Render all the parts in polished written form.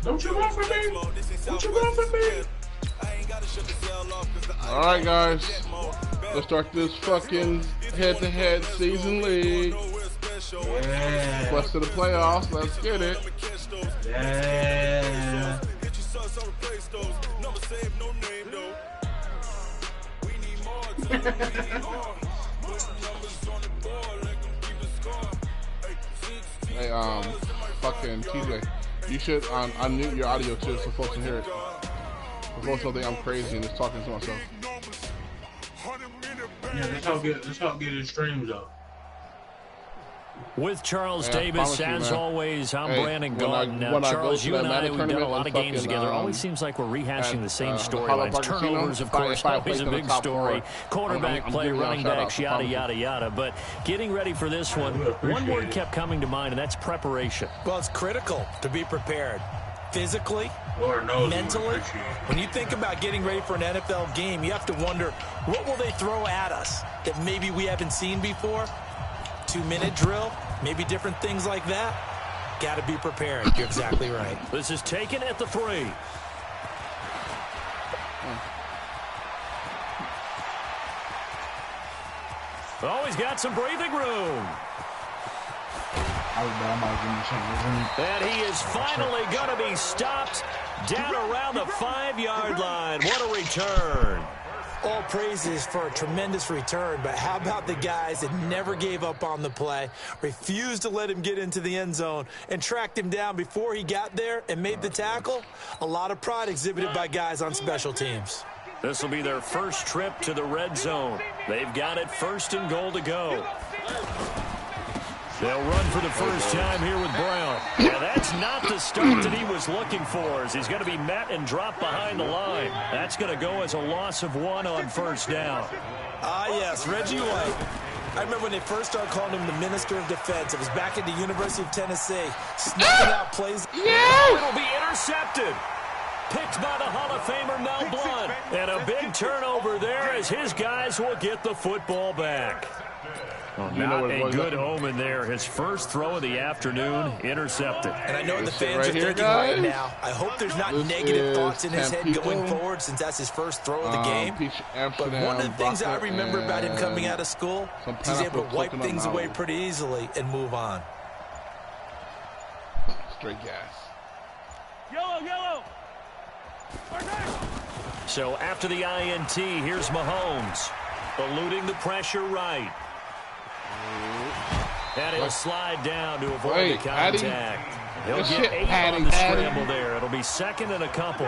Don't you run from me. Don't you run from me. All right, guys. Let's start this fucking head-to-head season league. Yeah. Quest to the playoffs. Let's get it. Yeah. Hey, fucking TJ, you should unmute your audio too so folks can hear it. So folks don't think I'm crazy and just talking to myself. Yeah, let's help get his streams up. With Charles Davis, as always, I'm Brandon Gaudin. Now, Charles, you and I, we've done a lot of games together. Always seems like we're rehashing the same storylines. Turnovers, of course, always a big story. Quarterback play, running backs, yada, yada, yada. But getting ready for this one word kept coming to mind, and that's preparation. Well, it's critical to be prepared. Physically, mentally. When you think about getting ready for an NFL game, you have to wonder, what will they throw at us that maybe we haven't seen before? 2-minute drill, maybe different things like that. Got to be prepared. You're exactly right. This is taken at the 3. Oh, he's got some breathing room. And he is finally going to be stopped down around the 5-yard line. What a return. All praises for a tremendous return, but how about the guys that never gave up on the play, refused to let him get into the end zone, and tracked him down before he got there and made the tackle? A lot of pride exhibited by guys on special teams. This will be their first trip to the red zone. They've got it 1st and goal to go. They'll run for the first time here with Brown. Yeah, that's not the start that he was looking for, as he's going to be met and dropped behind the line. That's going to go as a loss of 1 on first down. Ah, yes, Reggie White. I remember when they first started calling him the Minister of Defense. It was back at the University of Tennessee. Snuffing out plays. Yeah! It'll be intercepted. Picked by the Hall of Famer Mel Blount. And a big turnover there as his guys will get the football back. Well, not a good omen there. His first throw of the afternoon, intercepted. And I know the fans are thinking right now, I hope there's not negative thoughts in his head going forward since that's his first throw of the game. But one of the things I remember about him coming out of school, he's able to wipe things away pretty easily and move on. Straight gas. Yellow. So after the INT, here's Mahomes. Eluding the pressure right. And he'll slide down to avoid the contact. He'll get 8 on the scramble there. It'll be 2nd and a couple.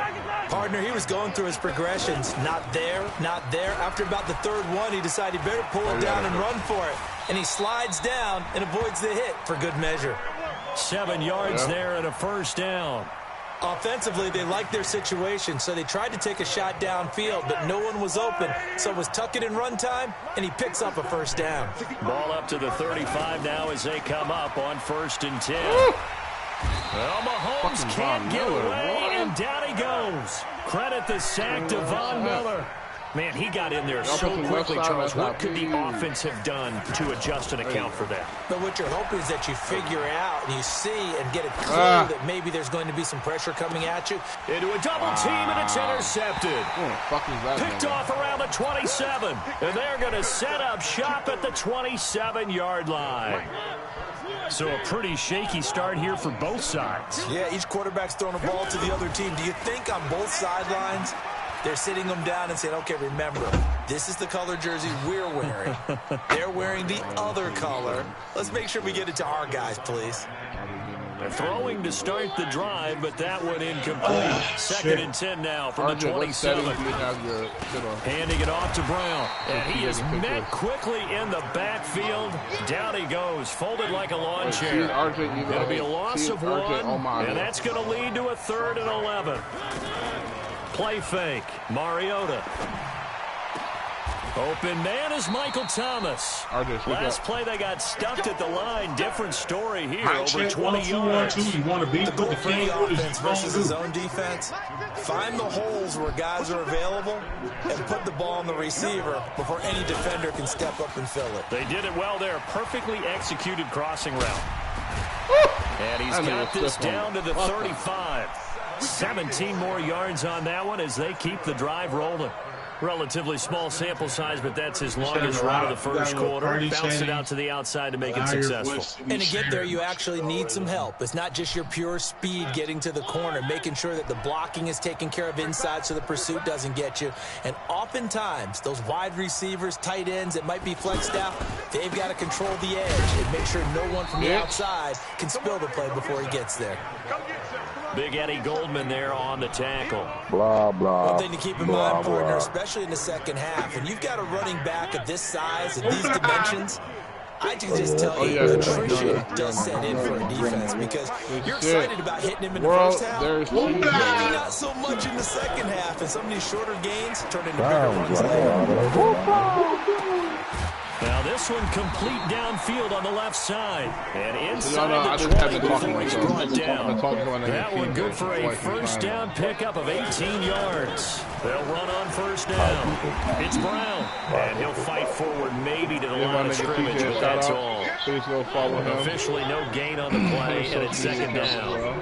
Partner, he was going through his progressions. Not there, not there. After about the 3rd one, he decided he better pull it down and run for it. And he slides down and avoids the hit for good measure. 7 yards there and a first down. Offensively, they liked their situation, so they tried to take a shot downfield, but no one was open. So it was tuck it in run time, and he picks up a first down. Ball up to the 35 now as they come up on 1st and 10. Well, Mahomes can't get away, and down he goes. Credit the sack to Von Miller. Man, he got in there so quickly, Charles. What could the offense have done to adjust and account for that? But what you're hoping is that you figure out and you see and get a clue that maybe there's going to be some pressure coming at you. Into a double team, and it's intercepted. Picked off around the 27. And they're going to set up shop at the 27-yard line. So a pretty shaky start here for both sides. Yeah, each quarterback's throwing a ball to the other team. Do you think on both sidelines they're sitting them down and saying, okay, remember, this is the color jersey we're wearing. They're wearing the other color. Let's make sure we get it to our guys, please. They're throwing to start the drive, but that one incomplete. 2nd and 10 now from the 27. Handing it off to Brown. And he is met quickly in the backfield. Down he goes, folded like a lawn chair. It'll be a loss of 1, and that's going to lead to a 3rd and 11. Play fake. Mariota. Open man is Michael Thomas. Last play they got stuffed at the line. Different story here. Over 20 yards. You want to beat the goal for the offense versus his own defense. Find the holes where guys are available and put the ball on the receiver before any defender can step up and fill it. They did it well there. Perfectly executed crossing route. And he's got this down to the 35. 17 more yards on that one as they keep the drive rolling. Relatively small sample size, but that's his longest run of the first quarter. Bounced it out to the outside to make it successful. And to get there, you actually need some help. It's not just your pure speed getting to the corner, making sure that the blocking is taken care of inside so the pursuit doesn't get you. And oftentimes, those wide receivers, tight ends that might be flexed out, they've got to control the edge and make sure no one from the outside can spill the play before he gets there. Big Eddie Goldman there on the tackle. Blah, blah. One thing to keep in mind, partner, especially in the second half, when you've got a running back of this size and these dimensions, I can just tell you attrition does set in for a defense because you're excited about hitting him in the first half. Maybe not so much in the second half, and some of these shorter gains turn into bigger runs later. Now this one complete downfield on the left side. And inside the 20 before he's brought down. That one good for a first down pickup of 18 yards. They'll run on first down. It's Brown. And he'll fight forward maybe to the line of scrimmage, but that's all. Please go follow him. Officially no gain on the play, and it's second down.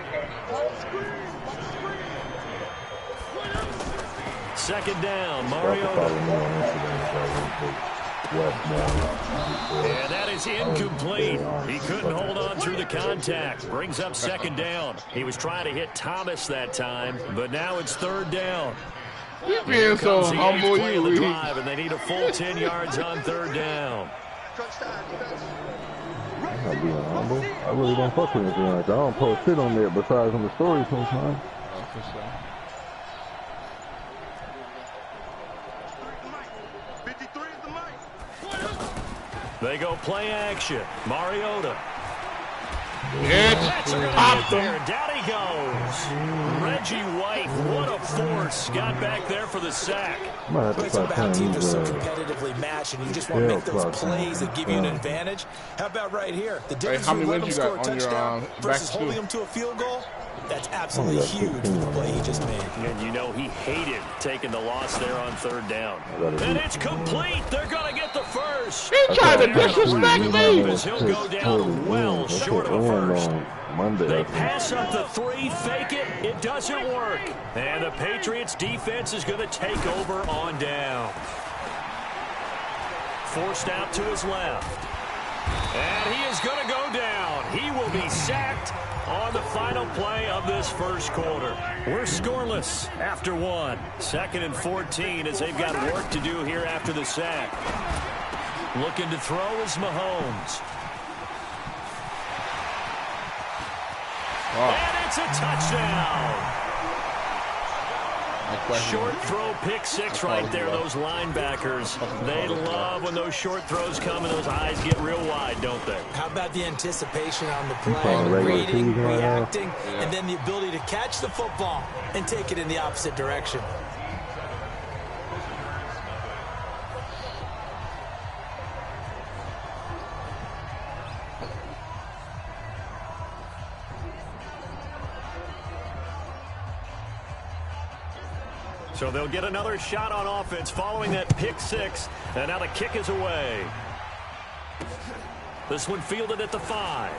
Second down, Mariota. And that is incomplete. He couldn't hold on through the contact. Brings up second down. He was trying to hit Thomas that time, but now it's third down. You're being so humble, you drive, and they need a full 10 yards on third down. I'm not being humble. I really don't fuck with anything like that. I don't post shit on there besides on the story sometimes. They go play action. Mariota. It's up there. Down he goes. Reggie White, what a force. Got back there for the sack. It's about how teams are so competitively matched, and you just want to make those plays that give you an advantage. How about right here? The difference between letting them score a touchdown versus holding them to a field goal? That's absolutely huge with the play he just made. And you know he hated taking the loss there on third down. And it's complete. They're going to get the first. He tried to disrespect me. He'll go down well short of a first. They pass up the 3, fake it. It doesn't work. And the Patriots defense is going to take over on down. Forced out to his left. And he is going to go down. He will be sacked on the final play of this first quarter. We're scoreless after 1. 2nd and 14 as they've got work to do here after the sack. Looking to throw is Mahomes. And it's a touchdown. Short throw, pick 6 right there. Those linebackers, they love when those short throws come and those eyes get real wide, don't they? How about the anticipation on the play, reading, reacting, and then the ability to catch the football and take it in the opposite direction. So they'll get another shot on offense following that pick 6. And now the kick is away. This one fielded at the 5.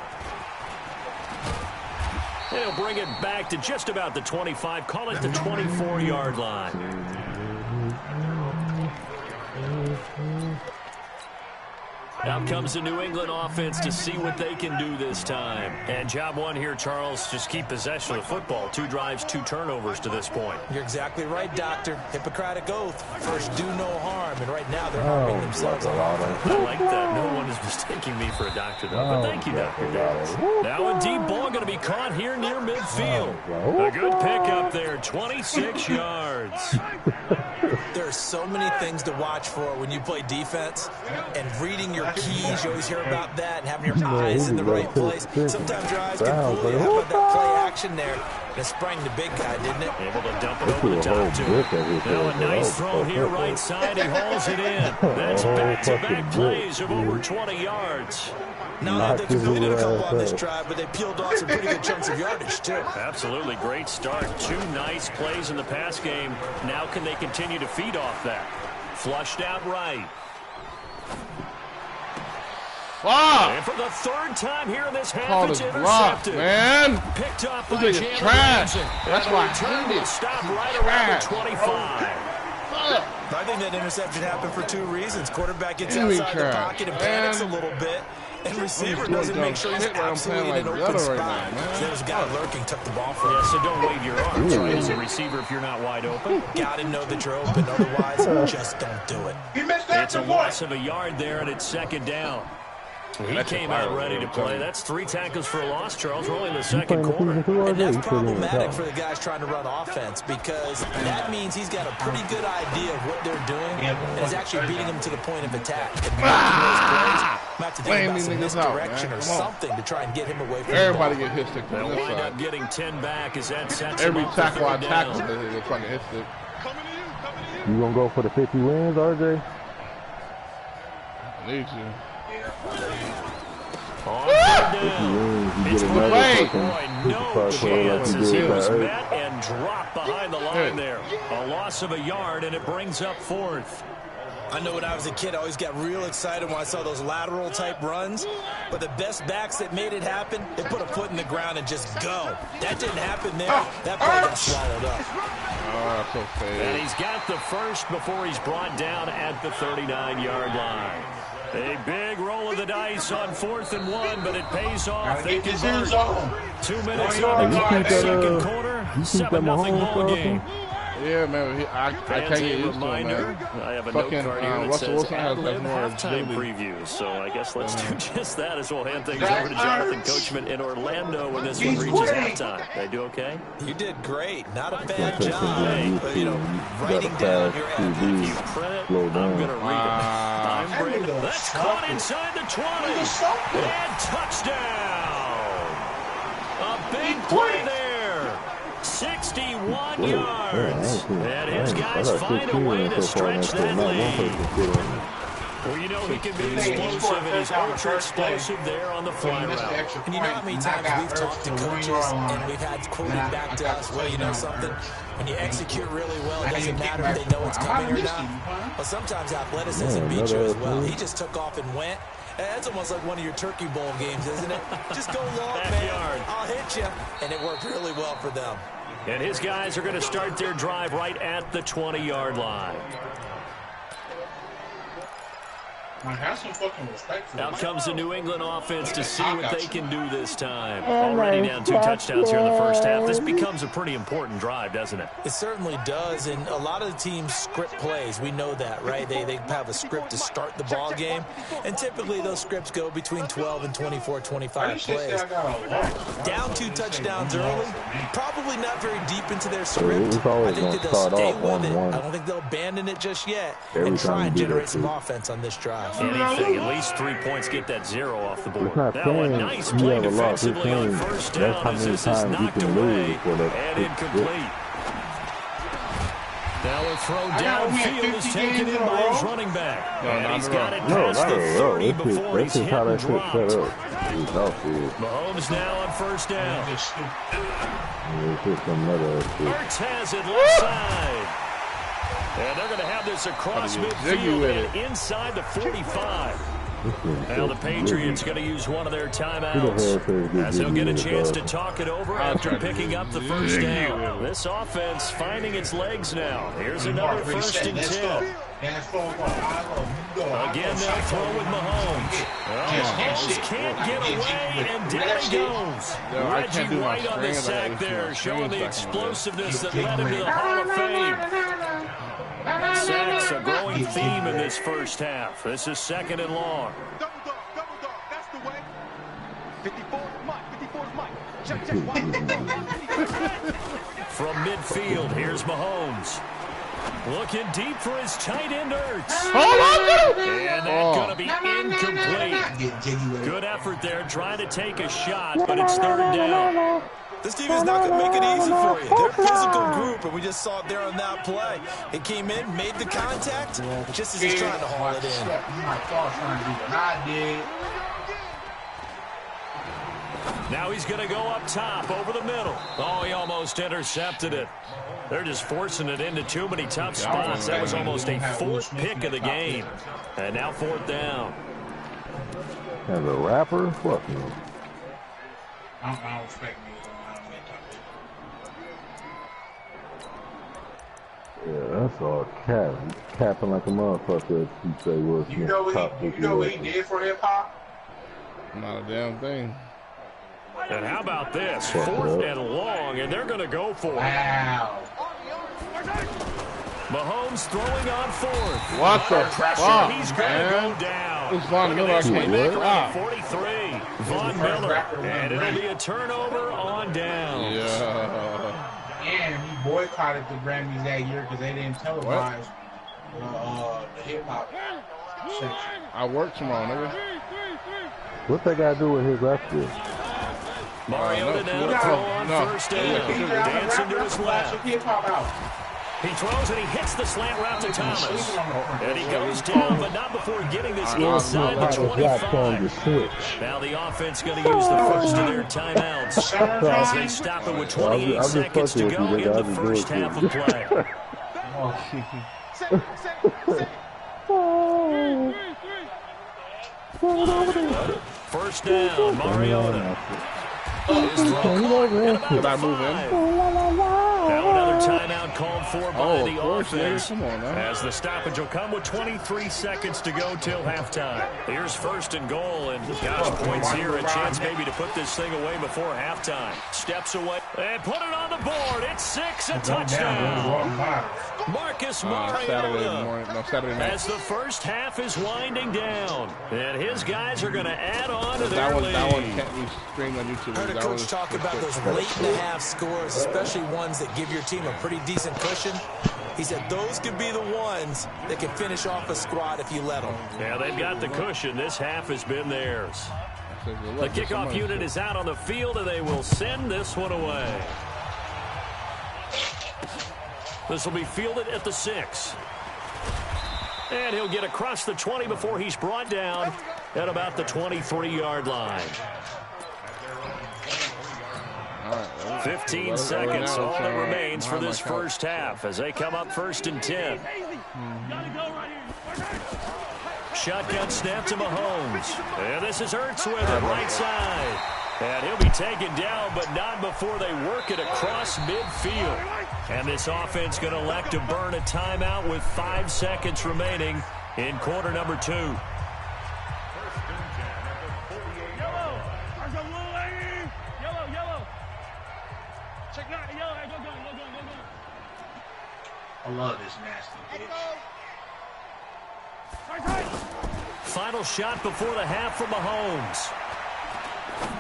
And he'll bring it back to just about the 25. Call it the 24-yard line. Out comes the New England offense to see what they can do this time. And job 1 here, Charles, just keep possession of the football. 2 drives, 2 turnovers to this point. You're exactly right, Doctor. Hippocratic oath. First, do no harm. And right now, they're harming themselves. I like that. No one is mistaking me for a doctor, though. But thank you, Dr. Davis. Now a deep ball going to be caught here near midfield. A good pickup there, 26 yards. There are so many things to watch for when you play defense. And reading your keys, you always hear about that, and having your eyes in the right place. Sometimes your eyes can fool you. How about that play action there? And it sprang the big guy, didn't it? Able to dump it over the top to him. Now a nice throw here right side. He hauls it in. That's back-to-back plays of over 20 yards. Now they completed a couple on this drive, but they peeled off some pretty good chunks of yardage, too. Absolutely. Great start. 2 nice plays in the pass game. Now can they continue to feed off that? Flushed out right. And for the third time here in this half, it's intercepted. Man. Picked up by this is trash. That's why I hate it. Stop right around the 25. I think that interception happened for two reasons. Quarterback gets outside the pocket and panics a little bit. And receiver doesn't make sure he's absolutely in an open spot. There's a guy lurking, took the ball from him. Yeah, so don't wave your arms, right, as a receiver if you're not wide open. Gotta know that you're open, otherwise just don't do it. It's a loss of a yard there, and it's second down. He came out ready to play. That's 3 tackles for a loss, Charles. We're only in the second quarter. And that's problematic for the guys trying to run offense because that means he's got a pretty good idea of what they're doing and is actually beating them to the point of attack. And making those plays, might have to think about some misdirection or something to try and get him away from everybody get hit stick. They'll wind up getting 10 back as that sets every tackle I tackle is a fucking hit stick. You gonna go for the 50 wins, RJ? I need to. It's away. Boy, no chance as he was met and dropped behind the line there. A loss of a yard, and it brings up 4th. I know when I was a kid, I always got real excited when I saw those lateral-type runs. But the best backs that made it happen, they put a foot in the ground and just go. That didn't happen there. That play got swallowed up. Oh, that's okay. And he's got the first before he's brought down at the 39-yard line. A big roll of the dice on 4th and 1, but it pays off. They convert. 2 minutes on the clock, second quarter, 7-0 ball game. Yeah, man, I can't get used to it, man. I have a note card here that says ad-lib more halftime previews, so I guess let's do just that as we'll hand things over to Jonathan Coachman in Orlando when this one reaches halftime. They do okay? You did great. Not a bad job. But, you know, writing down your ad. If you print it, I'm going to read it. I'm Brady. That's caught inside the 20. And touchdown. A big play there. 61 yards. And his guys find a way to stretch that lead. Well, you know he can be explosive, and he's ultra-explosive there on the fly route. And you know how many times we've talked to coaches and we've had quoted back to us, well, you know something, when you execute really well, it doesn't matter if they know it's coming or not. But sometimes athleticism beats you as well. He just took off and went. That's almost like one of your Turkey Bowl games, isn't it? Just go long, man. I'll hit you. And it worked really well for them. And his guys are going to start their drive right at the 20-yard line. Out comes the New England offense to see what they can do this time. Already down 2 touchdowns here in the first half. This becomes a pretty important drive, doesn't it? It certainly does, and a lot of the teams script plays. We know that, right? They have a script to start the ball game, and typically those scripts go between 12 and 24, 25 plays. Down 2 touchdowns early, probably not very deep into their script. I think that they'll stay with it. I don't think they'll abandon it just yet and try and generate some offense on this drive. Anything, at least 3 points, get that 0 off the board. Now a nice play defensively on first down as this is knocked away and incomplete. Now a throw downfield is taken in by his running back. And he's got it past the 30 before he's hit and dropped. Mahomes now on first down. Hurts has it left side. And they're going to have this across midfield and inside the 45. Now the Patriots going to use one of their timeouts as they'll get a chance to talk it over after picking up the first down. This offense finding its legs now. Here's another 1st and 10. Again, they'll throw with Mahomes. Mahomes can't get away, and down he goes. Reggie White on the sack there, showing the explosiveness that led him to the Hall of Fame. Sacks a growing theme in this first half. This is 2nd and long. Double dog, that's the way. 54's Mike. Check. From midfield, here's Mahomes. Looking deep for his tight end, Ertz. And that's going to be incomplete. Good effort there, trying to take a shot, but it's 3rd down. This team is not going to make it easy for you. They're a physical group, and we just saw it there on that play. It came in, made the contact, just as he's trying to haul it in. Now he's going to go up top over the middle. Oh, he almost intercepted it. They're just forcing it into too many tough spots. That was almost a 4th pick of the game. And now 4th down. As a rapper? Fuck me. I don't respect me. Yeah, that's all cap. Capping like a motherfucker. He say Will Smith. You know what he did for hip hop? Not a damn thing. And how about this? 4th and long, and they're going to go for it. Wow. Mahomes throwing on 4th. What the fuck, He's going to go down. It's Von Miller. Came back 43. Von Miller. And it'll be a turnover on down. Yeah. And he boycotted the Grammys that year because they didn't televise the hip hop section. I work tomorrow, nigga. What that got to do with his record? Mariota now to throw on first down. Dancing to his left. He throws and he hits the slant route to Thomas. And he goes down, but not before getting this inside the 25. Now the offense going to use the first of their timeouts as they stop it with 28 seconds to go in the first half of play. First down, Mariota. Could I move in? Now another timeout called for by the offense. Come on, now. As the stoppage will come with 23 seconds to go till halftime. Here's 1st and goal, and gosh, points here. A chance maybe to put this thing away before halftime. Steps away and put it on the board. It's 6, a touchdown. Marcus Mariota. Saturday night. As the first half is winding down, and his guys are going to add on to their lead. That one can't be streamed on YouTube. Heard a coach talk about those late-in-the-half scores, especially ones that give your team a pretty decent cushion. He said those could be the ones that can finish off a squad if you let them. Yeah, they've got the cushion. This half has been theirs. The kickoff unit is out on the field, and they will send this one away. This will be fielded at the 6. And he'll get across the 20 before he's brought down at about the 23-yard line. 15 seconds, all that remains for this first half as they come up 1st and 10. Shotgun snap to Mahomes. And this is Ertz with it, right side. And he'll be taken down, but not before they work it across midfield. And this offense going to elect to burn a timeout with 5 seconds remaining in quarter number 2. I love this nasty bitch. Final shot before the half from Mahomes.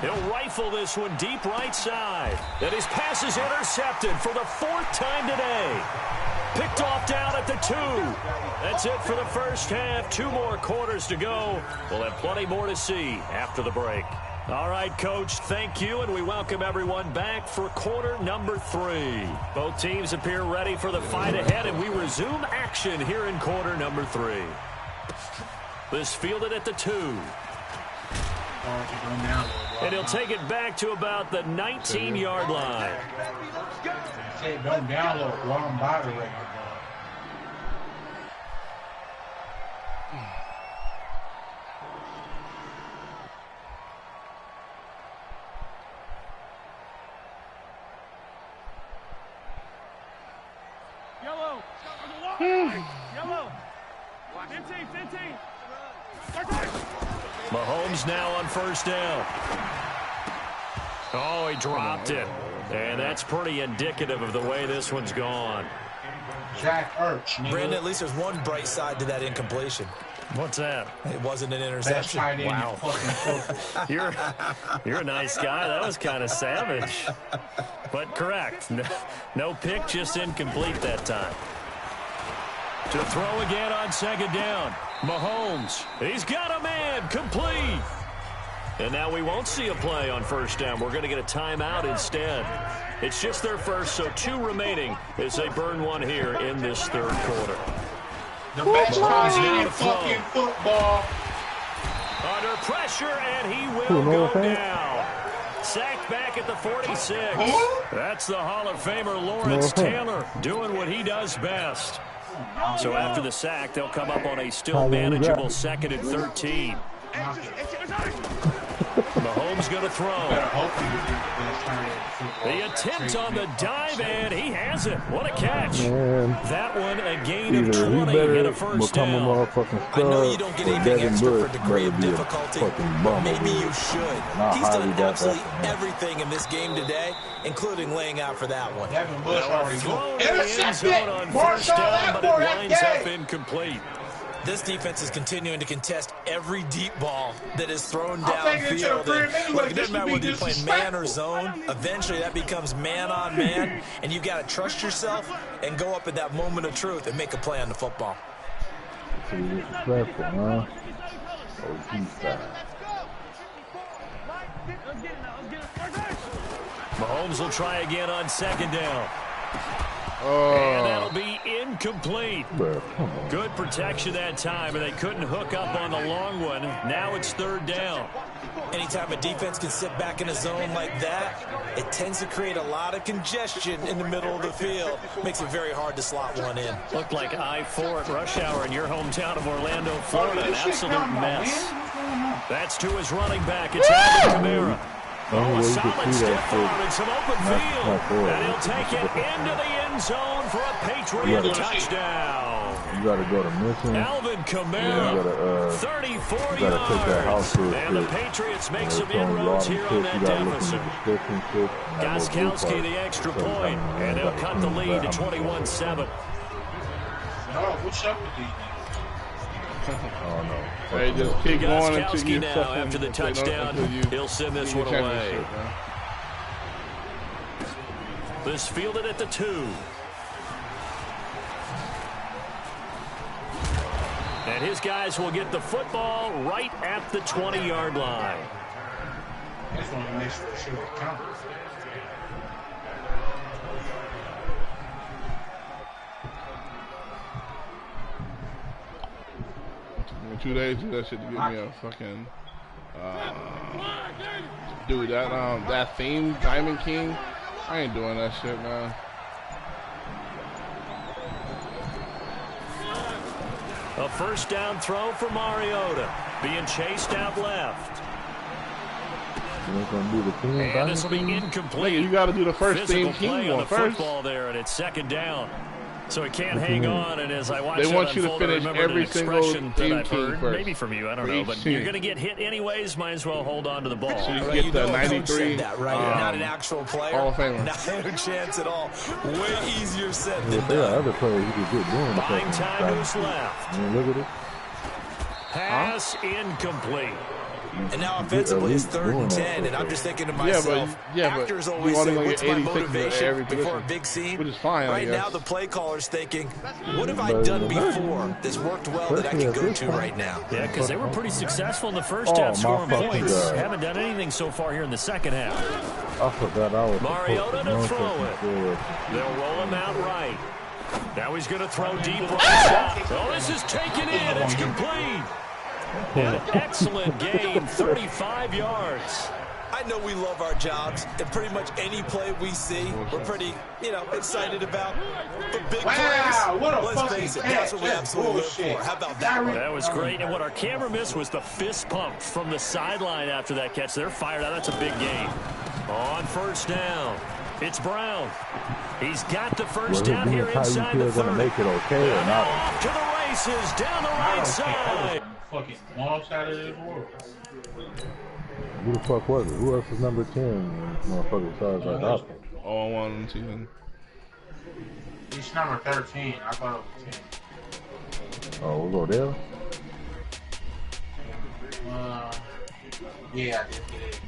He'll rifle this one deep right side. And his pass is intercepted for the 4th time today. Picked off down at the 2. That's it for the first half. 2 more quarters to go. We'll have plenty more to see after the break. All right, Coach, thank you, and we welcome everyone back for quarter number 3. Both teams appear ready for the fight ahead, and we resume action here in quarter number 3. This fielded at the 2. And he'll take it back to about the 19-yard line. Don't download wrong body right now. Mahomes now on first down. Oh, he dropped it. And that's pretty indicative of the way this one's gone. Jack Ertz. Brandon, at least there's one bright side to that incompletion. What's that? It wasn't an interception. Wow. You're a nice guy. That was kind of savage. But correct. No pick, just incomplete that time. To throw again on second down. Mahomes. He's got a man. Complete. And now we won't see a play on first down. We're going to get a timeout instead. It's just their first, so 2 remaining as they burn one here in this third quarter. The best time in fucking football. Under pressure, and he will go down. Sacked back at the 46. That's the Hall of Famer Lawrence Taylor doing what he does best. So after the sack, they'll come up on a still manageable 2nd and 13. Mahomes going to throw. The attempt on the dive, and he has it. What a catch. Man. That one a gain of 20 and a first down. I know you don't get anything extra for degree of difficulty, but maybe you should. He's done absolutely everything in this game today, including laying out for that one. Devin Bush already thrown in the end zone on first down, but it winds up incomplete. This defense is continuing to contest every deep ball that is thrown downfield. Look, it doesn't matter whether you're playing man or zone. Eventually, that becomes man on man, and you've got to trust yourself and go up at that moment of truth and make a play on the football. Disrespectful, huh? Mahomes will try again on second down. And that'll be incomplete. Good protection that time, and they couldn't hook up on the long one. Now it's third down. Anytime a defense can sit back in a zone like that, it tends to create a lot of congestion in the middle of the field. Makes it very hard to slot one in. Looked like I-4 at rush hour in your hometown of Orlando, Florida. An absolute mess. That's to his running back. It's Alvin Kamara. Oh, a solid stiff arm and some open field. And he'll take it into the end zone for a Patriot touchdown. You got to go to mission. Alvin Kamara, 34 yards. Take that house and the Patriots make some inroads here on that deficit. Gostkowski the extra point, and they'll cut the lead to 21-7. Oh, what's up with these? Oh, no. Hey, just keep going until you now after the touchdown. He'll send this one away. This fielded at the 2. And his guys will get the football right at the 20-yard line. This one makes sure it counts. In 2 days, do that shit to get me a fucking dude. That theme, Diamond King. I ain't doing that shit, man. A first down throw for Mariota, being chased out left. And this will be incomplete. You got to do the first theme King one first. Football there, and it's second down. So it can't hang on, and as I watch they want that you to unfold, finish every single that I've heard, first. maybe from you, I don't know, but you're going to get hit anyways. Might as well hold on to the ball. So you get the 93. That, right? Not an actual player. Hall of Famer. Not a chance at all. Way easier said than there are other players you could get doing. Buying time who's left. Look at it. Pass incomplete. And now offensively it's 3rd and 10, and I'm just thinking to myself, actors always say, what's my motivation before a big scene? Which is fine, right now the play caller's thinking, what have I done before that's worked well that I can go to right now? Yeah, because they were pretty successful in the first half scoring points. Haven't done anything so far here in the second half. I forgot I was Mariota to throw it. They'll roll him out right. Now he's going to throw deep right. Oh, this is taken in. It's complete. An excellent gain, 35 yards. I know we love our jobs, and pretty much any play we see, we're pretty, excited about. But big plays, what a let's face it, that's what we absolutely live for. How about that one? That was great, and what our camera missed was the fist pump from the sideline after that catch. They're fired out. That's a big gain. On first down, it's Brown. He's got the first down here inside the 30. Make it okay or not? Off to the races, down the right side. Fucking long side of the world. Who the fuck was it? Who else is number 10? Motherfucker size like that. All one season. He's number 13. I thought it was 10. Oh, we'll go there? Yeah, I did get it.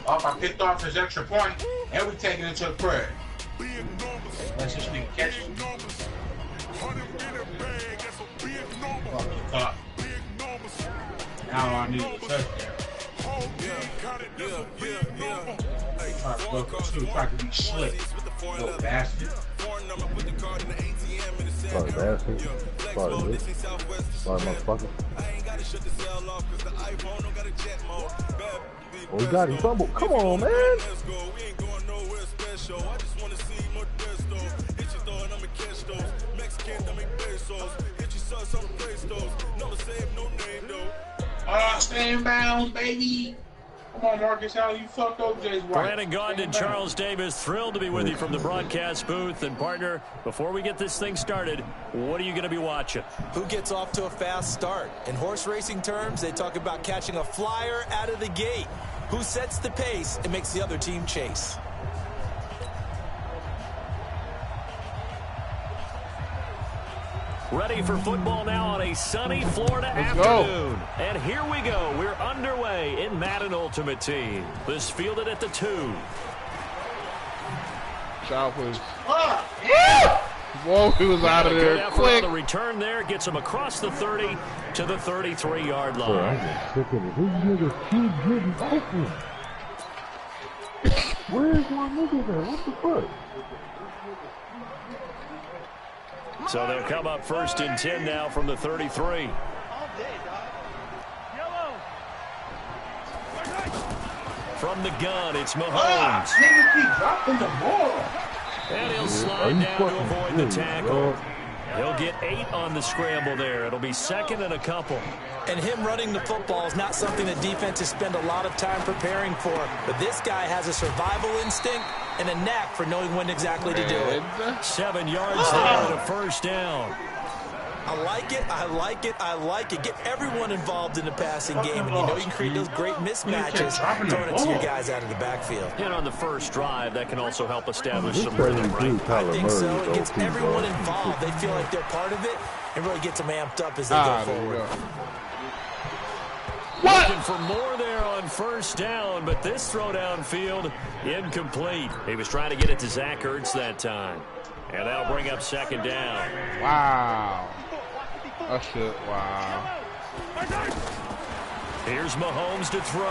Oh, I picked off his extra point, and we taking it to the prayer. Let's just nigga catch it. Now I need a touchdown. Try to be slick. Little bastard. Sorry, bastard. Sorry, bitch. Sorry, motherfucker. Oh, he got him fumbled. Come on, man. Stay in bounds, baby. Come on, Marcus Allen, you fucked OJ's wife. Brandon Gaudin and Charles Davis, thrilled to be with you from the broadcast booth. And, partner, before we get this thing started, what are you going to be watching? Who gets off to a fast start? In horse racing terms, they talk about catching a flyer out of the gate. Who sets the pace and makes the other team chase? Ready for football now on a sunny Florida afternoon. And here we go. We're underway in Madden Ultimate Team. This fielded at the 2. Child, please. Whoa, he was out of there quick. The return there gets him across the 30 to the 33-yard line. Bro, I get sick of it. These niggas keep getting open. Where's my nigga there? What the fuck? So they'll come up first and 10 now from the 33. From the gun, it's Mahomes. Nigga keep dropping the ball. And he'll slide down to avoid the tackle. He'll get 8 on the scramble there. It'll be second and a couple. And him running the football is not something that defenses spend a lot of time preparing for. But this guy has a survival instinct and a knack for knowing when exactly to do it. 7 yards there and a first down. I like it, I like it, I like it. Get everyone involved in the passing game, and you know you can create those great mismatches throwing it to your guys out of the backfield. And on the first drive, that can also help establish some rhythm, right? I think so. It gets everyone involved. They feel like they're part of it and really gets them amped up as they go forward. Looking for more there on first down, but this throw downfield incomplete. He was trying to get it to Zach Ertz that time. And that'll bring up second down. Wow. That shit, wow. Here's Mahomes to throw.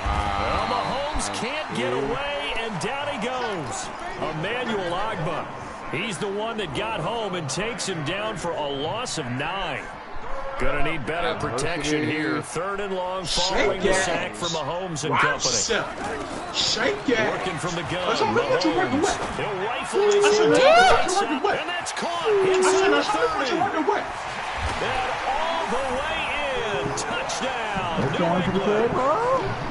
Wow. Well, Mahomes can't get away, and down he goes. Emmanuel Ogbah. He's the one that got home and takes him down for a loss of 9. Gonna need better protection here. 3rd and long following the sack from Mahomes and company. Shake it. Working from the gun. Mahomes. He'll rifle this from deep right side, and that's caught inside the 30. And all the way in. Touchdown. New England.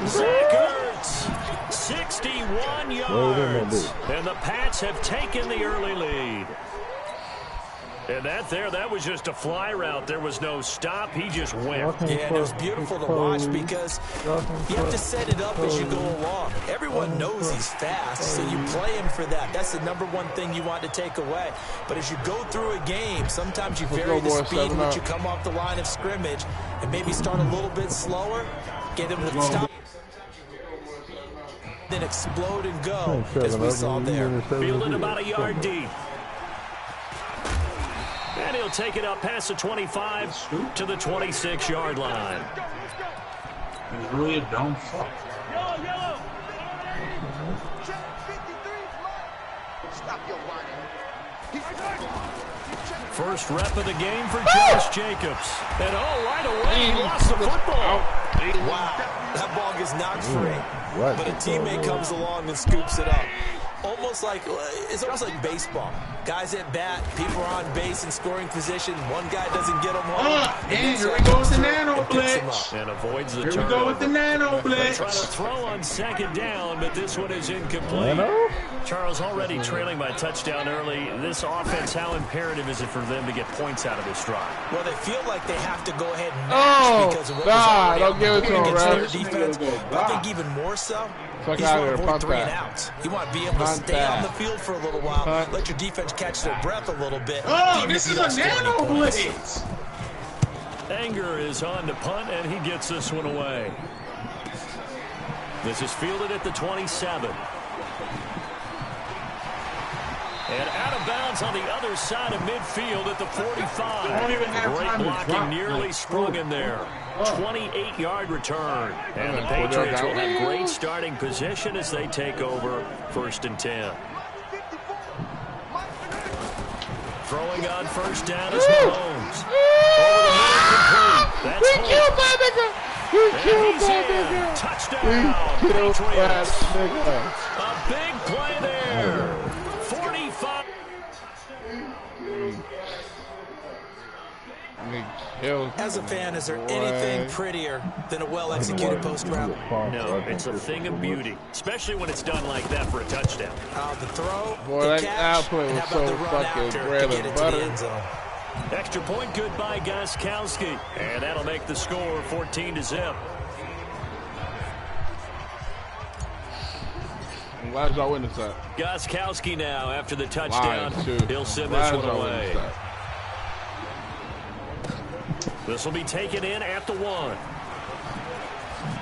Zach Ertz. 61 yards. And the Pats have taken the early lead. And that was just a fly route. There was no stop. He just went. Yeah, and it was beautiful to watch because you have to set it up as you go along. Everyone knows he's fast, so you play him for that. That's the #1 thing you want to take away. But as you go through a game, sometimes you vary the speed in which you come off the line of scrimmage and maybe start a little bit slower, get him to stop, then explode and go, as we saw there. Fielded about a yard deep. And he'll take it up past the 25 to the 26-yard line. It's really a dumb fuck. Yellow. Stop your whining. First rep of the game for Josh Jacobs. And right away, he lost the football. Wow, that ball gets knocked free. But a teammate comes along and scoops it up. It's almost like baseball. Guys at bat, people are on base in scoring position. One guy doesn't get them home. And here we go with the nano blitz. And avoids the turnover. Here we go with the nano blitz. Trying to throw on second down, but this one is incomplete. Charles, already trailing by a touchdown early. This offense, how imperative is it for them to get points out of this drive? Well, they feel like they have to go ahead and match because of what was already don't give it to him, against their defense. But I think even more so, he's want to avoid 3 and outs. You want to be able to stay on the field for a little while, let your defense catch their breath a little bit. Oh, this is a nano blitz. Anger is on to punt, and he gets this one away. This is fielded at the 27. And out of bounds on the other side of midfield at the 45. Great blocking, nearly sprung in there. 28-yard return. And the Patriots will have great starting position as they take over 1st and 10. Throwing on first down is Mahomes. Over the middle, complete. That's Holt. Touchdown, Patriots. A big play there. 45. He kills As a fan, is there anything prettier than a well-executed post route? No, it's a thing of beauty, especially when it's done like that for a touchdown. The throw, boy, the catch, play was so fucking bread and butter. Extra point good by Gostkowski, and that'll make the score 14-0. I'm glad y'all witnessed that. Gostkowski now after the touchdown. He'll send this one away. This will be taken in at the 1.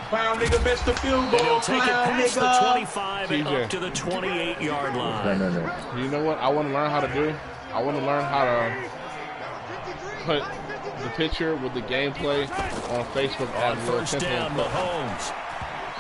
Clown nigga missed the field goal. And he'll take it past nigga. the 25 and up to the 28-yard line. No. You know what I want to learn how to do? I want to learn how to put the picture with the gameplay on Facebook. On first down, Mahomes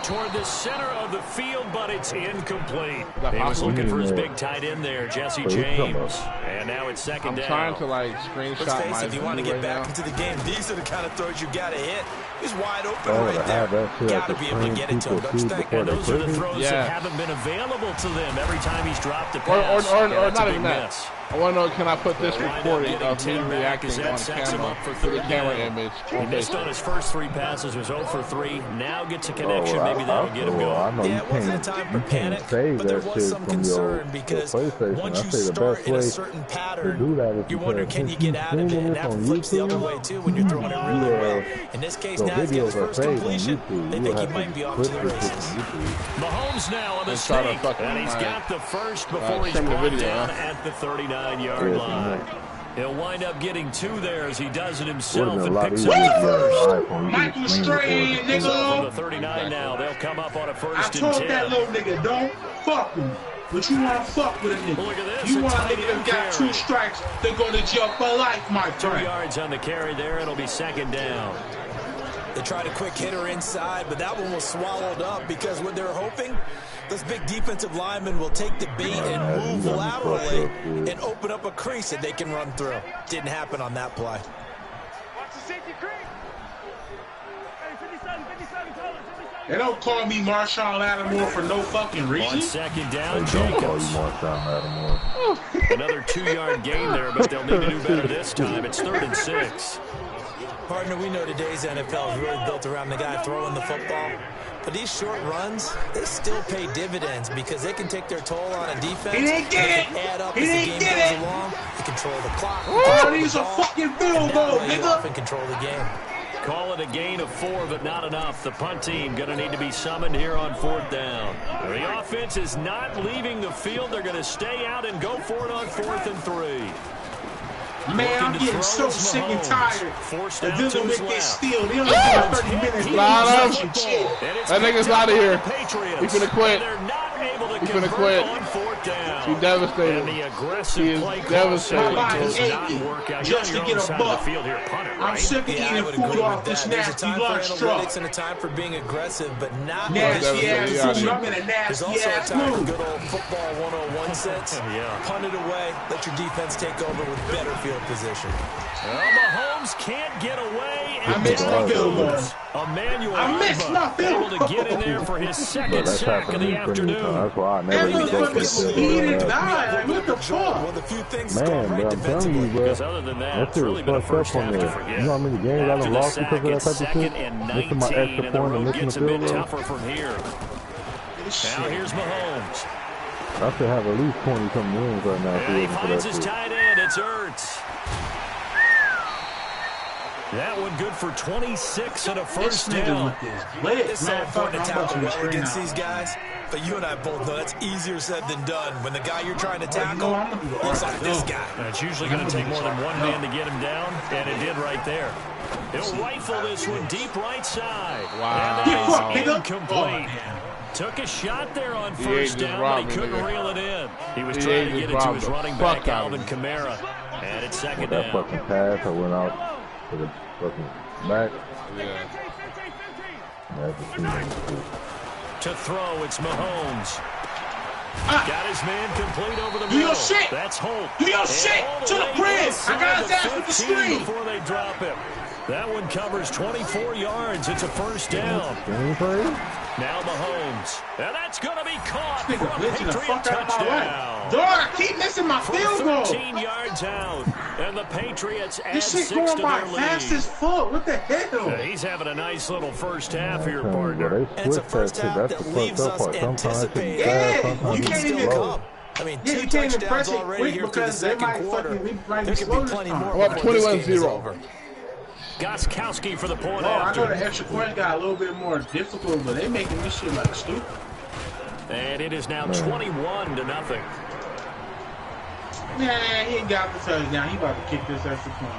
toward the center of the field, but it's incomplete. He was looking for his big tight end there, Jesse James. And now it's second down. I'm trying to, like, screenshot my if you want to get back into the game, these are the kind of throws you got to hit. He's wide open right there. Got to be able to get it to him, don't you think? And those are the throws that haven't been available to them every time he's dropped a pass. Or not even that. I want to know, can I put this recording of me reacting on camera to the camera image? He missed on his first 3 passes, was 0 for 3. Now gets a connection, maybe that'll get him going. Yeah, it wasn't a time for panic, but there was some concern because once you start in a certain pattern, you wonder, can you get out of it? And that flips the other way, too, when you're throwing it really well. In this case, now he's got his first completion. They think he might be off to the races. Mahomes now on the sneak, and he's got the first before he's brought down at the 39-yard line. He'll wind up getting 2 there as he does it himself and picks up the first. Michael Strahan, nigga. So from the 39 now, they'll come up on a first and 10. I told that little nigga, don't fuck with me. But you want to fuck with a nigga. Look at this. You want a nigga that got 2 strikes, they're going to jump for life, my friend. 2 yards on the carry there. It'll be second down. They tried a quick hitter inside, but that one was swallowed up because what they're hoping, those big defensive linemen will take the bait and move laterally and open up a crease that they can run through. Didn't happen on that play. They don't call me Marshall Lattimore for no fucking reason. On second down, Jacobs. Another 2-yard gain there, but they'll need to do better this time. It's 3rd and 6. Partner, we know today's NFL is really built around the guy throwing the football. But these short runs, they still pay dividends because they can take their toll on a defense. He didn't get it. Add up as the game goes along. They control the clock. These are fucking field goal, nigga. And control the game. Call it a gain of 4, but not enough. The punt team going to need to be summoned here on 4th down. The offense is not leaving the field. They're going to stay out and go for it on 4th and 3. Man, I'm getting so sick and tired of dealing with this steal. They only got 30 minutes. That nigga's out of here. He's gonna quit. He's gonna quit. He's devastated. And the aggressive he is play devastated. does not work out. Just to get a buck. I'm sick of eating food off this nasty lunch truck. And a time for being aggressive, but not nasty ass food. I'm in a nasty ass mood. Good old football 101 sense. Punt it away. Let your defense take over with better field position. Well, Mahomes can't get away. I missed my field goal. Emmanuel able to get in there for his second sack of the afternoon. That's why I never get what the fuck? Well, the few things man, but I'm telling you, bro, Because other than that, it's really been a first half to forget. You know how many games I done lost because of that type of shit? Missing my extra point and missing the gets a bit field goal. tougher from here. Now here's Mahomes. I should have at least 20-something wins right now. And he finds his tight end. It's Ertz. That one good for 26 and a first down. It's so important to tackle well against these guys, but you and I both know that's easier said than done. When the guy you're trying to tackle looks like this guy. And it's usually going to take more than one man to get him down, and it did right there. He'll rifle this one deep right side. Wow. And that is incomplete. Took a shot there on first down, but he couldn't reel it in. He was trying to get it to his running back, Alvin Kamara. And it's second down. That fucking pass, I went out to the fucking back. To throw, it's Mahomes. Got his man complete over the middle. Do your shit. That's Holt. Do your shit to the crib. I got his ass with the screen. Before they drop him. That one covers 24 yards. It's a first down. Now Mahomes. And that's going to be caught for a Patriot touchdown. Dog, keep missing my field goal. 13 yards out. And the Patriots add this shit 6 going to by their lead. fast as fuck. What the hell? He's having a nice little first half here, partner. And it's a first half that leaves us anticipating. Yeah, you can't even go. I mean, yeah, 2 you can't even press touchdowns it already quick here through the because they second might quarter. fucking There could be plenty more. Well, 21-0. Goskowski for the point I after. know the extra point got a little bit more difficult, but they making this shit like stupid. And it is now 21-0. Nah, he ain't got the touchdown. He about to kick this extra point.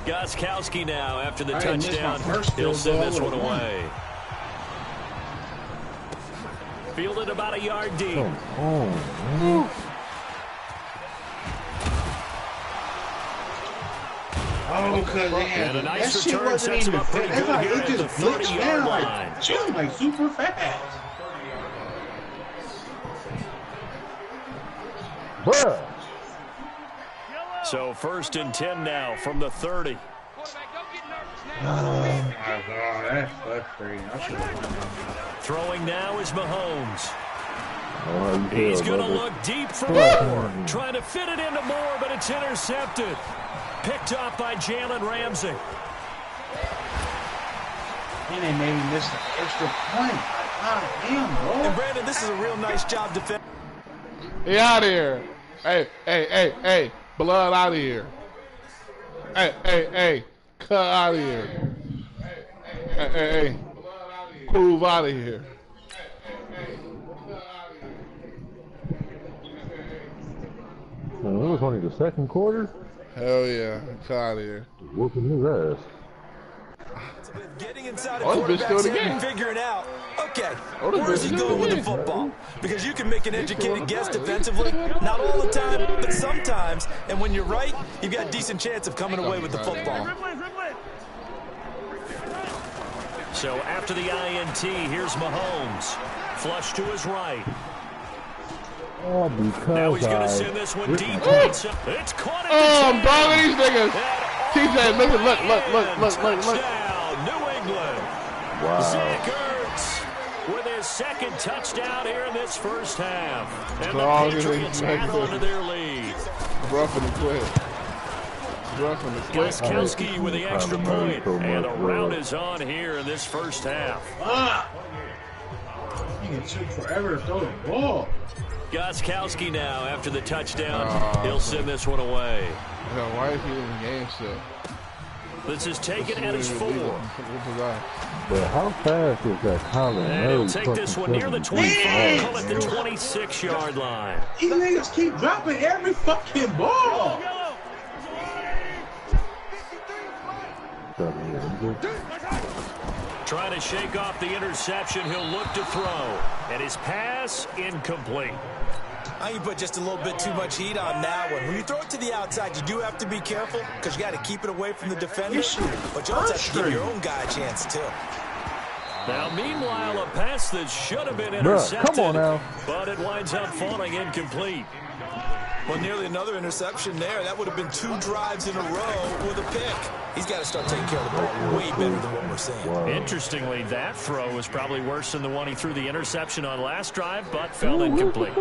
Goskowski now after the touchdown. He'll send this one away. Fielded about a yard deep. Oh, because and a nice that return shit sets him up pretty good like, here it at the just glitched 30-yard down line. like super fast. Bruh. So 1st and 10 now from the 30. Oh my God, that's frustrating. Throwing now is Mahomes. Oh, He's going to look deep for Moore. Trying to fit it into Moore, but it's intercepted. Picked up by Jalen Ramsey. And they made me miss the extra point. Like, God damn, bro. And Brandon, this is a real nice job defending. He out of here. Hey. Blood out of here. Hey. Cut out of here. Hey. Prove out of here. Man, it was only the second quarter. Hell yeah. Cut out of here. Whooping his ass. Getting inside a Oh, this bitch quarterback's doing it head and again. figuring out, okay, Oh, this where's he bitch going doing with it the again. football? Because you can make an educated guess defensively, not all the time, but sometimes. And when you're right, you've got a decent chance of coming away with the football. So after the INT, here's Mahomes. Flush to his right. Oh, because Now he's going to send this one deep. It's caught at the bro, these niggas. TJ, look. Touchdown, New England. Wow. Zach Ertz with his second touchdown here in this first half. And the Patriots add on to their lead. Roughing the quit. Goskowski with the extra point. And the round is on here in this first half. You can shoot forever to throw the ball. Goskowski now after the touchdown. He'll send this one away. Hell, why is he in the game still? This is taken at his 4. But how fast is that Colin? And he'll take this one near the 25, call it the 26-yard line. These niggas keep dropping every fucking ball. Trying to shake off the interception, he'll look to throw. And his pass, incomplete. I think you put just a little bit too much heat on that one. When you throw it to the outside, you do have to be careful because you got to keep it away from the defender. But you also have to give your own guy a chance, too. Now, meanwhile, a pass that should have been intercepted. Come on now. But it winds up falling incomplete. Well, nearly another interception there. That would have been 2 drives in a row with a pick. He's got to start taking care of the ball way better than what we're seeing. Wow. Interestingly, that throw was probably worse than the one he threw the interception on last drive, but fell incomplete.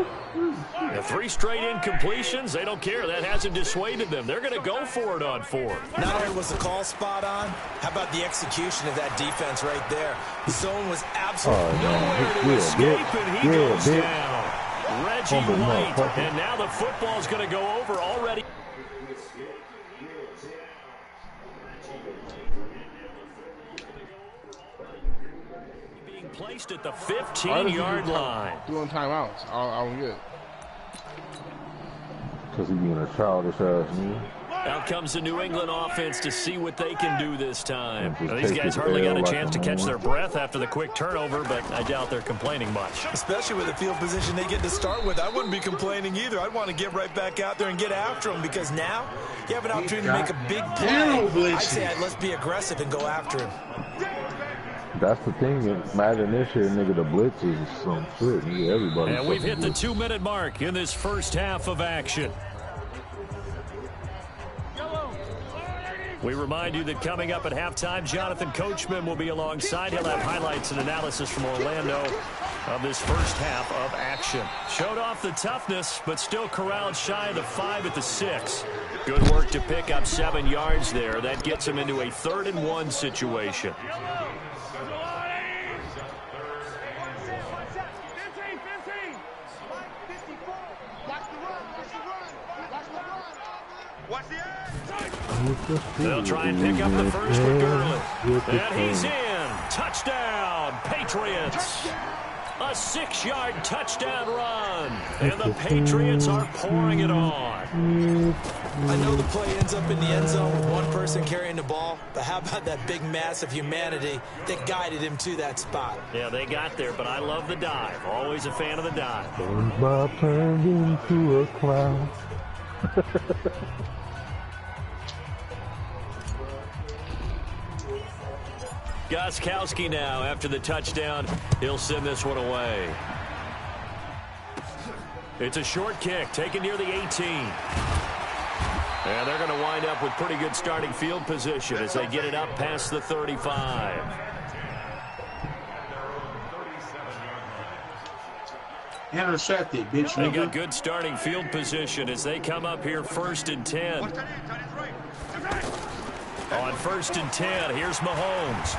The 3 straight incompletions, they don't care. That hasn't dissuaded them. They're going to go for it on 4. Not only was the call spot on, how about the execution of that defense right there? The zone was absolutely Nowhere to escape, and he goes down. Reggie White, and now the football's going to go over already. Being placed at the 15-yard line. Doing timeouts. I don't get it. Because he being a childish ass man. Out comes the New England offense to see what they can do this time. Now, these guys hardly got a chance to catch their breath after the quick turnover, but I doubt they're complaining much. Especially with the field position they get to start with. I wouldn't be complaining either. I'd want to get right back out there and get after them because now you have an opportunity to make a big play. I'd say let's be aggressive and go after him. That's the thing. Madden this year, nigga, the blitz is some shit. Nigga, everybody. And we've hit the 2-minute mark in this first half of action. We remind you that coming up at halftime, Jonathan Coachman will be alongside. He'll have highlights and analysis from Orlando of this first half of action. Showed off the toughness, but still corralled shy of the 5 at the 6. Good work to pick up 7 yards there. That gets him into a 3rd and 1 situation. They'll try and pick up the first with Gurley. And he's in. Touchdown, Patriots. A 6-yard touchdown run. And the Patriots are pouring it on. I know the play ends up in the end zone with one person carrying the ball, but how about that big mass of humanity that guided him to that spot? Yeah, they got there, but I love the dive. Always a fan of the dive. Bob turned into a clown. Gostkowski now after the touchdown. He'll send this one away. It's a short kick taken near the 18. And they're going to wind up with pretty good starting field position as they get it up past the 35. Intercepted, bitch. They got good starting field position as they come up here 1st and 10. On 1st and 10, here's Mahomes.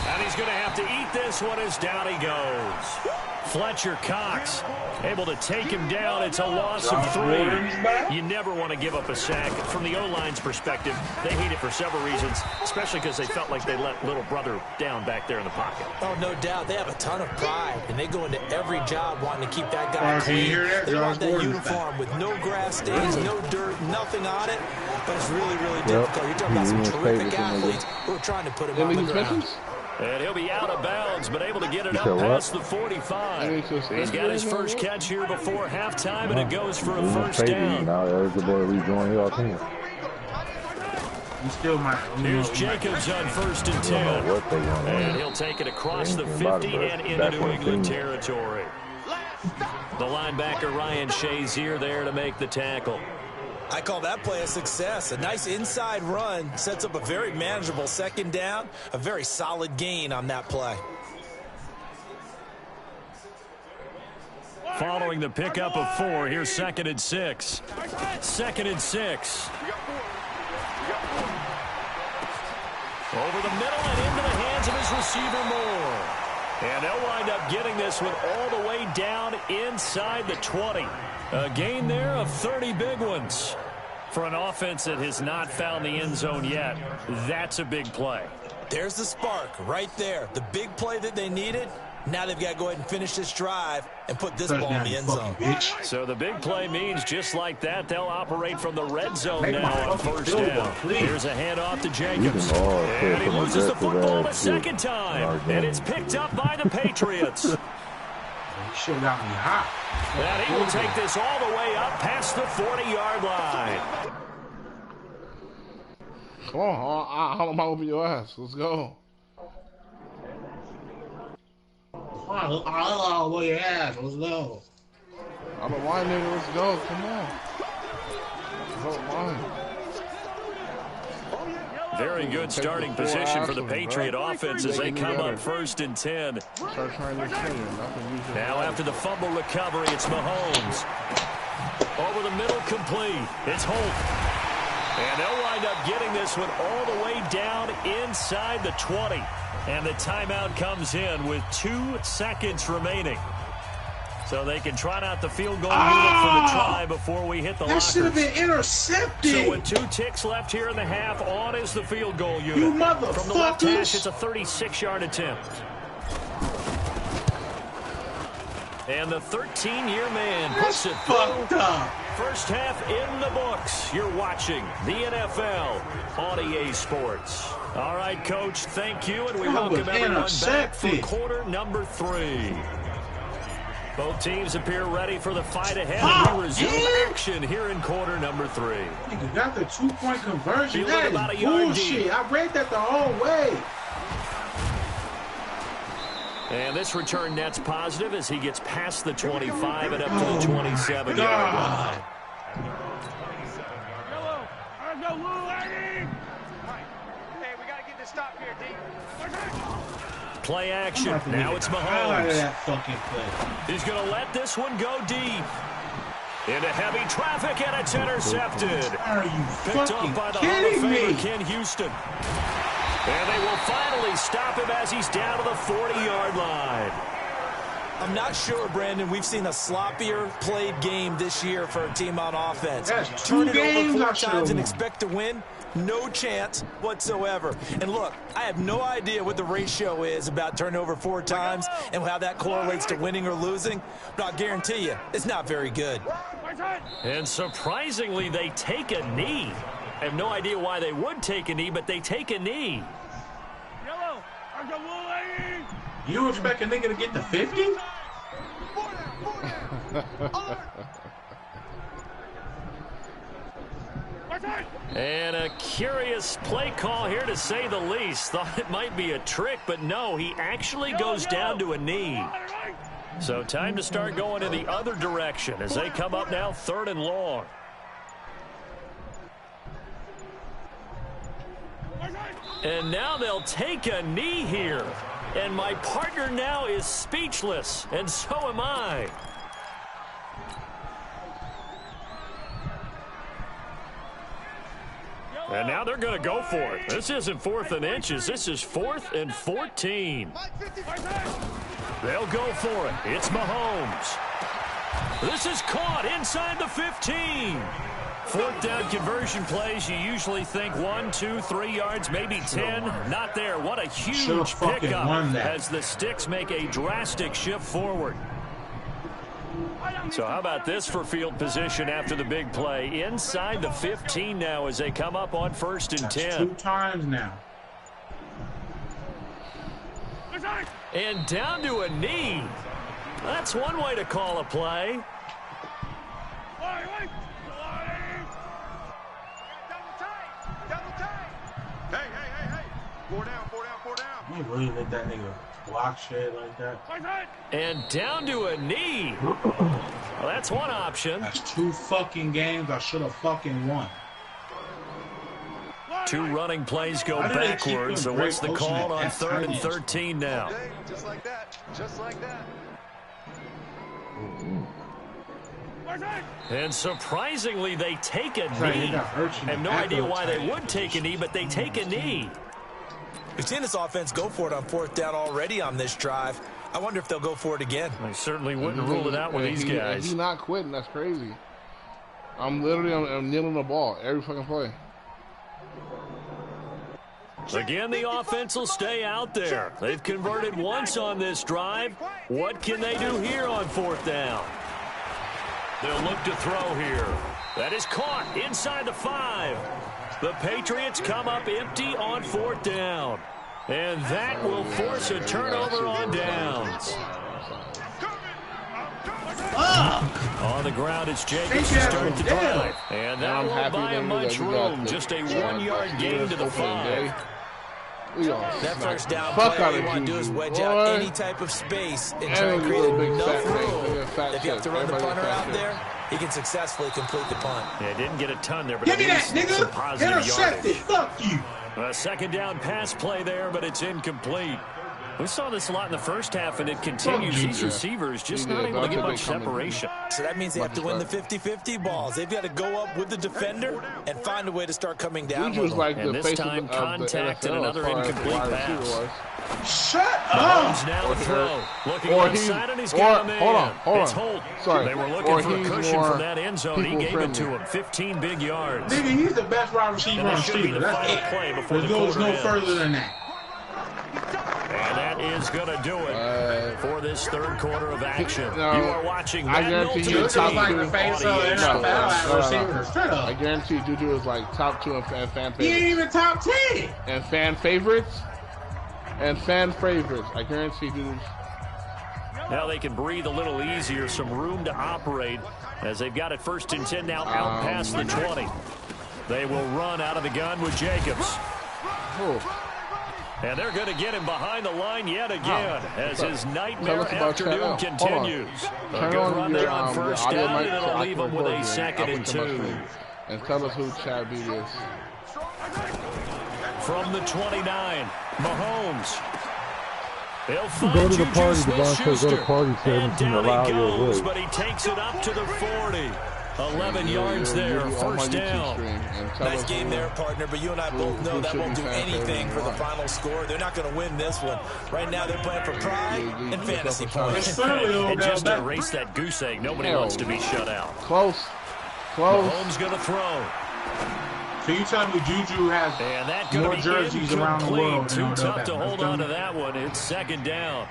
And he's going to have to eat this one as down he goes. Fletcher Cox able to take him down. It's a loss of 3. You never want to give up a sack. From the O-line's perspective, they hate it for several reasons, especially because they felt like they let little brother down back there in the pocket. Oh, no doubt. They have a ton of pride, and they go into every job wanting to keep that guy clean. They want that uniform with no grass stains, no dirt, nothing on it. But it's really, really difficult. You're talking about some terrific athletes who are trying to put him on the ground. And he'll be out of bounds, but able to get it up past the 45. He's got his first catch here before halftime, and it goes for a first down. Now eligible to rejoin your team. Here's Jacobs on 1st and 10. And he'll take it across the 50 and into New England territory. The linebacker Ryan Shazier there to make the tackle. I call that play a success. A nice inside run sets up a very manageable 2nd down. A very solid gain on that play. Following the pickup of 4, here's 2nd and 6. 2nd and 6. Over the middle and into the hands of his receiver Moore. And they'll wind up getting this one all the way down inside the 20. A gain there of 30 big ones. For an offense that has not found the end zone yet, that's a big play. There's the spark right there. The big play that they needed. Now they've got to go ahead and finish this drive and put this ball in the end zone. So the big play means just like that, they'll operate from the red zone now on 1st down. Here's a handoff to Jacobs. And he loses the football the 2nd time. And it's picked up by the Patriots. Shit got me hot. And he will take this all the way up past the 40-yard line. Come on, I'm over your ass. Let's go. I'll over your ass. Let's go. I don't mind, nigga. Let's go. Come on. I don't mind. Very good starting position for the Patriot offense as they come up 1st and 10. Now after the fumble recovery, it's Mahomes. Over the middle, complete. It's Holt. And they'll wind up getting this one all the way down inside the 20. And the timeout comes in with 2 seconds remaining. So they can try out the field goal unit for the try before we hit the lockers. That should have been intercepted. So with 2 ticks left here in the half, on is the field goal unit. You motherfuckers. From the left hash, it's a 36-yard attempt. And the 13-year man puts it fucked up. First half in the books. You're watching the NFL on EA Sports. All right, Coach, thank you, and we welcome everyone back for quarter number 3. Both teams appear ready for the fight ahead, and we resume action here in quarter number 3. You got the 2-point conversion. That is bullshit. I read that the whole way. And this return net's positive as he gets past the 25 and up to the 27-yard line. Hey, we got to get this stop here, D. Play action. Now it's Mahomes. That fucking play. He's going to let this one go deep. Into heavy traffic, and it's intercepted. Are you Picked up by the Hall of Famer, Ken Houston. And they will finally stop him as he's down to the 40-yard line. I'm not sure, Brandon, we've seen a sloppier played game this year for a team on offense. Turn it over 4 times and expect to win? No chance whatsoever. And look, I have no idea what the ratio is about turnover 4 times and how that correlates to winning or losing, but I'll guarantee you, it's not very good. And surprisingly, they take a knee. I have no idea why they would take a knee, but they take a knee. You expect a nigga to get to 50? And a curious play call here, to say the least. Thought it might be a trick, but no, he actually goes down to a knee. So time to start going in the other direction as they come up now 3rd and long. And now they'll take a knee here. And my partner now is speechless, and so am I. And now they're going to go for it. This isn't 4th and inches. This is 4th and 14. They'll go for it. It's Mahomes. This is caught inside the 15. 4th down conversion plays, you usually think 1, 2, 3 yards, maybe 10. Not there. What a huge pickup as the Sticks make a drastic shift forward. So how about this for field position after the big play? Inside the 15 now as they come up on 1st and 10. 2 times now. And down to a knee. That's one way to call a play. You really let that nigga block shit like that? And down to a knee. Well, that's one option. That's 2 fucking games I should have fucking won. 2 running plays go backwards. So what's the call on 3rd and 13 now? Just like that. Just like that. And surprisingly, they take a knee. I have no idea why they would take a knee, but they take a knee. We've seen this offense go for it on 4th down already on this drive. I wonder if they'll go for it again. I certainly wouldn't rule it out with these guys. He's not quitting. That's crazy. I'm kneeling the ball every fucking play. Again, the offense will stay out there. They've converted once on this drive. What can they do here on 4th down? They'll look to throw here. That is caught inside the 5. The Patriots come up empty on 4th down. And that will force a turnover on downs. On the ground, it's Jacobs to start the drive. And that won't buy him much room. Just a 1-yard gain to the 5. That first down play, all you want to do is wedge out any type of space and try and create enough room. If you have to run the punter out there, he can successfully complete the punt. Yeah, didn't get a ton there, but give me that, nigga. Some positive Intercepted. Fuck you. A 2nd down pass play there, but it's incomplete. We saw this a lot in the first half, and it continues. These receivers just not able to get much separation. So that means they have to win the 50-50 balls. They've got to go up with the defender and find a way to start coming down. Like and this time, contact and another incomplete pass. Shut up! Now to throw. Looking onside, and he's got a man. Hold on. It's Holt. Sorry. They were looking for a cushion from that end zone. He gave it to him. 15 big yards. Nigga, he's the best wide receiver on Steelers. That's it. Play before it goes no further than that. And that is going to do it for this 3rd quarter of action. No, you are watching I guarantee you top 2 like the face of NFL. I guarantee Juju is like top 2 and fan favorites. He ain't even top 10. And fan favorites. I guarantee Juju. Now they can breathe a little easier, some room to operate as they've got it 1st and 10 now out past the 20. They will run out of the gun with Jacobs. And they're going to get him behind the line yet again as his nightmare afternoon continues. A good run there on first down, and it'll leave him with a 2nd and 2. And tell us who Chad Beebe is. From the 29, Mahomes. He'll find go to the party, Smith-Schuster. Go to party, and down he goes, but he takes it up to the 40. 11 yards there, first down. Nice game there, partner, but you and I both know that won't do anything for the final score. They're not going to win this one. Right now, they're playing for pride and fantasy points. And just to erase that goose egg, nobody wants to be shut out. Close. Mahomes going to throw. So you tell me Juju has more jerseys around the world? Too tough to hold on to that one. It's 2nd down.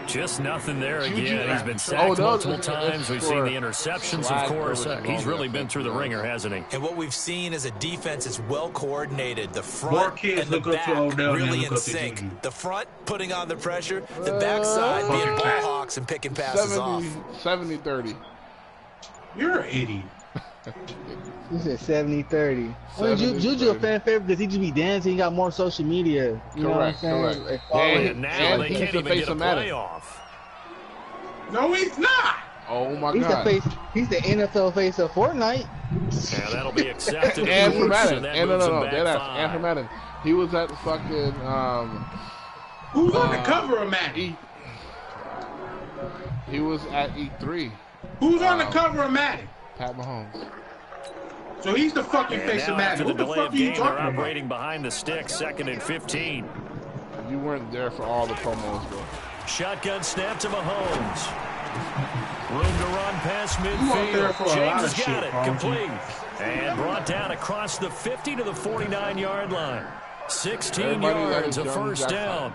Just nothing there again. He's been sacked multiple times. We've seen the interceptions, of course. He's really been through the ringer, hasn't he? And what we've seen is a defense that's well coordinated. The front and the back really in sync. The front putting on the pressure. The backside being ball hawks and picking passes off. 70-30. You're an idiot. He said 70-30. Well, Juju a fan favorite because he just be dancing. He got more social media. You know what I'm saying? Correct. And now they can't even get a playoff. No, he's not. Oh my God. He's the NFL face of Fortnite. Yeah, that'll be accepted. And for Madden. And for Madden. He was at fucking who's on the cover of Madden? He was at E3. Who's on the cover of Madden? Pat Mahomes. So he's the fucking face of Madden. What the fuck are you talking about? They're operating behind the stick, 2nd and 15. You weren't there for all the promos, bro. Shotgun snap to Mahomes. Room to run past midfield. James got it, complete. And brought down across the 50 to the 49-yard line. 16 yards, a first down.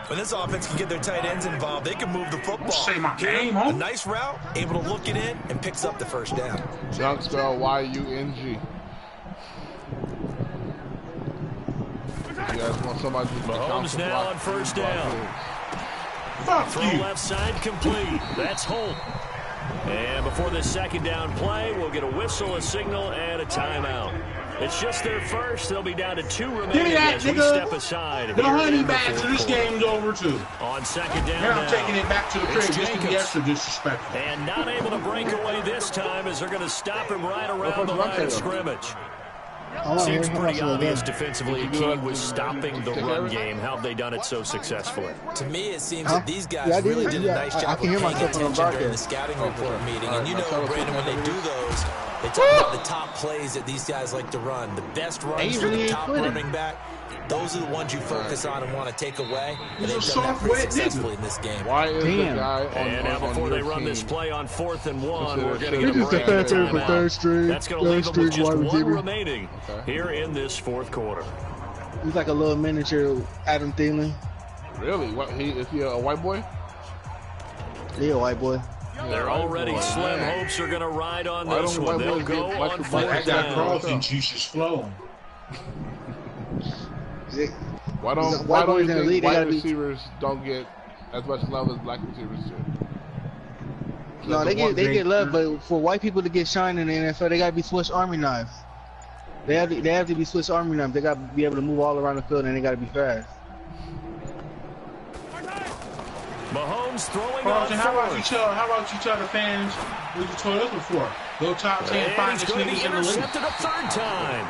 When this offense can get their tight ends involved, they can move the football. A nice route, able to look it in, and picks up the first down. Junk spell Y-U-N-G. You guys want somebody to Mahomes now on first down. Fuck you. Left side complete. That's Holt. And before the 2nd down play, we'll get a whistle, a signal, and a timeout. It's just their first. They'll be down to 2 remaining as we step aside. The honey badger, this game's over too. On 2nd down now I'm taking it back to the crib just to be extra disrespectful. And not able to break away this time as they're going to stop him right around the line of scrimmage. Seems pretty obvious defensively. Key was stopping the run game. How have they done it so successfully? To me, it seems that these guys really did a nice job of paying attention during the scouting report meeting. And you know, Brandon, when they do those, they talk about the top plays that these guys like to run. The best runs for the top running back. Those are the ones you focus on and want to take away. And they've done that pretty successfully in this game. Why is the guy and now before they run this play on 4th and 1, we're going to get a break. That's going to leave them with just 1 remaining here in this 4th quarter. He's like a little miniature Adam Thielen. Really? What? Is he a white boy? Yeah, white boy. They're already slim hopes are going to ride on this one. They'll go on 4th down. Carlton juices flowing. Why don't you think white receivers don't get as much love as black receivers do? No, they get love, but for white people to get shine in the NFL, they gotta be Swiss Army knives. They have to be Swiss Army knives. They gotta be able to move all around the field, and they gotta be fast. Mahomes throwing Carlton, on how about you tell the fans what you told us before? Go top 10 finest niggas in the league. Intercepted a 3rd time.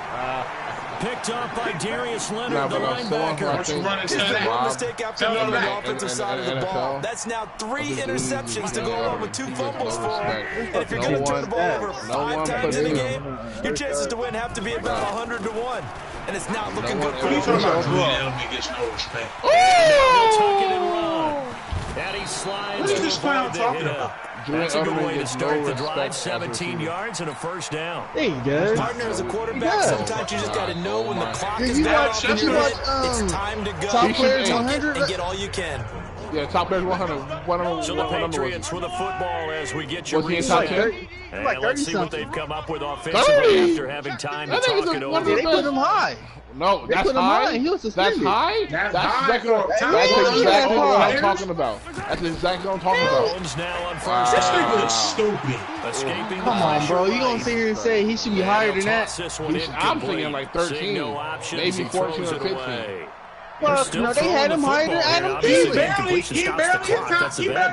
Picked up by Darius Leonard, the linebacker. One mistake after another on the offensive side of the ball. That's now 3 interceptions to go along with 2 fumbles for him. And if you're going to turn the ball over 5 times in a game, your chances to win have to be about 100 to 1. And it's not looking good for him. He'll tuck it and run. And he slides. What is this clown talking about? That's a good way to start the drive. 17 yards and a first down. There you go. Partner as a quarterback, sometimes you just got to know when the clock is down. It's time to go. Top players 100 and get all you can. Yeah, top players 100. So the Patriots with the football as we get your reset. And let's see what they've come up with offensively after having time to talk it over. They put him high. No, that's high. He was suspended. That's high. That's exactly what I'm talking about. That's exactly what I'm talking about. Holmes now on first This down. nigga is stupid. Escaping Come on, bro. You gonna sit here and say he should be higher than that? I'm thinking like 13, maybe 14 or 15. Fuck, no, they had him higher than Adam Thielen. He barely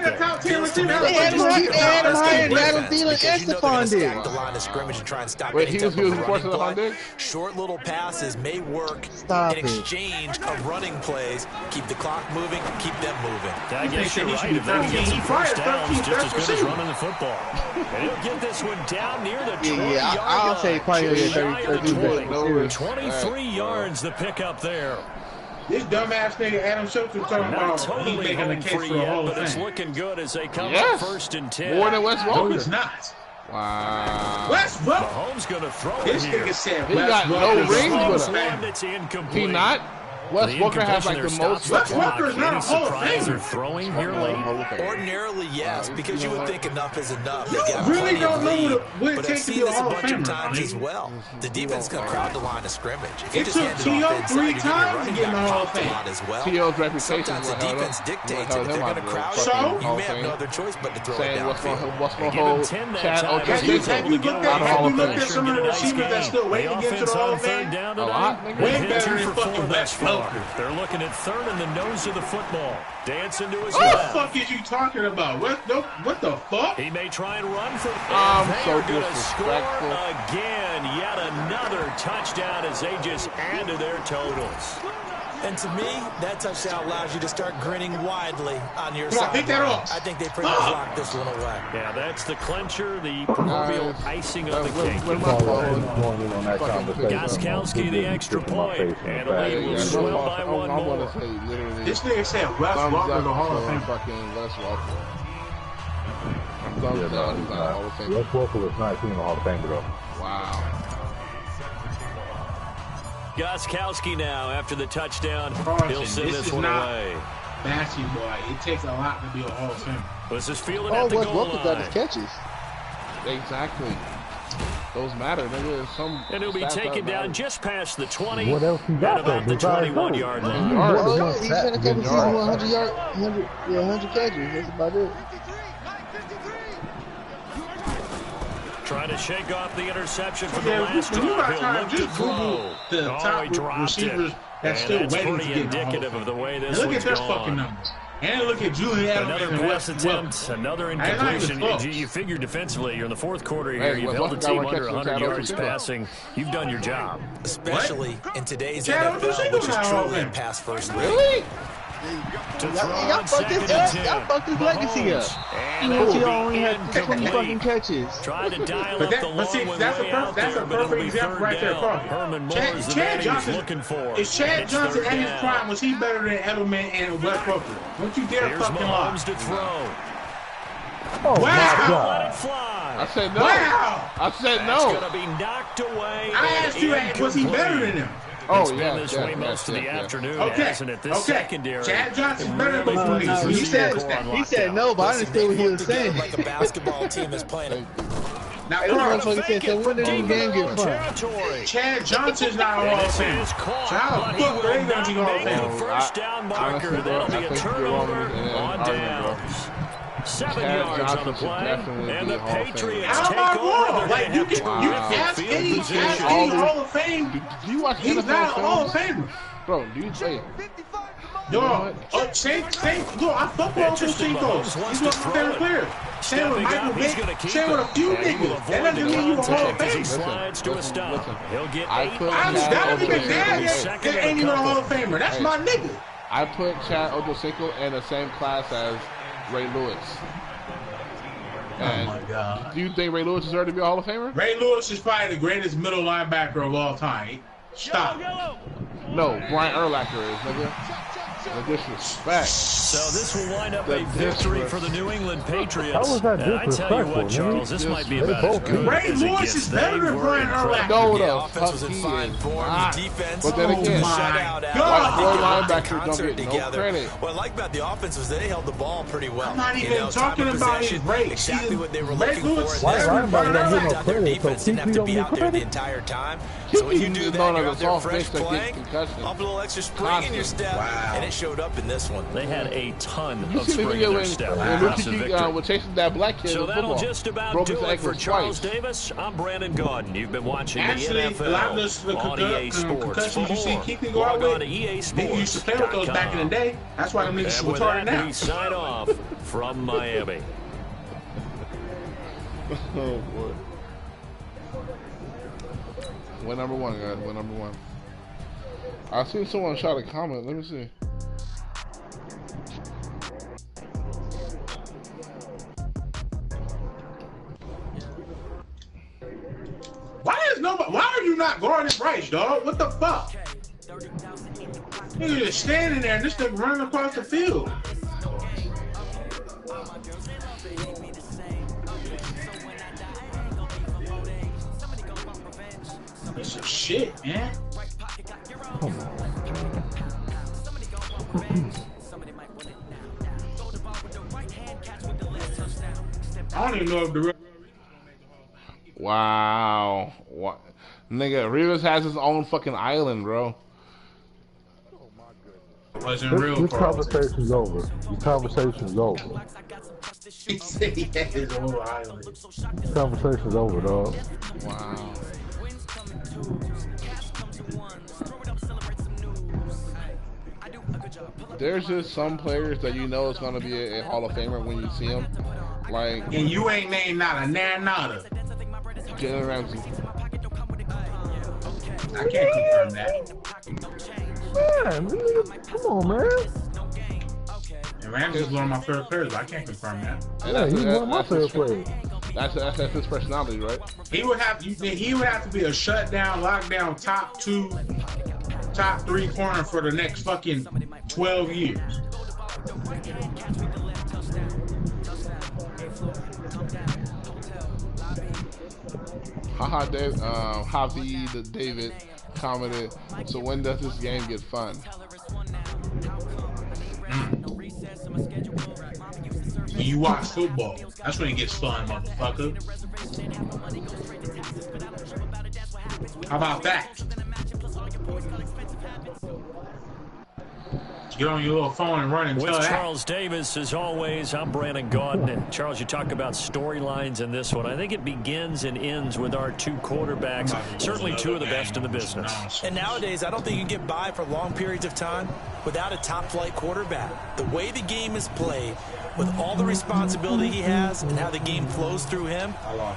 a top 10 receiver. They had him higher than Adam Thielen and Stephon Diggs. The line of scrimmage and try and stop. Wait, he was enforcing Stephon Diggs? Short little passes may work in exchange of running plays. Keep the clock moving, keep them moving. I guess you're right. If they can get some first downs, just as good as running the football. And he'll get this one down near the 20-yard line. Yeah, I'll say probably 23 yards the pickup there. This dumbass nigga Adam Schultz was talking about he's making the case for the Hall of Fame. But it's looking good as they come up 1st and 10. More than Wes Welker. No, it's not. Wow. Wes Welker. Mahomes gonna throw this it here. Nigga said he got no rings with him. It's incomplete. He not? Wes Welker has like the most. Wes Welker is not a Hall of Famer. Throwing here late. Ordinarily, yes, because you would think enough is enough. You really don't know what it takes to be a Hall of Famer. Times as well. The defense can crowd the line of scrimmage. It took T.O. 3 times to get in the Hall of Fame. T.O.'s reputation. Sometimes the defense dictates it. If they're going to crowd so you may have no other choice but to throw it downfield. What's going to hold Chad Ochocinco have you looked at some of the receivers that still waiting to get to the Hall of Fame? Way better than fucking Wes Welker. They're looking at third in the nose of the football. Dancing to his left. What the fuck is you talking about? What the fuck? He may try and run for so disrespectful. Again, yet another touchdown as they just add to their totals. And to me, that touchdown allows you to start grinning widely on your side. Pick that off. I think they pretty much locked this one away. Yeah, that's the clincher, the proverbial icing on the cake. Gostkowski, the extra point. And a lead will swell by one more. This nigga said Wes Welker the Hall of Fame. Fucking Wes Welker. Wes Welker was not seen in the Hall of Fame, bro. Wow. Gostkowski now after the touchdown. He'll send this one away. Basketball. It takes a lot to be a Hall of Fame. This is fielded at the goal line. Welker got his catches. Exactly. Those matter. And he'll be taken down just past the 20. What else he got about the 21-yard line. He's been a couple seasons with 100 catches. That's about it. Trying to shake off the interception from the last drive. He'll look to throw. The top receivers that's still waiting to get indicative of the way this look at their gone. fucking numbers. And look at Julian Adams. Another pass attempt, another incompletion. You figure defensively, you're in the fourth quarter here. You've held the team under 100 yards passing. You've done your job. Especially in today's NFL, which is truly a pass-first league. Really? Y'all fucked his legacy up. He only had 20 fucking catches. Trying to dial up the long that's a perfect example right there, Herman Moore is the man he was looking for. Is Chad Johnson at his prime? Was he better than Edelman and Wes Welker? Don't you dare fucking lie. Here's Mahomes to throw. Oh, wow. my God. Let it fly. I said no. Wow. I said no. It's going to be knocked away. I asked you, was he better than him? Oh, it's been this way most of the afternoon, hasn't it? This secondary. Chad Johnson's better than both of these. He said no, but I understood what he was saying. Like a basketball team is playing. Now, motherfucker said, so when did the game get fun? Chad Johnson's not a Hall of Fame. Child, fuck, they ain't gonna be Hall of Fame. First down marker. That'll be a turnover on downs. 7 yards on the play, and the Patriots how take am I over. wrong? Like, you ask any Hall of Fame, do you watch he's NFL not a Hall of Famer. Bro, do you say? Yo, I fuck with Ocho Cinco. He's one of my favorite players. Same with Michael Vick. Same with a few niggas. That doesn't mean you a Hall of Famer. Slides to a stop. He'll get 8. That nigga dad ain't even a Hall of Famer. That's my nigga. I put Chad Ochocinco in the same class as Ray Lewis. And oh my God. Do you think Ray Lewis deserves to be a Hall of Famer? Ray Lewis is probably the greatest middle linebacker of all time. Stop. No, Brian Urlacher is, nigga. The disrespect. So this will wind up a victory for the New England Patriots. How was that disrespectful? I tell you what, Charles, this might be about as good Ray Lewis is better than Brian Urlacher. No, the offense was in fine form. The defense, but then again, God. linebackers don't get no credit. What I like about the offense was they held the ball pretty well. I'm not even talking about his race. Exactly what they were looking for. Why linebacker don't get no credit? Defense didn't have to be out there the entire time. So when you do that, you're out there fresh playing, up a little extra spring in your step, and it showed up in this one. They had a ton of spring in their step. With chasing that black kid. So that'll just about do it for Charles Davis. I'm Brandon Gordon. You've been watching the NFL on EA Sports. For more, log on to EA Sports. They used to play with those back in the day. That's why them niggas were retarded now. We sign off from Miami. Oh boy. We're number one, guys. We're number one. I seen someone shot a comment. Let me see. Why are you not guarding Bryce, dog? What the fuck? You're just standing there and this thing running across the field. That's some shit, man. I don't even know if the real. Wow. What? Nigga, Rivers has his own fucking island, bro. Wasn't real. This conversation's over. This conversation's over. He said he had his own island. This conversation's over, dog. Wow. There's just some players that you know is gonna be a Hall of Famer when you see him. Like, and you ain't named not a nada. Jalen Ramsey. I can't confirm that. Man, come on, man. And Ramsey's one of my favorite players, but I can't confirm that. Yeah, he's one of my favorite players. That's his personality, right? He would have to be a shutdown, lockdown, top 3 corner for the next fucking 12 years. Javi David commented, so when does this game get fun? When you watch football, that's when it gets fun, motherfucker. How about that? Get on your little phone and run and tell that. With that. Charles Davis, as always, I'm Brandon Gordon. And Charles, you talk about storylines in this one. I think it begins and ends with our 2 quarterbacks, certainly 2 of the best in the business. And nowadays, I don't think you can get by for long periods of time without a top-flight quarterback. The way the game is played, with all the responsibility he has and how the game flows through him,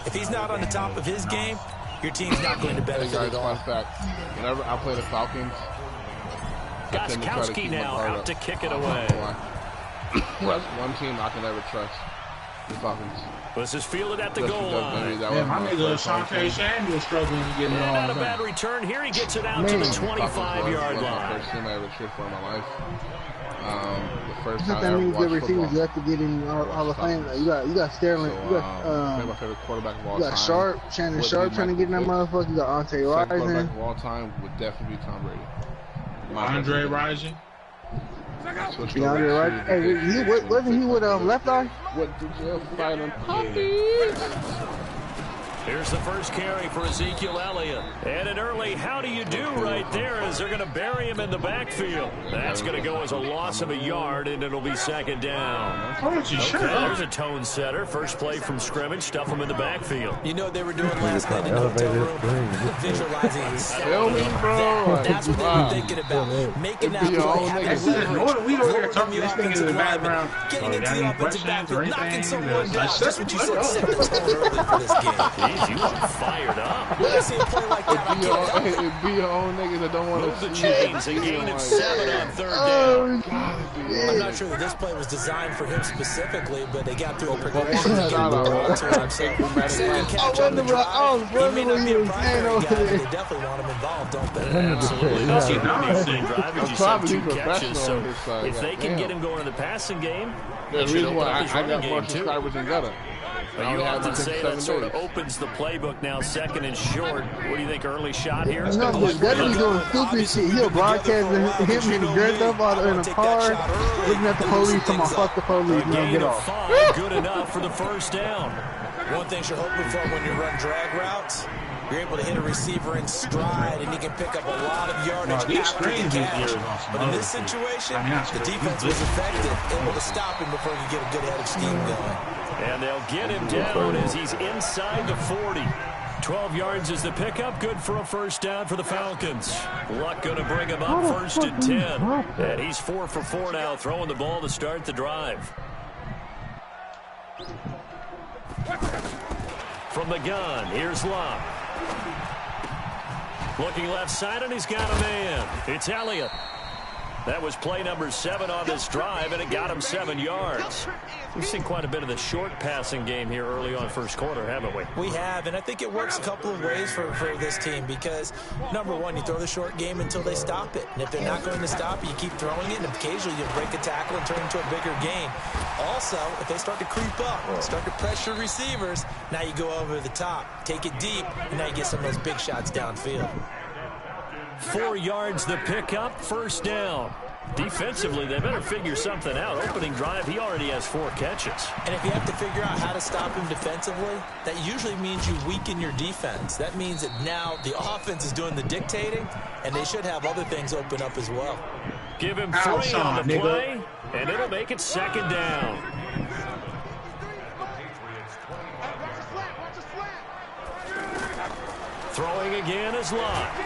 if he's not on the top of his game, your team's not going to benefit at all. Fact, whenever I play the Falcons, Gostkowski now out to kick it away. That's one team I can never trust. The Falcons. This is fielded at the goal line. Yeah, my nigga Asante Samuel struggling to get it on. Not a bad return here. He gets it out to the 25-yard line. The first team I ever cheered for in my life. The first time I ever watched good receivers you have to get in Hall of Fame. You got Sterling. So, you got my favorite quarterback of all you got time. Shannon Sharp trying to get in that motherfucker. You got Ante Rison. Quarterback of all time would definitely be Tom Brady. Andre Rison. DeAndre Rison. Hey, wasn't he with Left Eye? What did you fight on puppies? Here's the first carry for Ezekiel Elliott. And an early how do you do right there as they're going to bury him in the backfield. That's going to go as a loss of a yard, and it'll be second down. Okay, there's a tone setter. First play from scrimmage, stuff him in the backfield. You know what they were doing last night in the hotel room? Visualizing. That's what they were thinking about. Making that play. We over here talking this thing in the background. Getting into the offensive backfield, knocking someone down. That's what you said set the tone early for this game. You are fired up. When I see a play like that, it'd be your own niggas that don't want to see the chains. A gain of 7 on third down. I'm not sure that this play was designed for him specifically, but they got through a progression to get the ball to him. So, second catch on the drive. He may not be a primary guy, but they definitely want him involved, don't they? Absolutely. You saw 2 catches, so if they can get him going in the passing game, the reason why I got more subscribers than Gutter. You often say that sort of opens the playbook now, 2nd and short. What do you think, early shot here? No, but Gutter's doing stupid shit. He'll broadcast him getting dressed up out in a car, looking at the police, talking about fuck the police, and get off. 5, good enough for the first down. One thing you're hoping for when you run drag routes you're able to hit a receiver in stride, and he can pick up a lot of yardage after the catch. But in this situation, the defense was effective, able to stop him before he could get a good head of steam going. And they'll get him down as he's inside the 40. 12 yards is the pickup, good for a first down for the Falcons. Luck going to bring him up first and 10. And he's 4 for 4 now, throwing the ball to start the drive. From the gun, here's Locke. Looking left side, and he's got a man. It's Elliott. That was play number 7 on this drive, and it got him 7 yards. We've seen quite a bit of the short passing game here early on first quarter, haven't we? We have, and I think it works a couple of ways for this team because, number one, you throw the short game until they stop it. And if they're not going to stop it, you keep throwing it, and occasionally you break a tackle and turn it into a bigger gain. Also, if they start to creep up, start to pressure receivers, now you go over the top, take it deep, and now you get some of those big shots downfield. 4 yards the pickup, first down. Defensively, they better figure something out. Opening drive, he already has 4 catches. And if you have to figure out how to stop him defensively, that usually means you weaken your defense. That means that now the offense is doing the dictating, and they should have other things open up as well. Give him 3 on the play, and it'll make it second down. Throwing again is Locke.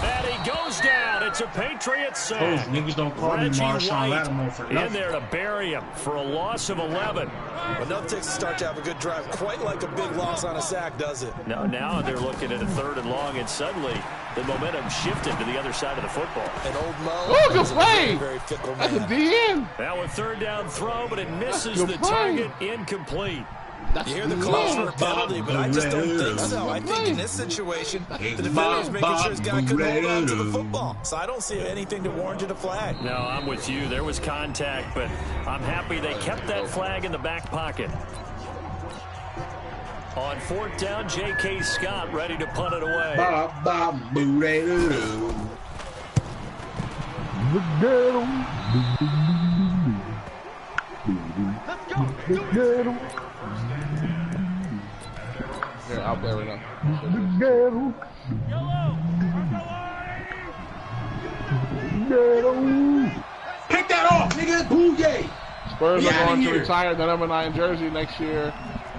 And he goes down. It's a Patriots sack. Those niggas don't call me Marshawn Lattimore for nothing. In there to bury him for a loss of 11. Well, nothing takes a start to have a good drive quite like a big loss on a sack, does it? No, now they're looking at a 3rd and long, and suddenly the momentum shifted to the other side of the football. And old Mo good play. Very fickle man. That's a DN. Now a 3rd down throw, but it misses the target, incomplete. You hear the calls for a penalty, but I just don't think so. I think in this situation, the defender's making sure his guy can hold on to the football. So I don't see anything to warrant a flag. No, I'm with you. There was contact, but I'm happy they kept that flag in the back pocket. On 4th down, J.K. Scott ready to punt it away. They're out there right now. Pick that off, nigga. Booyah. Spurs are going to retire the number 9 jersey next year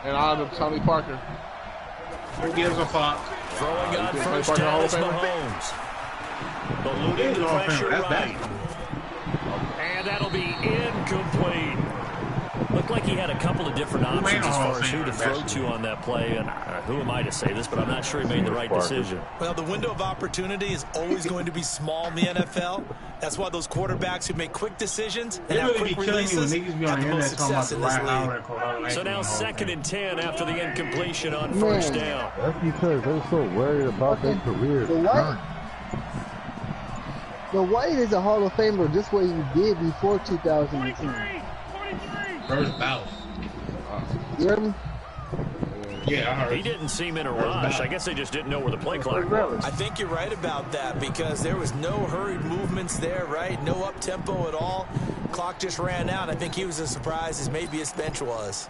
in honor of Tony Parker. Who gives a fuck? Throwing on first down is Mahomes. Eluding the pressure right. And that'll be incomplete. Looked like he had a couple of different options as far as who to throw to on that play. And who am I to say this, but I'm not sure he made the right decision. Well, the window of opportunity is always going to be small in the NFL. That's why those quarterbacks who make quick decisions and have quick releases have the most success in this league. So now 2nd and 10 after the incompletion on first down. That's because they're so worried about their career. The White is a Hall of Famer just what he did before 2010. First bout. You heard me? Yeah, I heard. He didn't seem in a rush. I guess they just didn't know where the play clock was. I think you're right about that because there was no hurried movements there, right? No up-tempo at all. Clock just ran out. I think he was as surprised as maybe his bench was.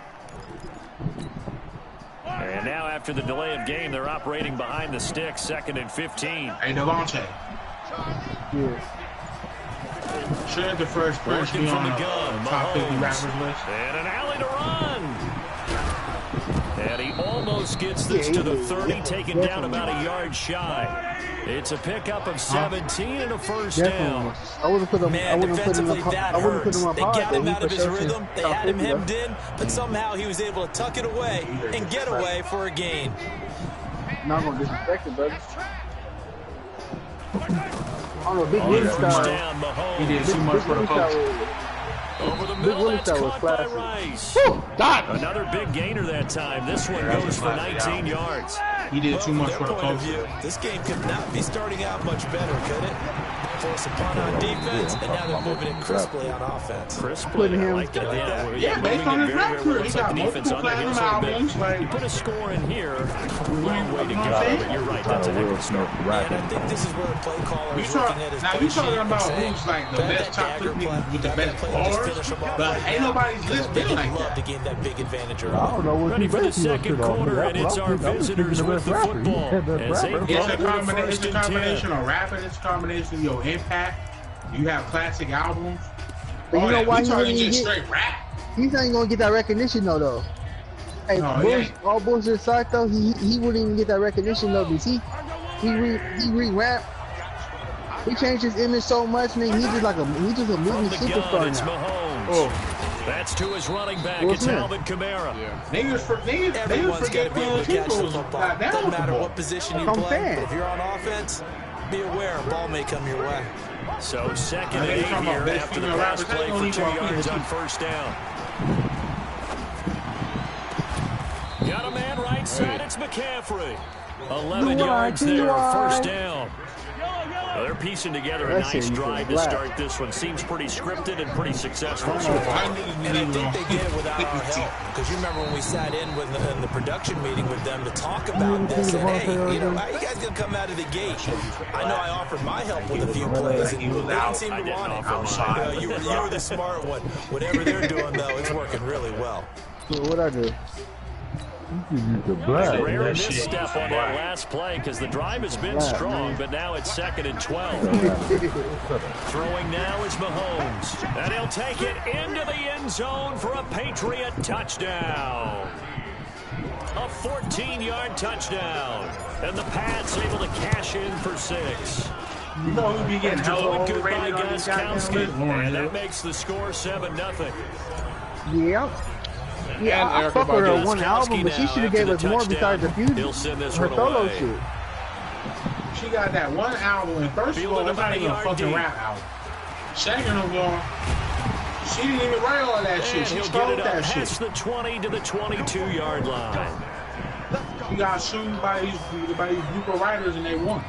And now after the delay of game, they're operating behind the sticks, 2nd and 15. Hey, Devontae. Yes. Should the first person be on the top 50 rappers list? And an alley to run. And he almost gets this to the 30, taken down about a yard shy. It's a pickup of 17 and a first down. I wouldn't put him. Man, defensively that hurts. They got him out of his rhythm. They had him hemmed in, but somehow he was able to tuck it away and get away for a gain. Not gonna disrespect it, brother. On a big win style. He did too much for the coach. Over the middle, that's caught by Rice. Another big gainer that time. This one goes for 19 yards. He did too much for the coach. This game could not be starting out much better, could it? force a punt on defense, and now they're moving it crisply on offense. Crisply, I like that. Yeah, based on his rap career, he got multiple platinum albums. You put a score in here, long way to go. But you're right, that's a heck of a start. And I think this is where the play caller is looking at his now you talking about who's like the best top 50 with the best bars, but ain't nobody's list been like that. To gain that big advantage early. I don't know what Ready for the second quarter, and it's our visitors with the football. It's a combination of rapping. It's a combination of your impact. You have classic albums. But you know why he talking just straight rap. He's not even gonna get that recognition though. Hey, all bullshit aside though, he wouldn't even get that recognition though because he re-rap. He changed his image so much, nigga. He's just a movie superstar now. Oh. That's to his running back. It's Alvin Kamara. Yeah. Niggas forget people. Doesn't matter what position you play. If you're on offense, be aware a ball may come your way. So second and 8 here after the pass play for 2 yards on first down. Got a man right side. It's McCaffrey. 11 yards there. First down. Well, they're piecing together a nice drive to start this one. Seems pretty scripted and pretty successful so far. And I think they did it without our help. Because you remember when we sat in the production meeting with them to talk about this. And hey, you know, how you guys gonna come out of the gate? I know I offered my help with a few plays, and they didn't seem to want it. You were the smart one. Whatever they're doing, though, it's working really well. So what I do? Rare misstep on that last play because the drive has been strong, but now it's 2nd and 12. Throwing now is Mahomes, and he'll take it into the end zone for a Patriot touchdown. A 14-yard touchdown, and the Pats able to cash in for 6. You know who'd be getting hella overrated on this guy? And that makes the score 7-0. Yeah. Yeah, I fuck with her one album, but she should have gave us more besides the few. Her solo shit. She got that one album, and first of all, it's not even a fucking rap album. Second of all, she didn't even write all that shit. She stole that shit. Past the 20 to the 22-yard line. She got sued by these group of writers, and they won.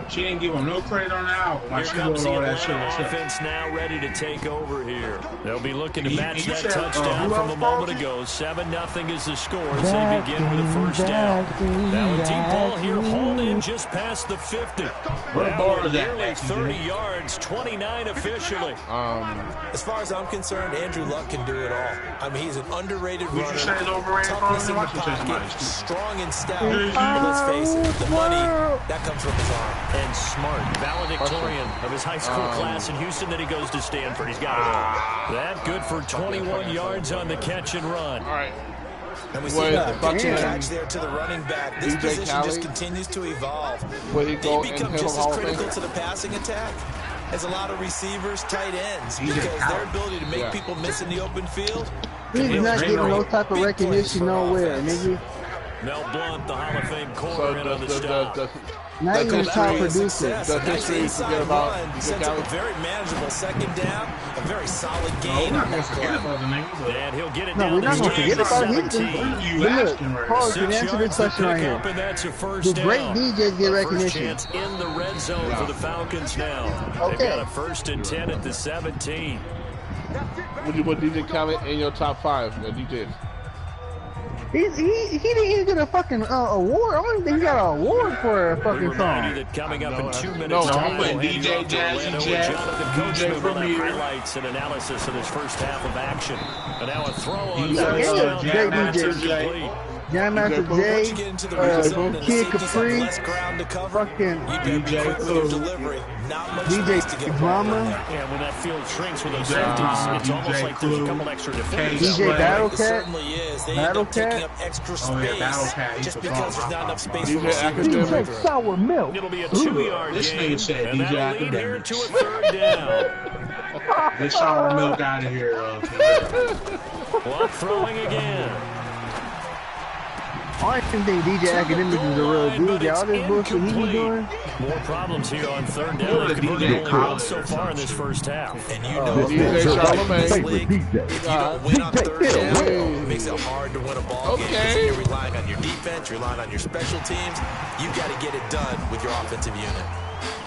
She didn't give them no credit on the album. Here comes the offense now ready to take over here. They'll be looking to match that touchdown from a moment ago. 7-0 is the score as they begin with a first down. Now a deep ball here, hauled in just past the 50. Now nearly 30 yards, 29 officially. As far as I'm concerned, Andrew Luck can do it all. I mean, he's an underrated runner. Toughness in the pocket, strong and stout. But let's face it, the money, that comes from his arm. And smart, valedictorian of his high school class in Houston. Then he goes to Stanford. He's got it all. That good for 21 yards on the catch and run. All right. And we see another pitching catch there to the running back. This position just continues to evolve. They become just as critical to the passing attack as a lot of receivers, tight ends, because their ability to make people miss in the open field. He's not getting no type of recognition nowhere, nigga. Mel Blount, the Hall of Fame corner, in on the stop. Not even top producer. The history forget about sets up a very manageable second down, a very solid gain. We're not going to forget about the nigga. And he'll get it no, down we're not going to forget about him. Look, Carl can answer this question right here. Do great DJs get recognition? First chance in the red zone for the Falcons now. They've got a 1st and 10 at the 17. Would you put DJ Khaled in your top 5 DJs? He didn't even get a fucking award. I don't think he got an award for a fucking song. That coming up in 2 minutes. No, I'm putting DJ Jazzy Jeff, DJ Premier. Highlights and analysis of this first half of action. And now a throw on Great DJ. Jam Master Jay, Kid Capri, fucking DJ Drama. Yeah, when that field shrinks with those safeties, it's almost like there's a couple extra defenders. DJ Battlecat. Battlecat. Extra space just because there's not enough space for DJ Sour Milk. It'll be a 2-yard gain, and that'll lead here to a 3rd down. Get Sour Milk out of here. Clock throwing again. I didn't think DJ Academics is a real DJ. All this bullshit he be doing. More problems here on 3rd down. They've converted only once so far in this first half. And you know, if you don't win on 3rd down, it makes it hard to win a ball game. Because you're relying on your defense, you're relying on your special teams. You got to get it done with your offensive unit.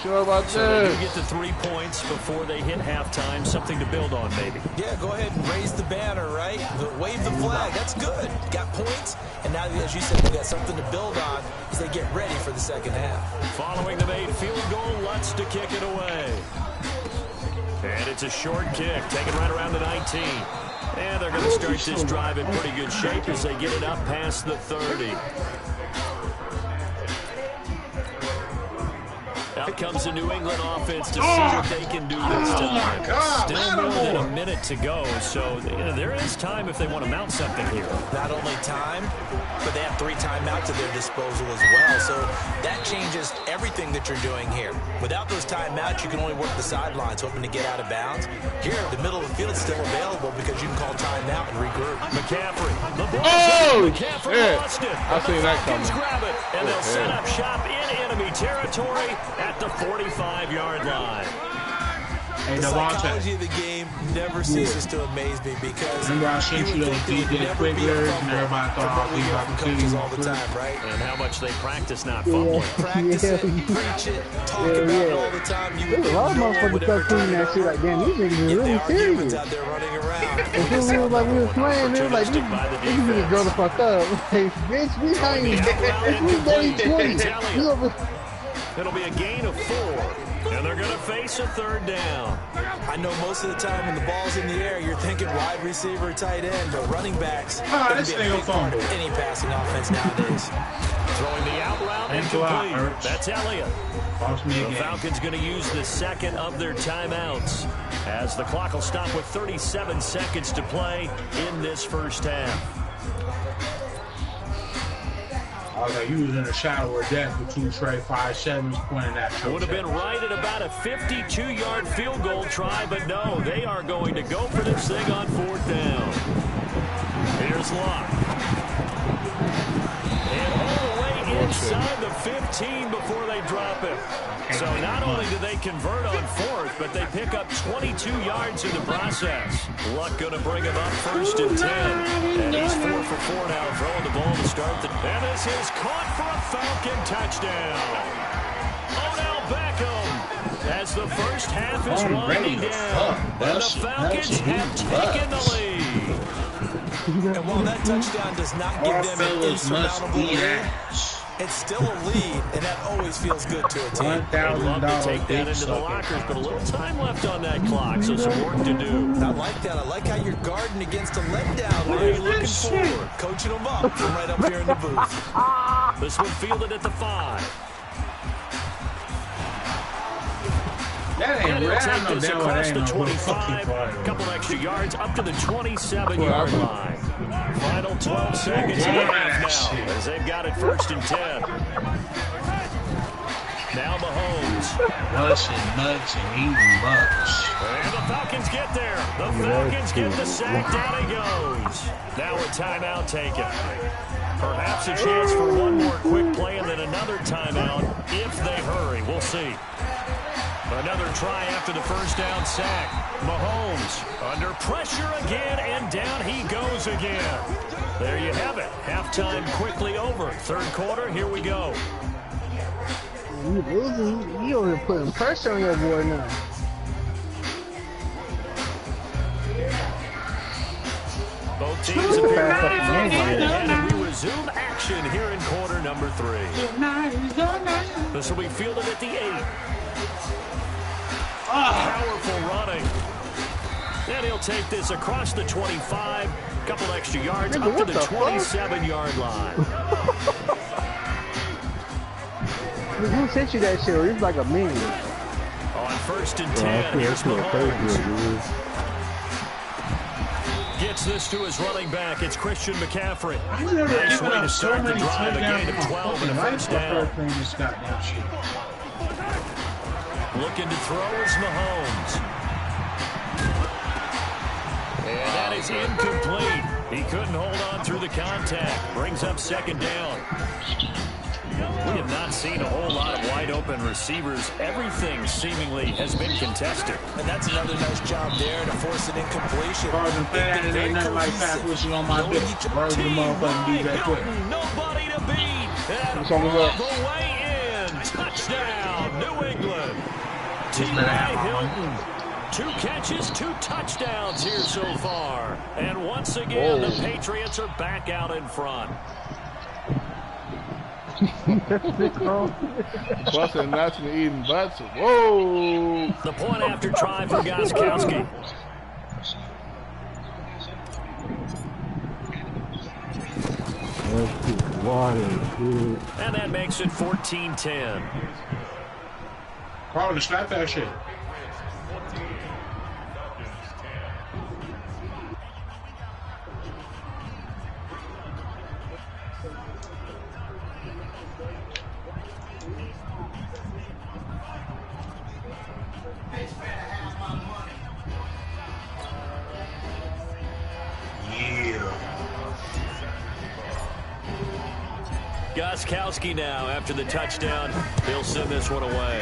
Sure about so this. they get to 3 points before they hit halftime. Something to build on, maybe. Yeah, go ahead and raise the banner, right? Wave the flag. That's good. Got points, and now, as you said, you got something to build on as they get ready for the second half. Following the made field goal, Lutz to kick it away. And it's a short kick, taken right around the 19. And they're going to start this drive in pretty good shape as they get it up past the 30. Out comes the New England offense to see what they can do this time. Still more than a minute to go, so there is time if they want to mount something here. Not only time, but they have 3 timeouts at their disposal as well, so that changes everything that you're doing here. Without those timeouts, you can only work the sidelines, hoping to get out of bounds. Here, the middle of the field is still available because you can call timeout and regroup. McCaffrey. McCaffrey lost it. I seen that coming. Grab it, and they'll set up shop in enemy territory at the 45-yard line. Hey, the psychology of the game never ceases to amaze me because remember I sent you those DJ Quiglers and everybody thought we were coaches all the time, right? And how much they practice not fumbling. Practice it, preach it, talk about it all the time. There's a lot of motherfuckers start tweeting that shit like, damn, these niggas are really serious. Out there running around. And then we were like, we were playing, they were like, these niggas grow the fuck up. Like, bitch, we ain't 20. It'll be a gain of 4. And they're going to face a third down. I know most of the time when the ball's in the air, you're thinking wide receiver, tight end, but running backs this thing will fumble. Any passing offense nowadays. Throwing the out route incomplete. That's Elliott. The Falcons going to use the second of their timeouts as the clock will stop with 37 seconds to play in this first half. I was like, you was in a shadow of death with 2 straight 5-7s pointing at you. Would have been right at about a 52-yard field goal try, but no, they are going to go for this thing on 4th down. Here's Locke. And all the way inside the 15 before they drop it. So not only do they convert on 4th, but they pick up 22 yards in the process. Luck going to bring him up 1st and 10. And he's 4 for 4 now, throwing the ball to start the... And this is caught for a Falcon touchdown. Odell Beckham as the first half is winding down. And the Falcons have taken the lead. And while that touchdown does not give them an insurmountable lead, it's still a lead, and that always feels good to a team. They'd love to take that into the lockers, but a little time left on that clock, so some work to do. I like that. I like how you're guarding against a letdown. What are you looking for? Coaching them up from right up here in the booth. This one fielded at the 5. And he'll take this across the 25, a couple extra yards up to the 27-yard line. Final 12 seconds in the half now as they've got it 1st and 10. Now Mahomes. Nuts and eating bucks. And the Falcons get there. The Falcons get the sack. Down he goes. Now a timeout taken. Perhaps a chance for one more quick play and then another timeout if they hurry. We'll see. Another try after the first down sack. Mahomes under pressure again, and down he goes again. There you have it. Halftime quickly over. 3rd quarter, here we go. You losing, you over here putting pressure on your boy now. Both teams appear ready for a fight ahead, and we resume action here in quarter number 3. This will be fielded at the 8. Powerful running. And he'll take this across the 25. Couple extra yards up to the 27-yard line. Who sent you that shit? It's like a meme. On 1st and 10, here's Mahomes. Gets this to his running back. It's Christian McCaffrey. Nice way to start the drive. A gain of 12 and a first down. Looking to throw is Mahomes. And that is incomplete. He couldn't hold on through the contact. Brings up 2nd down. We have not seen a whole lot of wide-open receivers. Everything seemingly has been contested. And that's another nice job there to force an incompletion. It ain't nothing like fast pushing on my bitch. Nobody to beat. And all the way in. Touchdown. Touchdown, New England. T.Y. Hilton. 2 catches, 2 touchdowns here so far. And once again, the Patriots are back out in front. Busting nuts and eating butts. Whoa! The point after try for Gostkowski. And that makes it 14-10. Carl, slap that shit. Gostkowski now after the touchdown. He'll send this one away.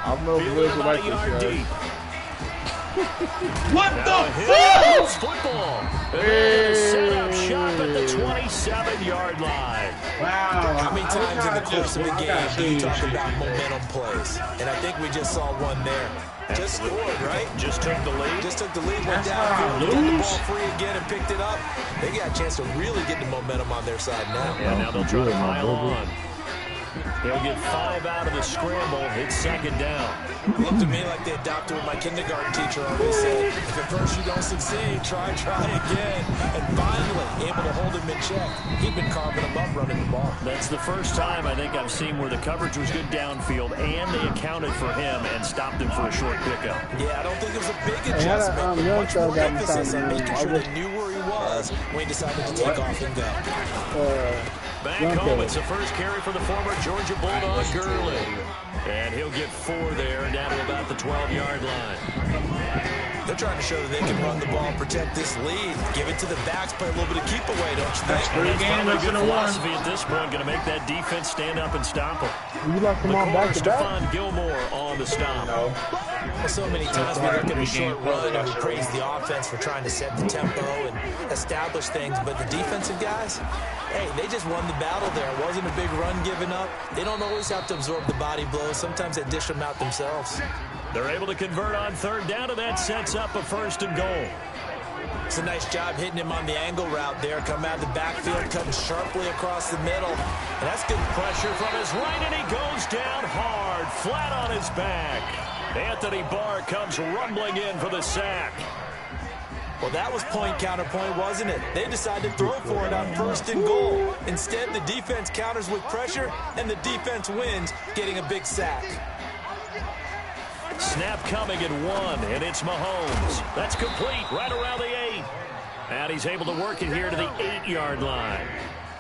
I don't know if Liz will like this, guys. What the fuck? Football. Hey. Set up shop at the 27-yard line. Wow. How many times in the course of the game do you talk about momentum plays? And I think we just saw one there. Just scored, right? Just took the lead. Just took the lead, went down, got the ball free again and picked it up. They got a chance to really get the momentum on their side now. Yeah, now they'll try to pile on. They'll get 5 out of the scramble. It's second down. It looked to me like they adopted what my kindergarten teacher always said. If at first you don't succeed, try again. And finally, able to hold him in check. He'd been carving him up running the ball. That's the first time I think I've seen where the coverage was good downfield and they accounted for him and stopped him for a short pickup. Yeah, I don't think it was a big adjustment, but much more emphasis on making sure they knew where he was when he decided to take off and go. Back home, it's the first carry for the former Georgia Bulldog, Gurley. And he'll get 4 there, down to about the 12-yard line. They're trying to show that they can run the ball, protect this lead, give it to the backs, play a little bit of keep away, don't you think? That's probably a good philosophy at this point, going to make that defense stand up and stop them. You left them on back to back? Stephon Gilmore on the stop. No. Well, so many times we look at a short run and we praise the offense for trying to set the tempo and establish things, but the defensive guys, hey, they just won the battle there. It wasn't a big run given up. They don't always have to absorb the body blows. Sometimes they dish them out themselves. They're able to convert on third down, and that sets up a first and goal. It's a nice job hitting him on the angle route there. Come out of the backfield, cutting sharply across the middle. And that's good pressure from his right, and he goes down hard, flat on his back. Anthony Barr comes rumbling in for the sack. Well, that was point counterpoint, wasn't it? They decided to throw for it on first and goal. Instead, the defense counters with pressure, and the defense wins, getting a big sack. Snap coming at 1, and it's Mahomes. That's complete right around the 8. And he's able to work it here to the 8-yard line.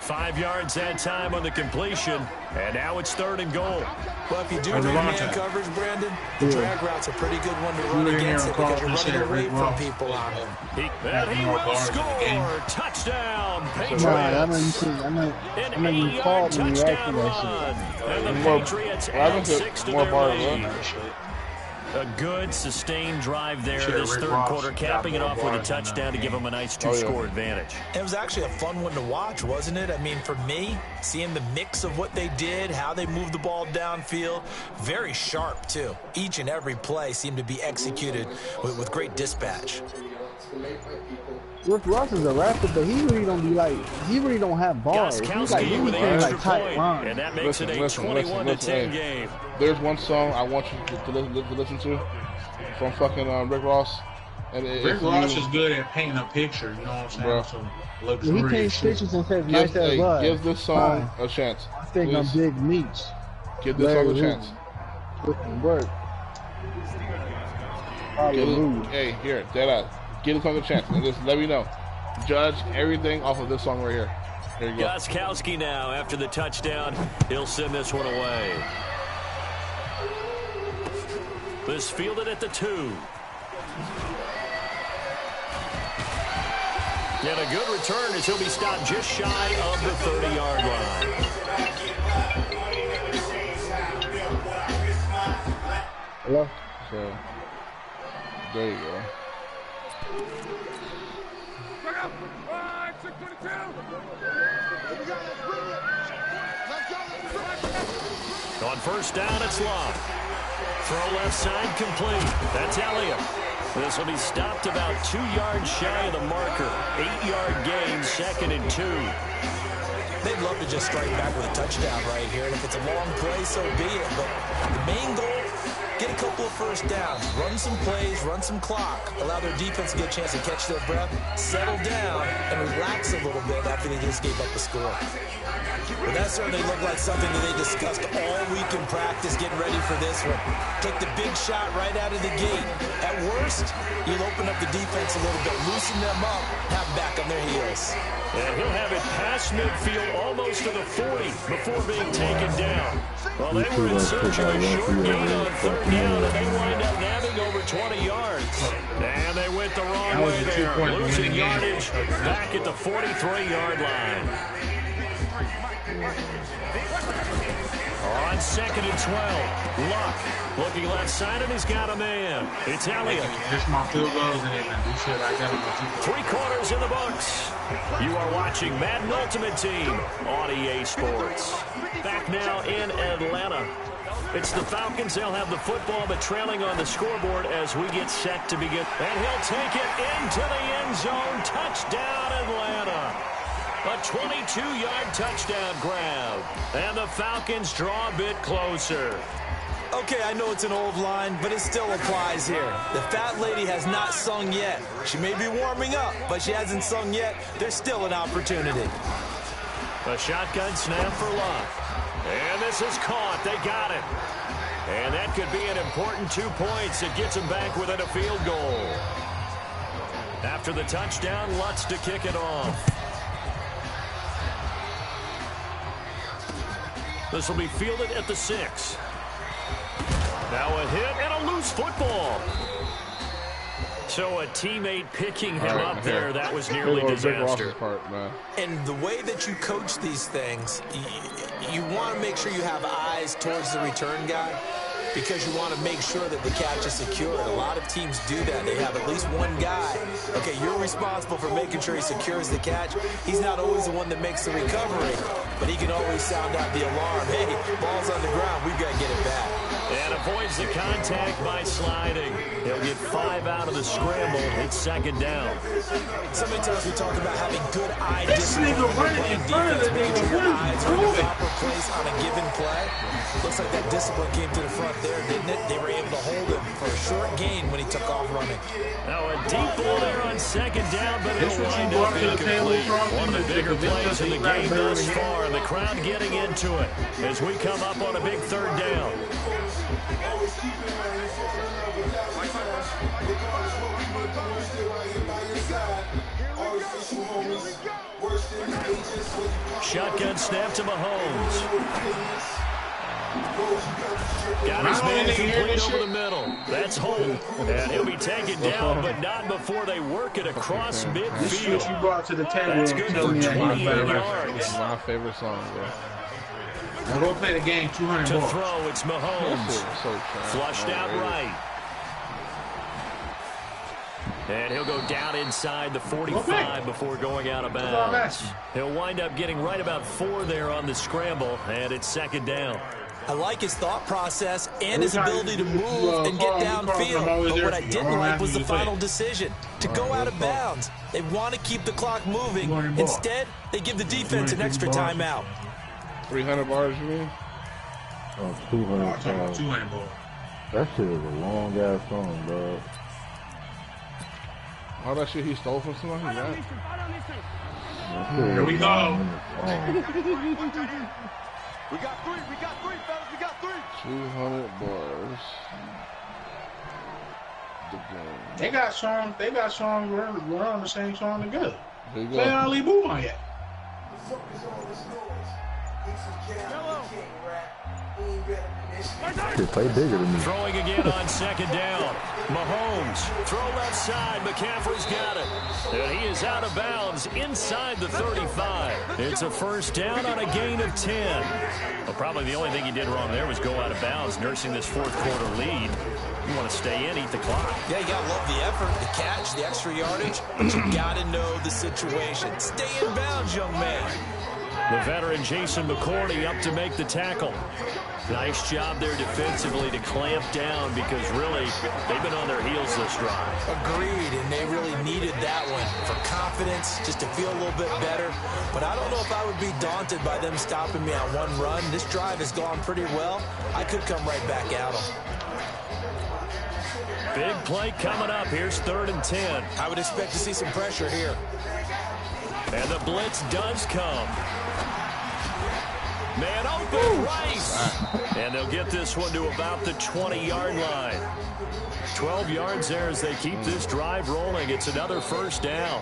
5 yards that time on the completion, and now it's third and goal. Well, if you do man coverage, Brandon, the drag route's a pretty good one to run against it because you're running away from people on him. He will score. Touchdown, Patriots. I know you called me after that shit. And the Patriots add 6 to their lead. A good, sustained drive there this third quarter, capping it off with a touchdown to give them a nice 2-score advantage. It was actually a fun one to watch, wasn't it? I mean, for me, seeing the mix of what they did, how they moved the ball downfield, very sharp, too. Each and every play seemed to be executed with great dispatch. Rick Ross is a rapper, but he really don't have bars. He's like, with an extra point, lines. and that makes it a 21-10 game. There's one song I want you to listen to from fucking Rick Ross. And Rick Ross is good at painting a picture, you know what I'm saying? Bro. So he paints pictures and says nice as blood. Give this song a chance. I think I'm Big Meech. Give this song a chance. Looking work. Hey, here, dead out. Give this song a chance, and just let me know. Judge everything off of this song right here. There you go. Gostkowski now, after the touchdown, he'll send this one away. This fielded at the 2. And a good return as he'll be stopped just shy of the 30-yard line. Hello? So, there you go. On first down, it's Love. Throw left side complete. That's Elliott. This will be stopped about 2 yards shy of the marker. 8-yard gain, 2nd and 2. They'd love to just strike back with a touchdown right here. And if it's a long play, so be it. But the main goal, get a couple of first downs. Run some plays, run some clock. Allow their defense to get a chance to catch their breath, settle down, and relax a little bit after they just gave up the score. But that certainly looked like something that they discussed all week in practice, getting ready for this one. Take the big shot right out of the gate. At worst, you'll open up the defense a little bit, loosen them up, have them back on their heels. And he'll have it past midfield, almost to the 40, before being taken down. Well, they were in search of a short gain on 3rd down, and they wind up nabbing over 20 yards. And they went the wrong way there, losing yardage back at the 43-yard line. On 2nd and 12, Luck looking left side, and he's got a man. It's Elliott. Just my field goals and everything. Shit like that. 3 quarters in the books. You are watching Madden Ultimate Team on EA Sports. Back now in Atlanta. It's the Falcons. They'll have the football, but trailing on the scoreboard as we get set to begin. And he'll take it into the end zone. Touchdown, Atlanta. A 22-yard touchdown grab. And the Falcons draw a bit closer. Okay, I know it's an old line, but it still applies here. The fat lady has not sung yet. She may be warming up, but she hasn't sung yet. There's still an opportunity. A shotgun snap for Luck. And this is caught. They got it. And that could be an important 2 points. It gets them back within a field goal. After the touchdown, Lutz to kick it off. This will be fielded at the 6. Now a hit and a loose football. So a teammate picking him up there, that was nearly disaster. And the way that you coach these things, you want to make sure you have eyes towards the return guy, because you want to make sure that the catch is secured. A lot of teams do that. They have at least one guy. Okay, you're responsible for making sure he secures the catch. He's not always the one that makes the recovery, but he can always sound out the alarm. Hey, ball's on the ground. We've got to get it back. And avoids the contact by sliding. He'll get 5 out of the scramble. It's 2nd down. So many times we talk about having good eye discipline. This nigga running in front of the nigga. Your eyes are in the proper place on a given play. Looks like that discipline came to the front there, didn't it? They were able to hold him for a short gain when he took off running. Now a deep ball there on 2nd down, but it'll wind up incomplete. One of the bigger plays in the game thus far, and the crowd getting into it as we come up on a big 3rd down. Shotgun snap to Mahomes. Got his man complete over the middle. That's Holt. And he'll be taken down, but not before they work it across midfield. This is what you brought to the table. That's good for 28 yards. This is my favorite song, bro. Now go play the game, 200 To bucks. throw, it's Mahomes. So Flushed out right. And he'll go down inside the 45 before going out of bounds. He'll wind up getting right about 4 there on the scramble, and it's 2nd down. I like his thought process and his ability to move and get downfield. But what I didn't like was the final decision, to go out of bounds. They want to keep the clock moving. Instead, they give the defense an extra timeout. 300 bars, you mean? Oh, 200 bars. That shit is a long-ass song, dog. All that shit he stole from somebody? Yeah. Here we go. We got 3, fellas, we got 3. 200 bars. The game. They got songs, we're on the same song together. There you go. Play Ali Boom yet. Play bigger than me. Throwing again on 2nd down. Mahomes, throw left side. McCaffrey's got it. And he is out of bounds inside the 35. It's a 1st down on a gain of 10. Well, probably the only thing he did wrong there was go out of bounds, nursing this 4th quarter lead. You want to stay in, eat the clock. Yeah, you got to love the effort, the catch, the extra yardage, but you got to know the situation. Stay in bounds, young man. The veteran Jason McCourty up to make the tackle. Nice job there defensively to clamp down because really they've been on their heels this drive. Agreed, and they really needed that one for confidence, just to feel a little bit better. But I don't know if I would be daunted by them stopping me on one run. This drive has gone pretty well. I could come right back at them. Big play coming up. Here's 3rd and 10. I would expect to see some pressure here. And the blitz does come. Man open, Rice. And they'll get this one to about the 20-yard line. 12 yards there as they keep this drive rolling. It's another first down.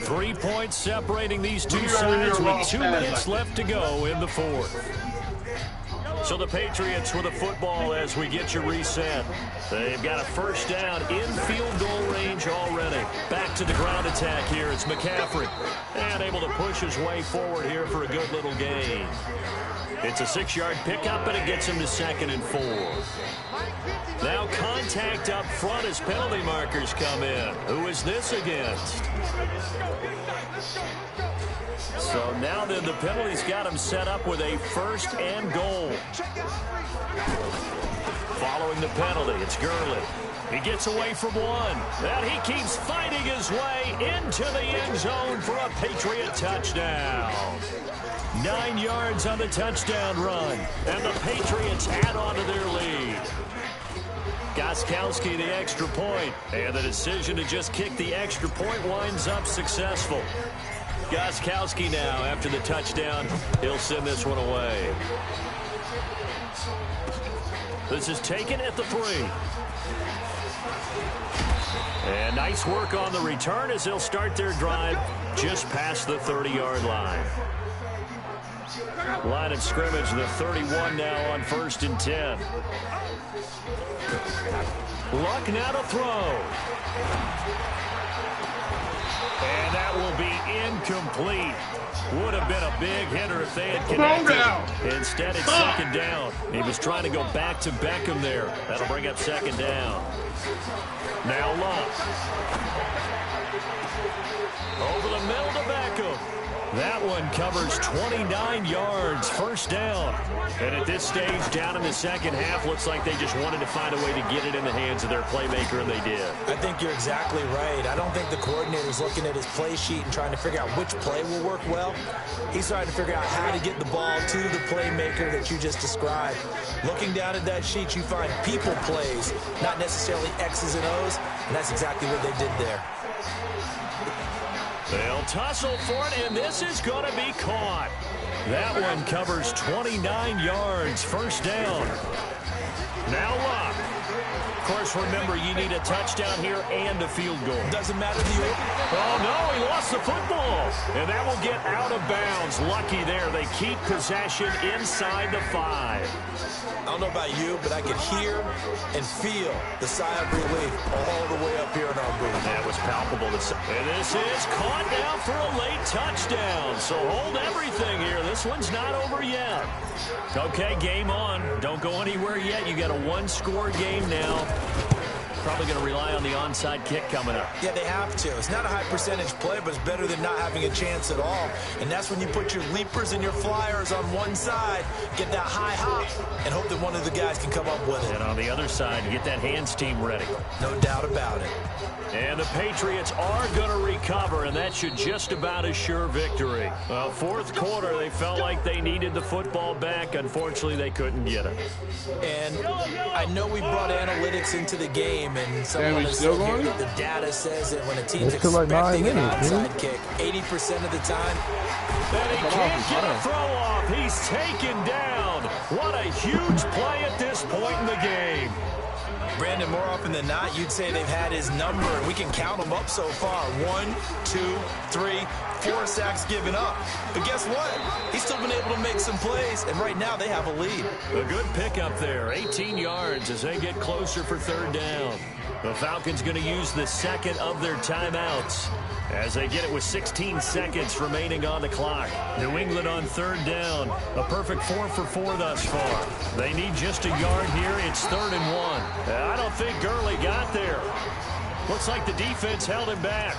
3 points separating these two sides with 2 minutes left to go in the 4th. So the Patriots with a football as we get you reset. They've got a first down in field goal range already. Back to the ground attack here. It's McCaffrey. And able to push his way forward here for a good little gain. It's a 6-yard pickup, and it gets him to 2nd and 4. Now contact up front as penalty markers come in. Who is this against? So now then the penalty's got him set up with a 1st and goal. Following the penalty, it's Gurley. He gets away from one. And he keeps fighting his way into the end zone for a Patriot touchdown. 9 yards on the touchdown run. And the Patriots add on to their lead. Gostkowski the extra point. And the decision to just kick the extra point winds up successful. Gostkowski now, after the touchdown, he'll send this one away. This is taken at the 3. And nice work on the return as they'll start their drive just past the 30-yard line. Line of scrimmage, the 31 now on 1st and 10. Luck now to throw. And that will be incomplete. Would have been a big hitter if they had connected. Instead, it's 2nd down. He was trying to go back to Beckham there. That'll bring up 2nd down. Now Luck. Over the middle to Beckham. That one covers 29 yards, 1st down. And at this stage, down in the second half, looks like they just wanted to find a way to get it in the hands of their playmaker, and they did. I think you're exactly right. I don't think the coordinator's looking at his play sheet and trying to figure out which play will work well. He's trying to figure out how to get the ball to the playmaker that you just described. Looking down at that sheet, you find people plays, not necessarily X's and O's, and that's exactly what they did there. They'll tussle for it, and this is going to be caught. That one covers 29 yards, 1st down. Now Luck. Of course, remember, you need a touchdown here and a field goal. Doesn't matter the order. Oh, no, he lost the football. And that will get out of bounds. Lucky there. They keep possession inside the 5. I don't know about you, but I could hear and feel the sigh of relief all the way up here in our booth. That was palpable. And this is caught down for a late touchdown. So hold everything here. This one's not over yet. Okay, game on. Don't go anywhere yet. You got a 1-score game now. Probably going to rely on the onside kick coming up. Yeah, they have to. It's not a high percentage play, but it's better than not having a chance at all. And that's when you put your leapers and your flyers on one side, get that high hop, and hope that one of the guys can come up with it. And on the other side, get that hands team ready. No doubt about it. And the Patriots are going to recover, and that should just about assure victory. Well, 4th quarter, they felt like they needed the football back. Unfortunately, they couldn't get it. And I know we brought analytics into the game, and someone has said here that the data says that when a team's expecting an onside kick, 80% of the time. And he can't get a throw off. He's taken down. What a huge play at this point in the game. Brandon, more often than not, you'd say they've had his number, and we can count them up so far. 1, 2, 3, 4 sacks given up. But guess what? He's still been able to make some plays, and right now they have a lead. A good pickup there, 18 yards as they get closer for 3rd down. The Falcons going to use the 2nd of their timeouts as they get it with 16 seconds remaining on the clock. New England on 3rd down. A perfect 4 for 4 thus far. They need just a yard here. It's 3rd and 1. I don't think Gurley got there. Looks like the defense held him back.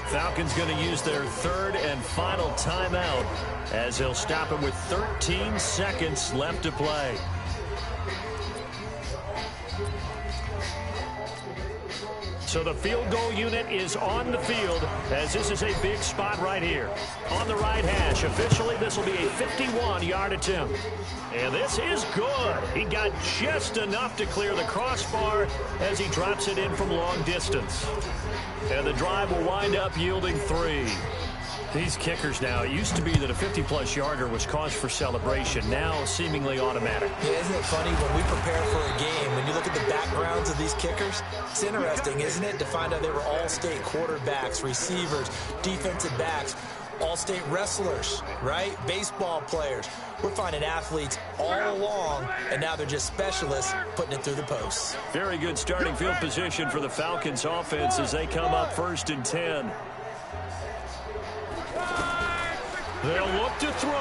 Falcons going to use their third and final timeout as they'll stop it with 13 seconds left to play. So the field goal unit is on the field as this is a big spot right here. On the right hash, officially this will be a 51-yard attempt. And this is good. He got just enough to clear the crossbar as he drops it in from long distance. And the drive will wind up yielding 3. These kickers now, it used to be that a 50-plus yarder was cause for celebration. Now seemingly automatic. Yeah, isn't it funny when we prepare for a game, when you look at the backgrounds of these kickers, it's interesting, isn't it, to find out they were all-state quarterbacks, receivers, defensive backs, all-state wrestlers, right? Baseball players. We're finding athletes all along, and now they're just specialists putting it through the posts. Very good starting field position for the Falcons offense as they come up 1st and 10. They'll look to throw.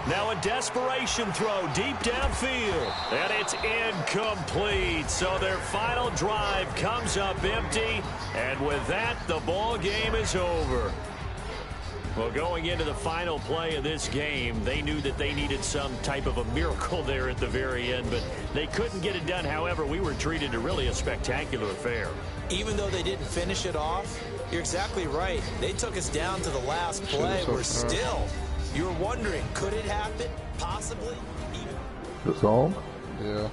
Now a desperation throw deep downfield. And it's incomplete. So their final drive comes up empty. And with that, the ball game is over. Well, going into the final play of this game, they knew that they needed some type of a miracle there at the very end, but they couldn't get it done. However, we were treated to really a spectacular affair. Even though they didn't finish it off, you're exactly right. They took us down to the last play. We're still, you're wondering, could it happen? Possibly? The song? Yeah.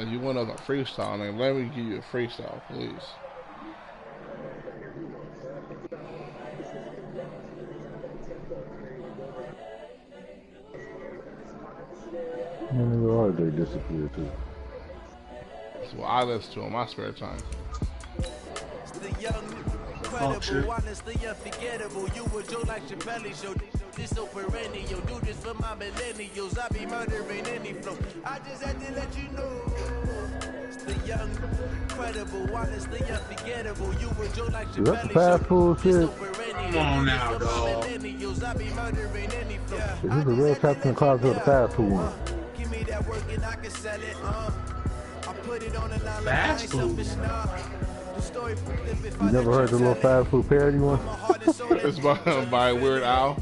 You want a freestyle, and let me give you a freestyle, please. And they disappeared too. That's what I listen to in my spare time. The young, incredible, honestly unforgettable. You were Joe like Chappelle show. This so perennial. Do this for my millennials. I be murdering any flow. I just had to let you know. It's the young, incredible, honestly unforgettable. You were Joe like Chappelle fast food shit. Come on now, dog. I be murdering any flow. This is a real Captain Claus with a fast food one. Give me that work and I can sell it. I put it on the line. Fast food. You never heard the little fast food parody one? It's by Weird Al.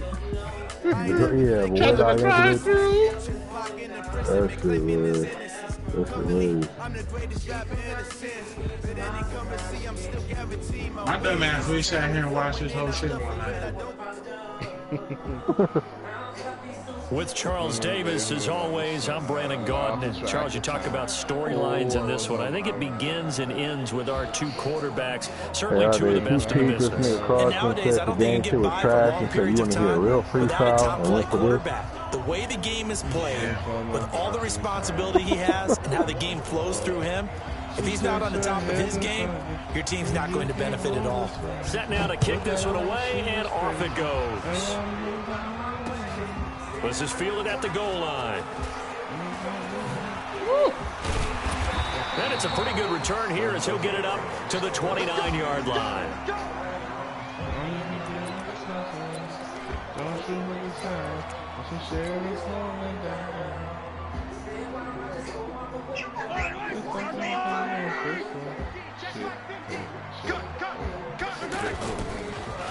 Yeah, but Weird Al drive through. That's hilarious. That's hilarious. My dumb ass, we sat here and watched this whole shit one night. With Charles Davis, as always, I'm Brandon Gaudin. And Charles, you talk about storylines in this one. I think it begins and ends with our two quarterbacks, certainly two of the best in the business. And nowadays, I don't think you can get by for long periods of time without a top-play quarterback. The way the game is played, with all the responsibility he has and how the game flows through him, if he's not on the top of his game, your team's not going to benefit at all. Set now to kick this one away, and off it goes. This is fielded at the goal line. And it's a pretty good return here as he'll get it up to the 29-yard line.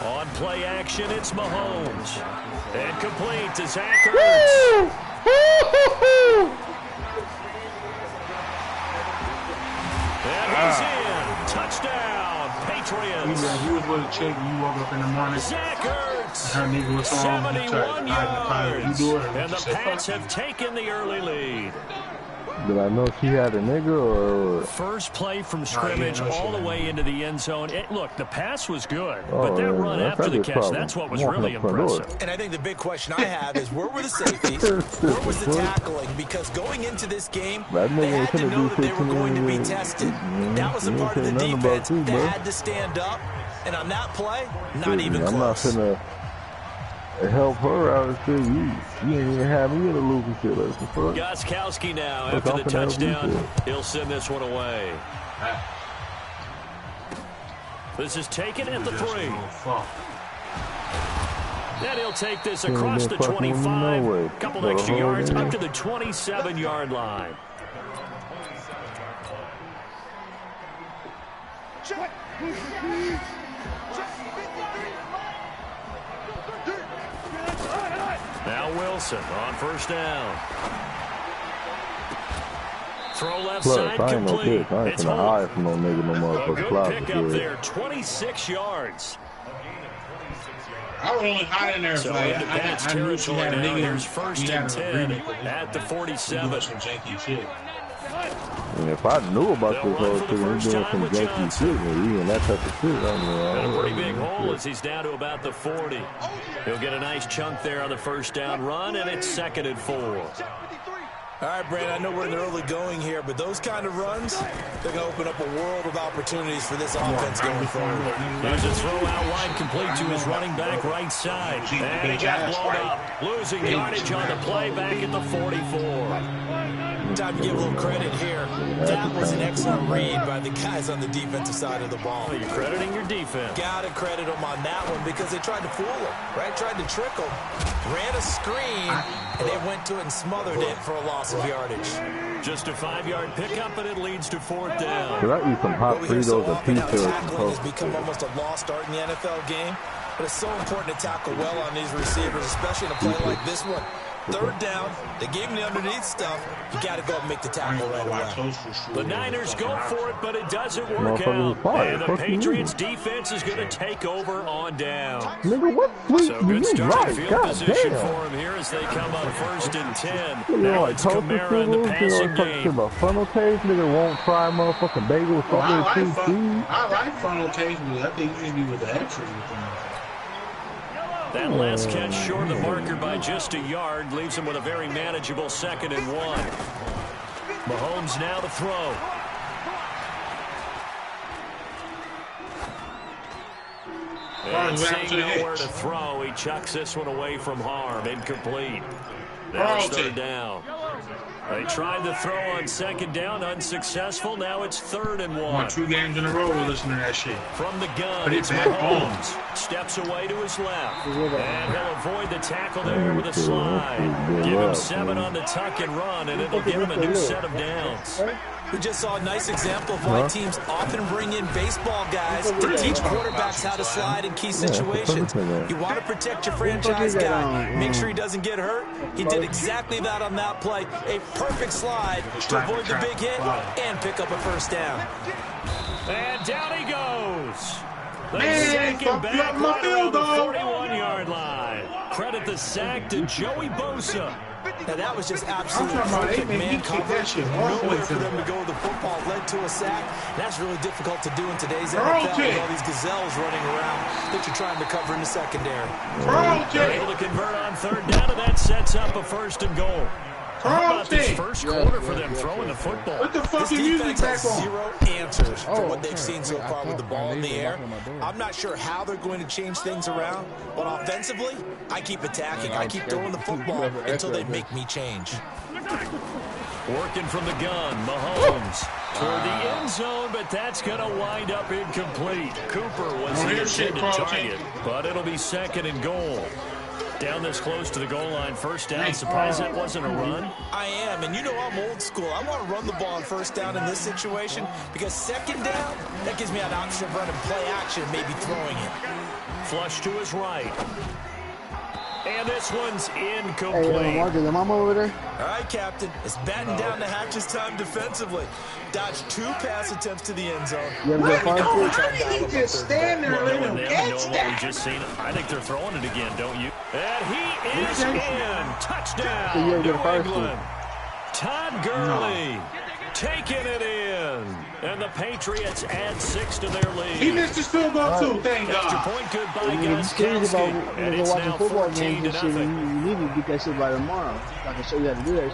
On play action, it's Mahomes. And complete to Zach Ertz. And he's in. Touchdown, Patriots. You was with a chick and you woke up in the morning. Zach Ertz, her nigga was 71 yards. You do it, and the Pats have taken the early lead. Did I know she had a nigga or? First play from scrimmage all the way into the end zone. Look, the pass was good, but that run after the catch, that's what was really impressive. And I think the big question I have is where were the safeties? Where was the tackling? Because going into this game, they had to know that they were going to be tested. That was a part of the defense that had to stand up. And on that play, not even close. I'm not gonna help her out. You ain't even have me in the loop and shit. Gostkowski now after the touchdown. He'll send this one away. This is taken at the 3. And he'll take this across the 25. Couple extra yards up to the 27-yard line. Now Wilson on first down. Throw left side complete. I ain't gonna hide from no nigga no motherfucker. A good pick up there, 26 yards. I was only hiding there. So into Pats territory now. Here's first and 10 at the 47. And if I knew about this whole shit, he's doing some janky shit, and that type of shit. And a pretty big hole as he's down to about the 40. He'll get a nice chunk there on the first down run, and it's 2nd and 4. All right, Brandon, I know we're in the early going here, but those kind of runs, they're going to open up a world of opportunities for this offense going forward. There's a throw out wide complete to his running back right side. And he got blown up, losing yardage on the play back at the 44. Time to give a little credit here. That was an excellent read by the guys on the defensive side of the ball. Well, you're crediting your defense. Got to credit them on that one because they tried to fool him, right? Tried to trick him. Ran a screen, and they went to it and smothered it for a loss of yardage. Just a 5-yard pickup, and it leads to 4th down. Could I eat some hot Fritos and pizza? Tackling has become almost a lost art in the NFL game, but it's so important to tackle well on these receivers, especially in a play like this one. 3rd down, they gave him the underneath stuff. You got to go and make the tackle right away. The Niners go for it, but it doesn't work out. And the Patriots defense is going to take over on down. Nigga, what so good starting field position for him here as they come up 1st and 10. Now it's Kamara in the passing game. About funnel case, nigga won't try motherfucking bagel. I like funnel case, but I think you need to be with the extras. That last catch short of the marker by just a yard leaves him with a very manageable 2nd and 1. Mahomes now to throw. And seeing nowhere to throw, he chucks this one away from harm. Incomplete. Now it's 3rd down. They tried the throw on 2nd down, unsuccessful. Now it's 3rd and 1. 2 games in a row we're listening to that shit. From the gun, it's Mahomes. Steps away to his left. And he'll avoid the tackle there with a slide. Give him 7 on the tuck and run, and it'll give him a new set of downs. We just saw a nice example of why teams often bring in baseball guys to teach quarterbacks how to slide in key situations. You want to protect your franchise guy. Make sure he doesn't get hurt. He did exactly that on that play. A perfect slide to avoid the big hit and pick up a 1st down. And down he goes. They sack him back right around the 41-yard line. Credit the sack to Joey Bosa. Now that was just absolutely perfect man coverage. Nowhere for them to go with the football led to a sack. That's really difficult to do in today's NFL with all these gazelles running around that you're trying to cover in the secondary. They're able to convert on 3rd down, and that sets up a 1st and goal. How about this first quarter for them throwing the football? What the fuck is music back on? Zero answers for what they've seen so far with the ball in the air. I'm not sure how they're going to change things around, but offensively, I keep attacking. I keep throwing the football until they make me change. Working from the gun, Mahomes toward the end zone, but that's going to wind up incomplete. Cooper was the intended target, but it'll be 2nd and goal. Down this close to the goal line, 1st down. Surprised that wasn't a run? I am, and you know I'm old school. I want to run the ball on 1st down in this situation because 2nd down, that gives me an option of running play action, maybe throwing it. Flush to his right. And this one's incomplete. Hey, Marcus, am I over there? All right, Captain. It's batten down the hatches time defensively. Dodged 2 pass attempts to the end zone. How did he just stand there and let him catch that? We just seen it. I think they're throwing it again, don't you? And he is in. Touchdown, New England. Todd Gurley taking it in. And the Patriots add 6 to their lead. He missed his field goal too, thank God. Extra point good by Gostkowski. And it's now 14-0. You need to get that shit by tomorrow. I can show you how to do that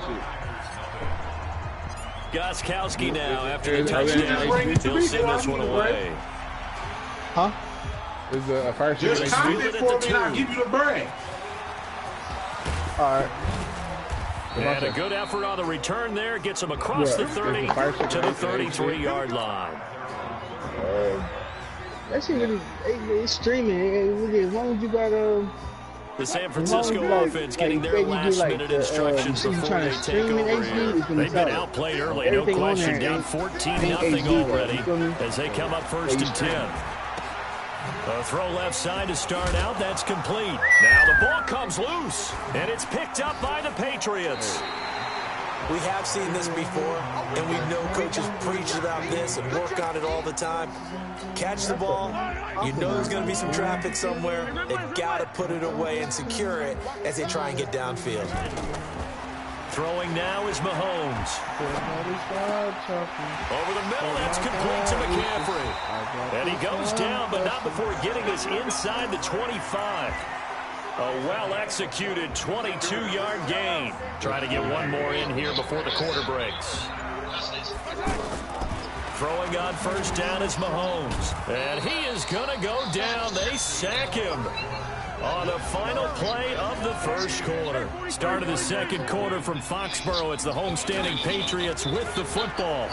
shit. Gostkowski now after the touchdown. He'll send this one away. Huh? Is a fire just count it for me and I'll give you the bread. All right. And a good effort on the return there. Gets him across the 30 to the 33-yard line. That shit really, it's streaming. As long as you got The San Francisco offense getting their last-minute instructions before they take over here. They've been outplayed early, no question, down 14-0 already as they come up 1st and 10. A throw left side to start out. That's complete. Now the ball comes loose, and it's picked up by the Patriots. We have seen this before, and we know coaches preach about this and work on it all the time. Catch the ball. You know there's going to be some traffic somewhere. They've got to put it away and secure it as they try and get downfield. Throwing now is Mahomes. Over the middle, that's complete to McCaffrey. And he goes down, but not before getting us inside the 25. A well-executed 22-yard gain. Trying to get one more in here before the quarter breaks. Throwing on 1st down is Mahomes. And he is going to go down. They sack him on the final play of the 1st quarter. Start of the 2nd quarter from Foxborough. It's the homestanding Patriots with the football.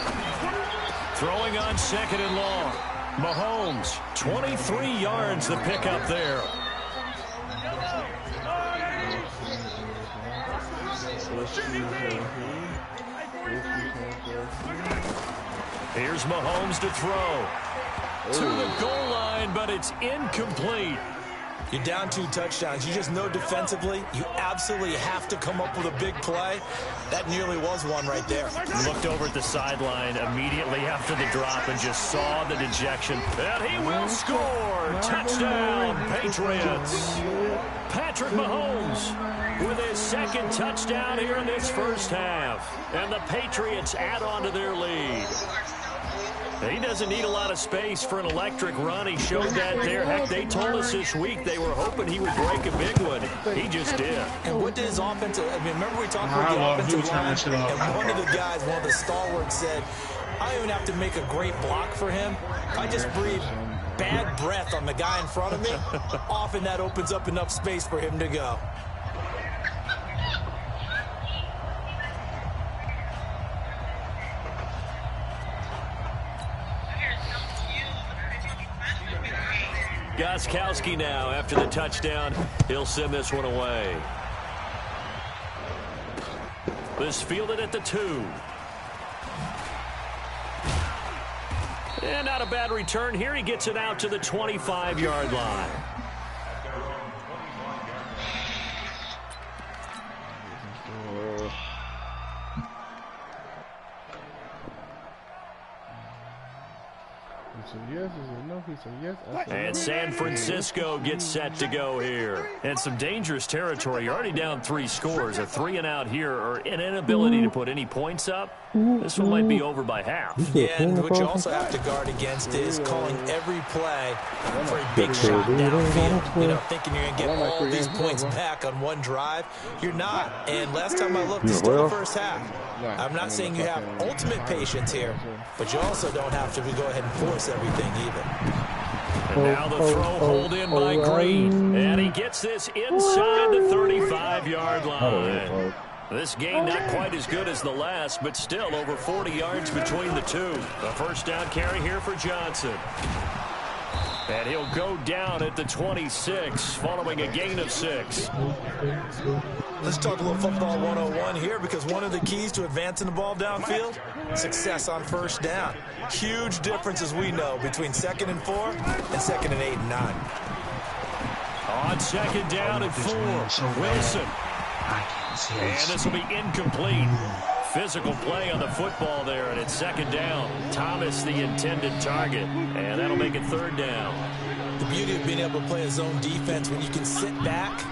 Throwing on 2nd and long. Mahomes, 23 yards the pickup there. Here's Mahomes to throw. To the goal line, but it's incomplete. You're down 2 touchdowns. You just know defensively you absolutely have to come up with a big play. That nearly was one right there. Looked over at the sideline immediately after the drop and just saw the dejection. And he will score. Touchdown, Patriots. Patrick Mahomes with his 2nd touchdown here in this 1st half. And the Patriots add on to their lead. He doesn't need a lot of space for an electric run. He showed that there. Heck, they told us this week they were hoping he would break a big one. He just did. And what did his offensive... I mean, remember we talked about the offensive line? And one of the guys, one of the stalwarts said, I don't even have to make a great block for him. I just breathe bad breath on the guy in front of me. Often that opens up enough space for him to go. Gostkowski now after the touchdown. He'll send this one away. This fielded at the 2. And not a bad return here. He gets it out to the 25-yard line. Yes, no, he said yes. And San Francisco gets set to go here. And some dangerous territory. You're already down 3 scores. A 3-and-out here or an inability to put any points up. This one might be over by half. And what you also have to guard against is calling every play for a big shot downfield. You know, thinking you're going to get all these points back on one drive. You're not. And last time I looked, it's still the 1st half. I'm not saying you have ultimate patience here, but you also don't have to go ahead and force everything either. And now the throw hold in by Green. And he gets this inside the 35-yard line. This game not quite as good as the last, but still over 40 yards between the two. A 1st down carry here for Johnson. And he'll go down at the 26 following a gain of 6. Let's talk a little football 101 here, because one of the keys to advancing the ball downfield, success on 1st down. Huge difference, as we know, between 2nd and 4 and 2nd and 8 and 9. On 2nd down and 4, Wilson. And this will be incomplete. Physical play on the football there, and it's 2nd down. Thomas the intended target, and that'll make it 3rd down. The beauty of being able to play a zone defense when you can sit back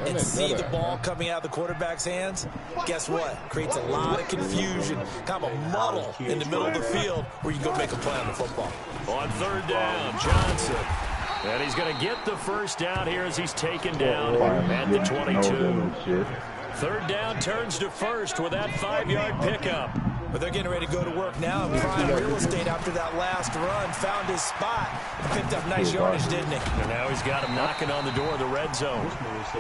and see the ball coming out of the quarterback's hands, guess what? Creates a lot of confusion, kind of a muddle in the middle of the field where you can go make a play on the football. On 3rd down, Johnson. And he's going to get the 1st down here as he's taken down at the 22. 3rd down turns to 1st with that 5-yard pickup. But they're getting ready to go to work now in prime real estate after that last run. Found his spot and picked up nice yardage, didn't he? And now he's got him knocking on the door of the red zone.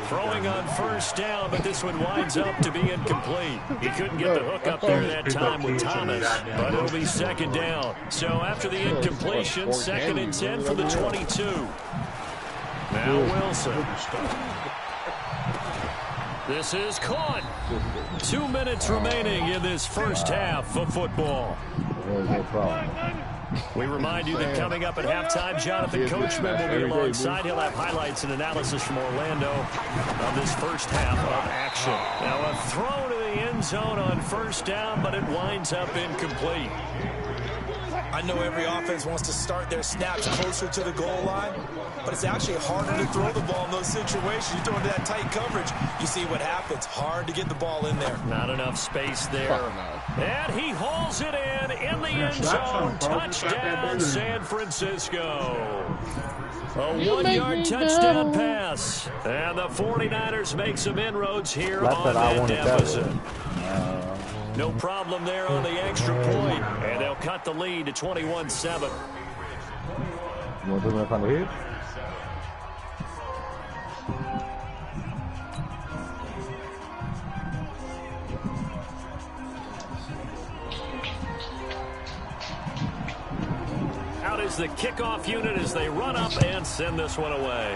Throwing on 1st down, but this one winds up to be incomplete. He couldn't get the hook up there that time with Thomas, but it'll be 2nd down. So after the incompletion, 2nd and 10 for the 22. Now Wilson. This is caught. 2 minutes remaining in this first half of football. We remind you that coming up at halftime, Jonathan Coachman will be alongside. He'll have highlights and analysis from Orlando on this first half of action. Now a throw to the end zone on first down, but it winds up incomplete. I know every offense wants to start their snaps closer to the goal line, but it's actually harder to throw the ball in those situations. You throw into that tight coverage, you see what happens. Hard to get the ball in there. Not enough space there. And he hauls it in the end zone. Touchdown, San Francisco. A 1-yard touchdown pass. And the 49ers make some inroads here on that deficit. No problem there on the extra point. And they'll cut the lead to 21-7. You want to do that on the head? Out is the kickoff unit as they run up and send this one away.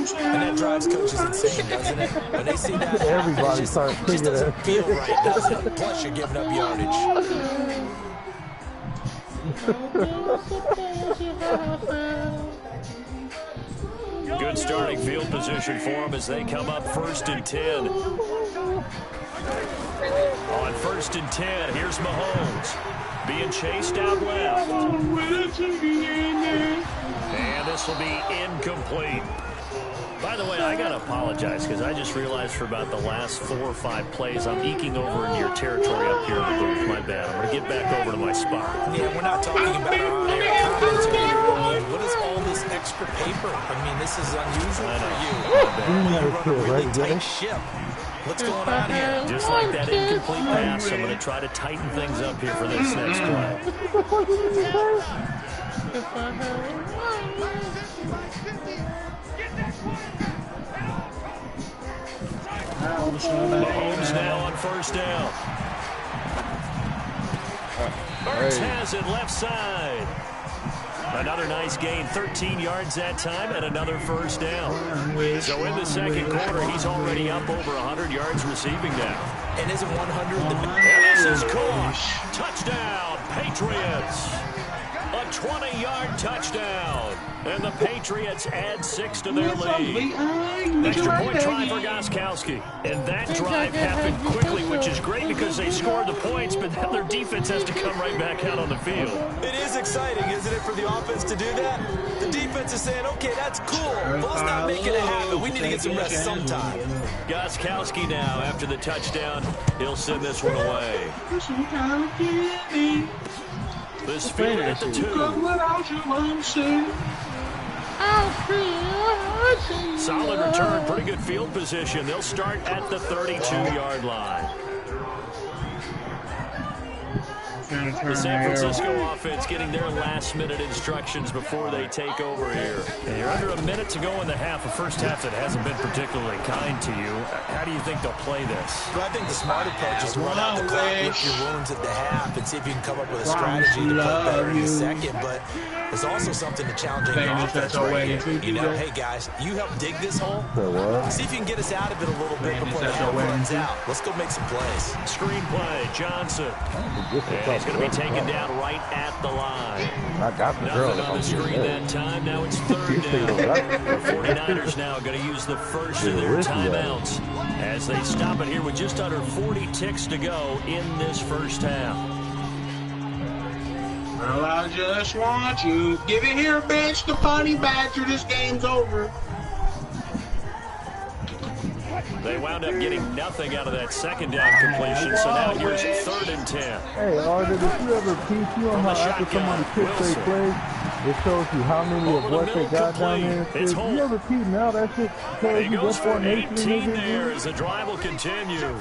And that drives coaches insane, doesn't it? When they see that, everybody starts it just doesn't feel right, does it? Plus, you're giving up yardage. Good starting field position for them as they come up 1st and 10. On 1st and 10, here's Mahomes being chased out left. And this will be incomplete. By the way, I got to apologize because I just realized for about the last 4 or 5 plays, I'm eking over into your territory up here in the booth. My bad. I'm going to get back over to my spot. Yeah, we're not talking about our on-air comments here. What is all this extra paper? I mean, this is unusual for you. You run a really tight ship. What's going on here? Just like that incomplete pass, I'm going to try to tighten things up here for this next play. Mahomes now on 1st down. Burks has it left side. Another nice gain, 13 yards that time, and another 1st down. So in the second quarter, he's already up over 100 yards receiving now. And isn't 100 the This is caught. Touchdown, Patriots. A 20-yard touchdown. And the Patriots add 6 to their lead. Extra point try for Gostkowski. And that drive happened quickly, which is great because they scored the points, but then their defense has to come right back out on the field. It is exciting, isn't it, for the offense to do that? The defense is saying, okay, that's cool. Ball's not making it happen. We need to get some rest sometime. Gostkowski now, after the touchdown, he'll send this one away. This field at the 2. Solid return, pretty good field position. They'll start at the 32-yard line. The San Francisco offense getting their last-minute instructions before they take over here. And you're under a minute to go in the half, a first half that hasn't been particularly kind to you. How do you think they'll play this? Well, I think the smart approach is to run out the clock, lick your wounds at the half, and see if you can come up with a strategy to play better in the second. But there's also something to challenging the offense right here. You know, hey, guys, you help dig this hole. See if you can get us out of it a little bit before the hell runs out. Let's go make some plays. Screenplay, Johnson. He's going to be taken down right at the line. I got the girl. Nothing on the screen that time. Now it's 3rd down. The 49ers now going to use the first of their timeouts as they stop it here with just under 40 ticks to go in this first half. Well, I just want you. Give it here, bitch. The Honey Badger. This game's over. They wound up getting nothing out of that 2nd down completion, so now here's 3rd and 10. Hey, Arden, if you ever teach you on how after somebody kicks their play, it shows you how many of what they got down there. If you ever teach now, that shit tells you goes what for 18 there as the drive will continue.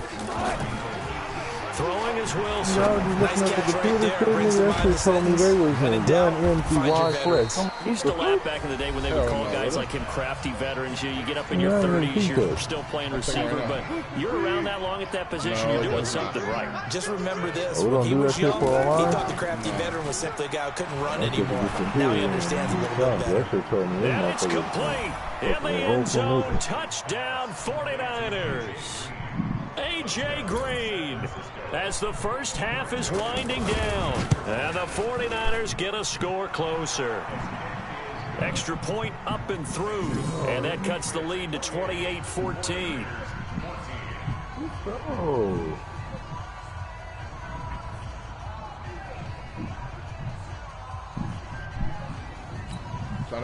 Throwing is Wilson. Y'all just looking at the computer shit, that shit told me they was done empty wide flex. You used to laugh back in the day when they would call guys like him crafty veterans. You get up in your 30s, you're still playing receiver, but you're around that long at that position, you're doing something right. Just remember this, when he was young, he thought the crafty veteran was simply a guy who couldn't run anymore. Now he understands a little bit better. And it's complete. In the end zone, touchdown 49ers. A.J. Green, as the first half is winding down, and the 49ers get a score closer. Extra point up and through, and that cuts the lead to 28-14. Oh. Y'all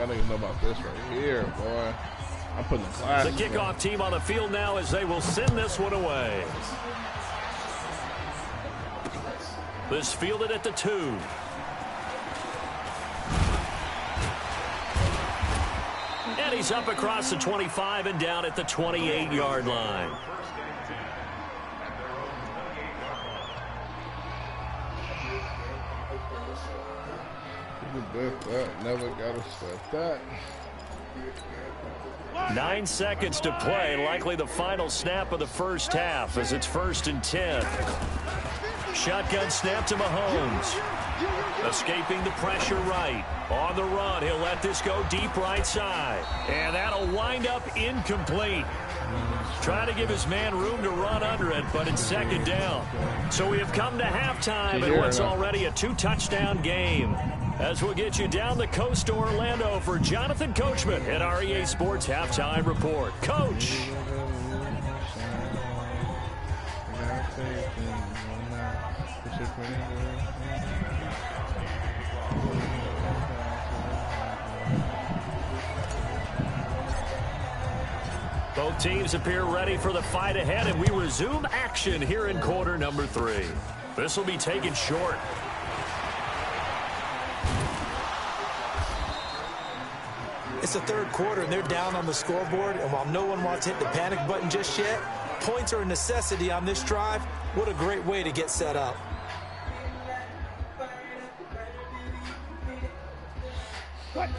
niggas know about this right here, boy. I'm putting the class. The kickoff team on the field now as they will send this one away. This fielded at the 2. And he's up across the 25 and down at the 28-yard line. Never gotta step that. 9 seconds to play, likely the final snap of the first half as it's 1st and 10. Shotgun snap to Mahomes. Escaping the pressure right. On the run, he'll let this go deep right side. And that'll wind up incomplete. Trying to give his man room to run under it, but it's 2nd down. So we have come to halftime in what's already a 2-touchdown game. As we'll get you down the coast to Orlando for Jonathan Coachman at our EA Sports Halftime Report. Coach. Both teams appear ready for the fight ahead, and we resume action here in quarter number 3. This will be taken short. It's the 3rd quarter, and they're down on the scoreboard, and while no one wants to hit the panic button just yet, points are a necessity on this drive. What a great way to get set up.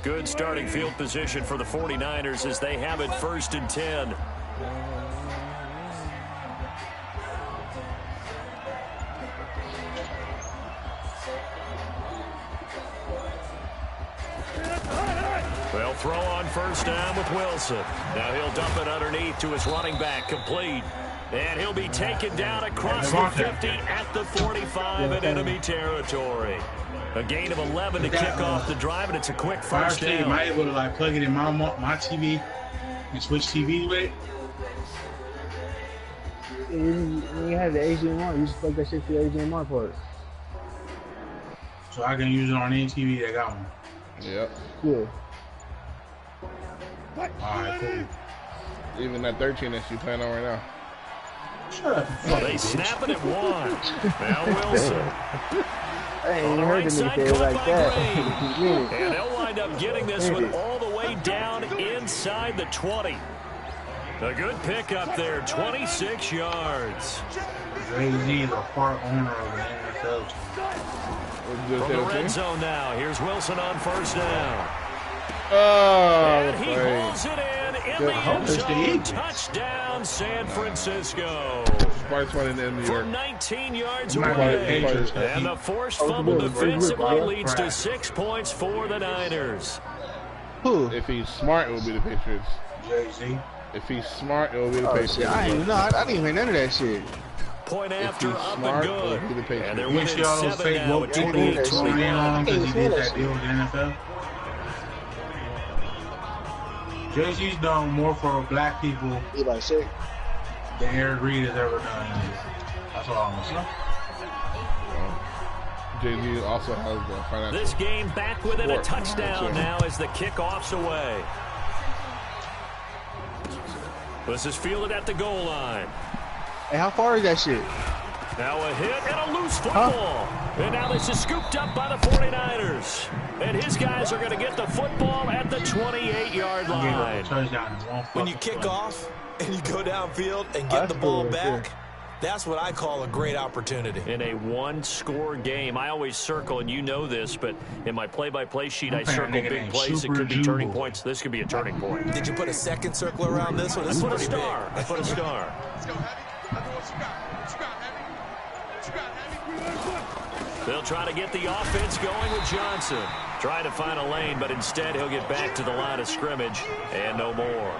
Good starting field position for the 49ers as they have it 1st and 10. They'll throw on 1st down with Wilson. Now he'll dump it underneath to his running back, complete. And he'll be taken down across the 50 at the 45 in enemy territory. A gain of 11 to kick off the drive, and it's a quick 1st down. Am I able to like plug it in my TV and switch TV with it? When you have the HDMI, you just plug that shit to the HDMI port. So I can use it on any TV that got one. Yep. Cool. Alright, cool. Even that 13 that you playing on right now. Shut up. They snap it at 1. Now Wilson. I ain't heard the nigga like that. And they'll wind up getting this one all the way down inside the 20. A good pickup there, 26 yards. Jay-Z is a part owner of the NFL team. From the red zone now, here's Wilson on 1st down. And he hauls it in the end zone. Touchdown, San Francisco. For 19 yards away. And the forced fumble defensively leads to 6 points for the Niners. If he's smart, it will be the Patriots. Jay-Z. If he's smart, it will be the Patriots. I didn't even hear none of that shit. Point after up and good. And they're winning 7 now at 28-21. Because he did that deal with the NFL. Jay-Z's done more for black people than Eric Reed has ever done. That's all I'm saying. Jay-Z also has the financial. This game back within a touchdown now as the kickoff's away. This is fielded at the goal line. Hey, how far is that shit? Now a hit and a loose football. And now this is scooped up by the 49ers. And his guys are going to get the football at the 28-yard line. When you kick off and you go downfield and get the ball back, That's what I call a great opportunity. In a one-score game, I always circle, and you know this, but in my play-by-play sheet, I circle big plays. It could be turning points. This could be a turning point. Did you put a second circle around this one? This is pretty big. I put a star. Let's go, Heavy. What you got, Heavy? What you got, Heavy? They'll try to get the offense going with Johnson. Trying to find a lane, but instead he'll get back to the line of scrimmage and no more.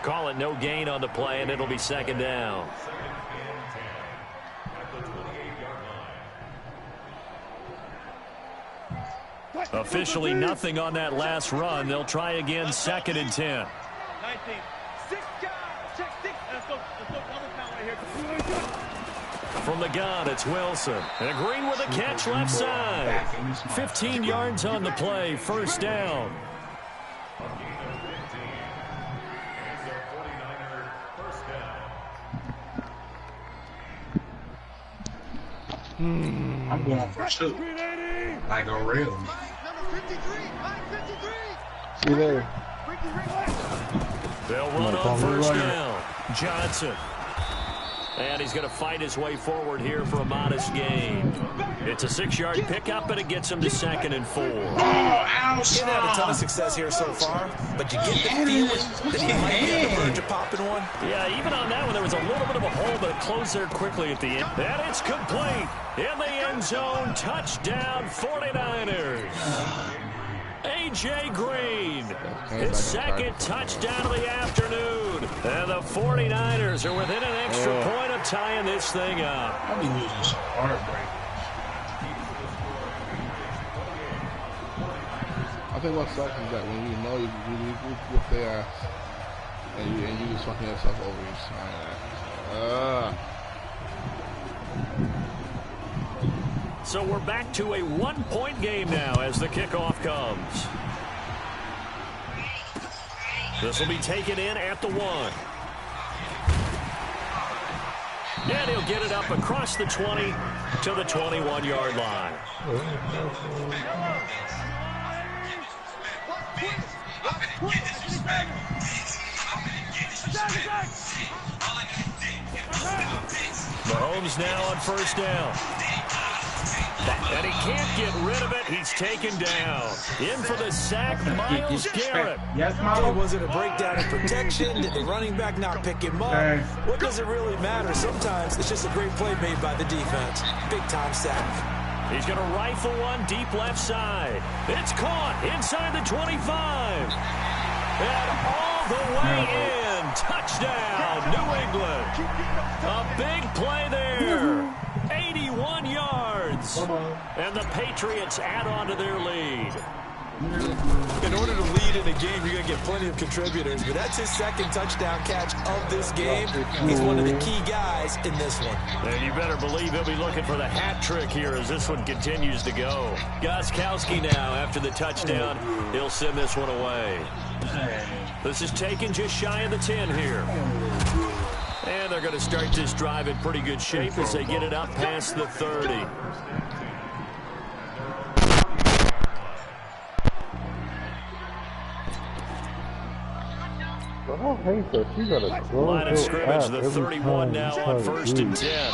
Call it no gain on the play, and it'll be second down. Officially nothing on that last run. They'll try again, second and 10. 19. 6 guys. Check 6. Let's go double count right here. From the gun, it's Wilson. And Green with a catch left side. 15 yards on the play, first down. I'm going for 2. Like a real. See you later. They'll run on first down. Johnson. And he's going to fight his way forward here for a modest gain. It's a 6-yard pickup, and it gets him to second and 4. He's had a ton of success here so far, but you get the feeling that he might be on the verge of popping one. Yeah, even on that one, there was a little bit of a hole, but it closed there quickly at the end. And it's complete. In the end zone, touchdown 49ers. A.J. Green, his second touchdown of the afternoon. And the 49ers are within an extra point of tying this thing up. I'll be losing some heartbreak. I think what sucks is that when you know you whip their ass and you just fucking yourself over, you sign that. So we're back to a 1-point game now as the kickoff comes. This will be taken in at the 1. And he'll get it up across the 20 to the 21-yard line. Mahomes now on first down. And he can't get rid of it. He's taken down. In for the sack, Myles Garrett. Yes, Myles. Was it a breakdown in protection? Did the running back not pick him up? What does it really matter? Sometimes it's just a great play made by the defense. Big-time sack. He's going to rifle one deep left side. It's caught inside the 25. And all the way in. Touchdown, New England. A big play there. 81 yards. And the Patriots add on to their lead. In order to lead in a game, you're going to get plenty of contributors, but that's his second touchdown catch of this game. He's one of the key guys in this one. And you better believe he'll be looking for the hat trick here as this one continues to go. Gostkowski now, after the touchdown, he'll send this one away. This is taken just shy of the 10 here. And they're going to start this drive in pretty good shape as they get it up past the 30. I don't hate that. She got a line of scrimmage, the 31 now on first and 10.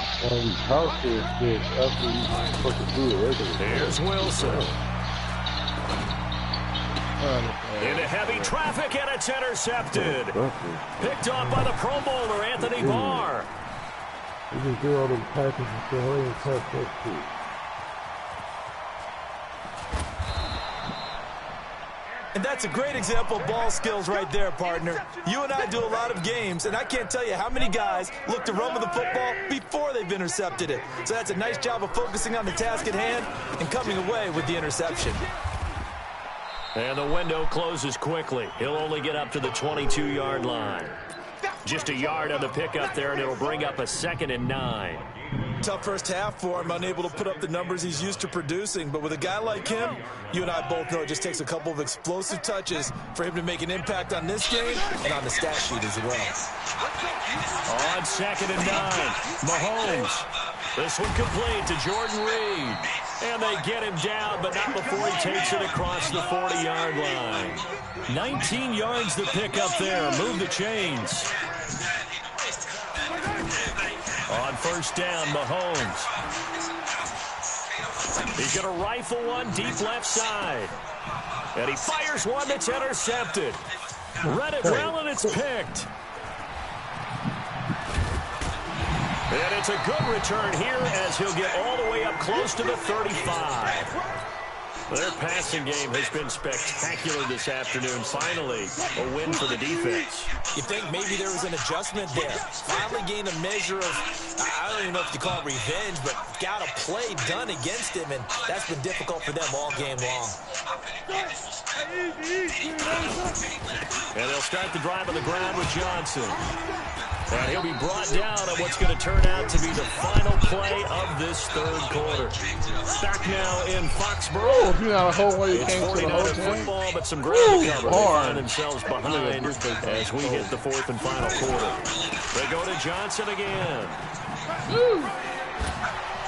Here's Wilson. Into heavy traffic, and it's intercepted. Picked off by the Pro Bowler, Anthony Barr. You just do all those passes and still hold touch that shit. And that's a great example of ball skills right there, partner. You and I do a lot of games, and I can't tell you how many guys look to run with the football before they've intercepted it. So that's a nice job of focusing on the task at hand and coming away with the interception. And the window closes quickly. He'll only get up to the 22-yard line. Just a yard on the pickup there, and it'll bring up a 2nd and 9. Tough first half for him, unable to put up the numbers he's used to producing. But with a guy like him, you and I both know it just takes a couple of explosive touches for him to make an impact on this game and on the stat sheet as well. On 2nd and 9, Mahomes. This one complete to Jordan Reed. And they get him down, but not before he takes it across the 40-yard line. 19 yards to pick up there. Move the chains. On first down, Mahomes. He's going to rifle one deep left side. And he fires one that's intercepted. Read it well, and it's picked. And it's a good return here as he'll get all the way up close to the 35. Their passing game has been spectacular this afternoon. Finally, a win for the defense. You think maybe there was an adjustment there. Finally gained a measure of, I don't even know if you call it revenge, but got a play done against him, and that's been difficult for them all game long. And they'll start the drive on the ground with Johnson. And he'll be brought down at what's going to turn out to be the final play of this third quarter. Back now in Foxborough. You know, the whole way you it's came to the 49er whole football, but some ground to cover. They find themselves behind as we hit the fourth and final quarter. They go to Johnson again.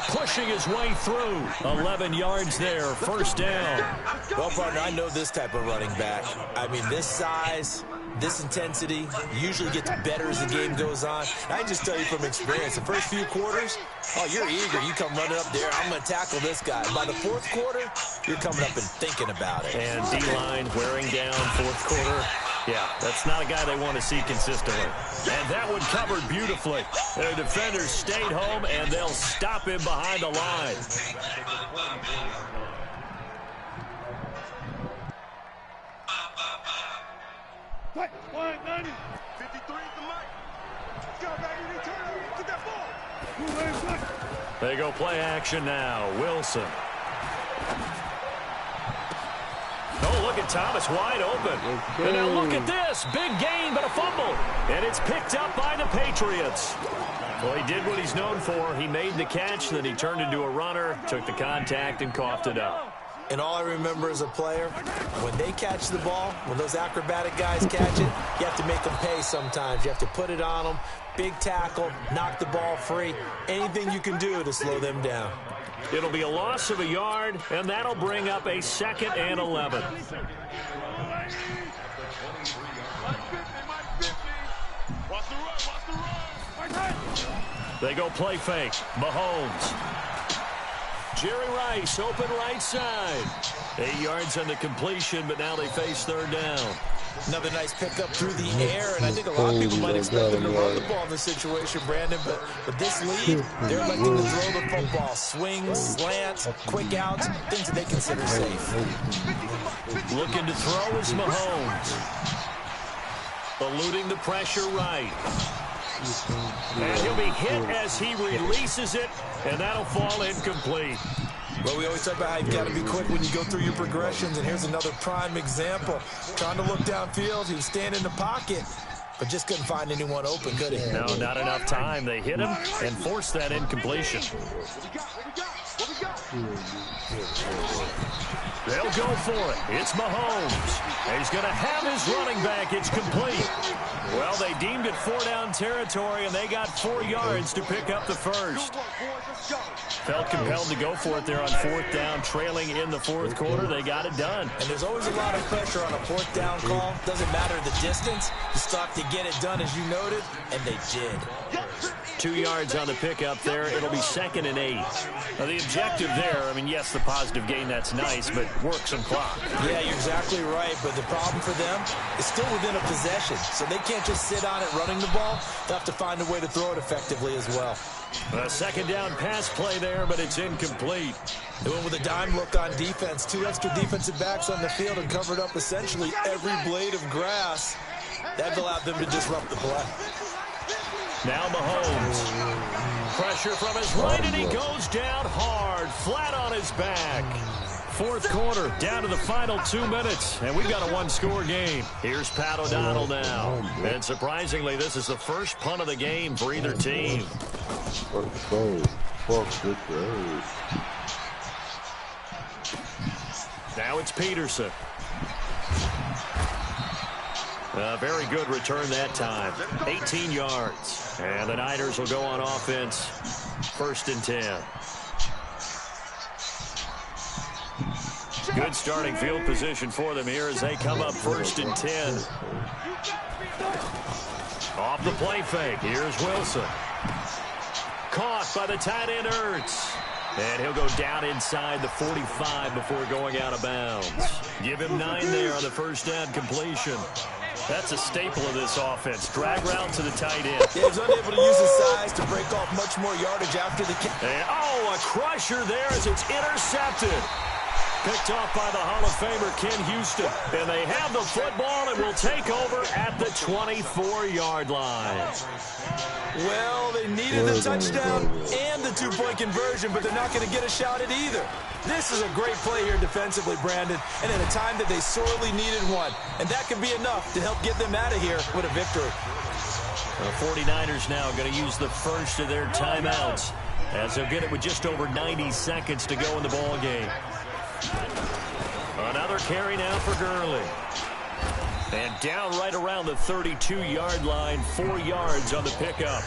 Pushing his way through. 11 yards there. First down. Well, partner, I know this type of running back. I mean, this size, this intensity usually gets better as the game goes on. I can just tell you from experience, the first few quarters, oh, you're eager. You come running up there. I'm going to tackle this guy. By the fourth quarter, you're coming up and thinking about it. And D-line wearing down fourth quarter. Yeah, that's not a guy they want to see consistently. And that one covered beautifully. Their defenders stayed home, and they'll stop him behind the line. Fight, 190. 53 at the mic. Let's go, baby. Turn over. Get that ball. They go play action now. Wilson. Oh, look at Thomas wide open. Okay. And now look at this. Big gain, but a fumble. And it's picked up by the Patriots. Well, he did what he's known for. He made the catch, then he turned into a runner, took the contact, and coughed it up. And all I remember as a player, when they catch the ball, when those acrobatic guys catch it, you have to make them pay sometimes. You have to put it on them, big tackle, knock the ball free, anything you can do to slow them down. It'll be a loss of a yard, and that'll bring up a 2nd and 11. They go play fake. Mahomes. Jerry Rice, open right side. 8 yards on the completion, but now they face third down. Another nice pickup through the air, and I think a lot of people might expect them to run the ball in this situation, Brandon, but with this lead, they're electing to throw the football. Swings, slants, quick outs, things that they consider safe. Looking to throw is Mahomes. Eluding the pressure right. And he'll be hit as he releases it, and that'll fall incomplete. Well, we always talk about how you've got to be quick when you go through your progressions, and here's another prime example. Trying to look downfield, he was standing in the pocket, but just couldn't find anyone open, could he? No, not enough time. They hit him and forced that incompletion. They'll go for it. It's Mahomes. He's going to have his running back. It's complete. Well, they deemed it 4-down territory, and they got 4 yards to pick up the first. Felt compelled to go for it there on 4th down, trailing in the fourth quarter. They got it done. And there's always a lot of pressure on a 4th down call. Doesn't matter the distance. You stop to get it done, as you noted, and they did. 2 yards on the pickup there. It'll be 2nd and 8. Now, the objective there, I mean, yes, the positive gain, that's nice, but work some clock. Yeah, you're exactly right, but the problem for them is still within a possession, so they can't just sit on it running the ball. They'll have to find a way to throw it effectively as well. A 2nd down pass play there, but it's incomplete. They went with a dime look on defense. 2 extra defensive backs on the field and covered up essentially every blade of grass. That allowed them to disrupt the play. Now Mahomes. Pressure from his right, and he goes down hard, flat on his back. Fourth quarter, down to the final 2 minutes, and we've got a one-score game. Here's Pat O'Donnell now. And surprisingly, this is the first punt of the game for either team. Now it's Peterson. A very good return that time. 18 yards. And the Niners will go on offense. 1st and 10. Good starting field position for them here as they come up 1st and 10. Off the play fake. Here's Wilson. caught by the tight end Ertz. And he'll go down inside the 45 before going out of bounds. Give him 9 there on the first down completion. That's a staple of this offense. Drag route to the tight end. Yeah, he's unable to use his size to break off much more yardage after the kick. And, a crusher there as it's intercepted. Picked off by the Hall of Famer Ken Houston. And they have the football and will take over at the 24-yard line. Well, they needed the touchdown and the 2-point conversion, but they're not going to get a shot at either. This is a great play here defensively, Brandon, and at a time that they sorely needed one. And that could be enough to help get them out of here with a victory. The 49ers now going to use the first of their timeouts as they'll get it with just over 90 seconds to go in the ball game. Another carry now for Gurley. And down right around the 32-yard line, 4 yards on the pickup.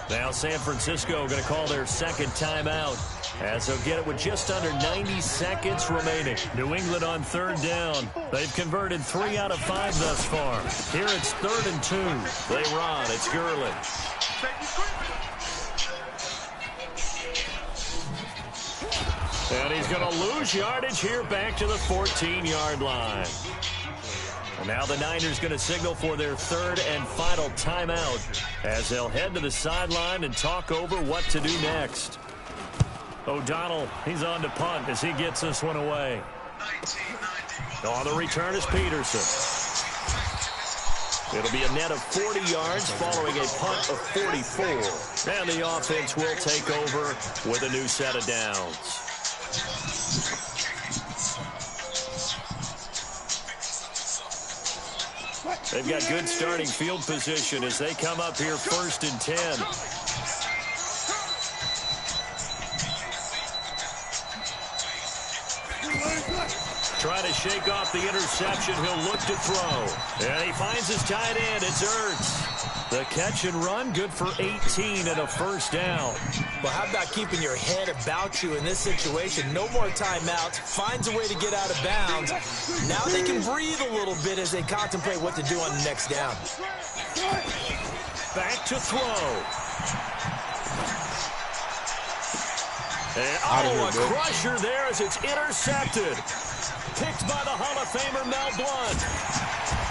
Now San Francisco going to call their second timeout as they'll get it with just under 90 seconds remaining. New England on third down. They've converted 3 out of 5 thus far. Here it's 3rd and 2. They run. It's Gurley. And he's going to lose yardage here back to the 14-yard line. And now the Niners going to signal for their 3rd and final timeout as they'll head to the sideline and talk over what to do next. O'Donnell, he's on to punt as he gets this one away. On the return is Peterson. It'll be a net of 40 yards following a punt of 44. And the offense will take over with a new set of downs. They've got good starting field position as they come up here 1st and 10. Trying to shake off the interception. He'll look to throw. And he finds his tight end. It's Ertz. The catch and run, good for 18 and a first down. Well, how about keeping your head about you in this situation? No more timeouts. Finds a way to get out of bounds. Now they can breathe a little bit as they contemplate what to do on the next down. Back to throw. And a crusher there as it's intercepted. Picked by the Hall of Famer Mel Blount.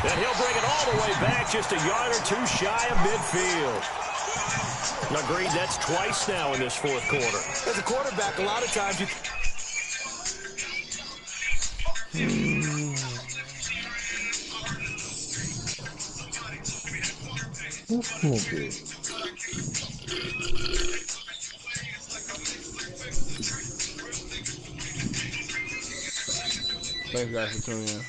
And he'll bring it all the way back just a yard or 2 shy of midfield. Agreed, that's twice now in this 4th quarter. As a quarterback, a lot of times you... Thanks, guys, for tuning in.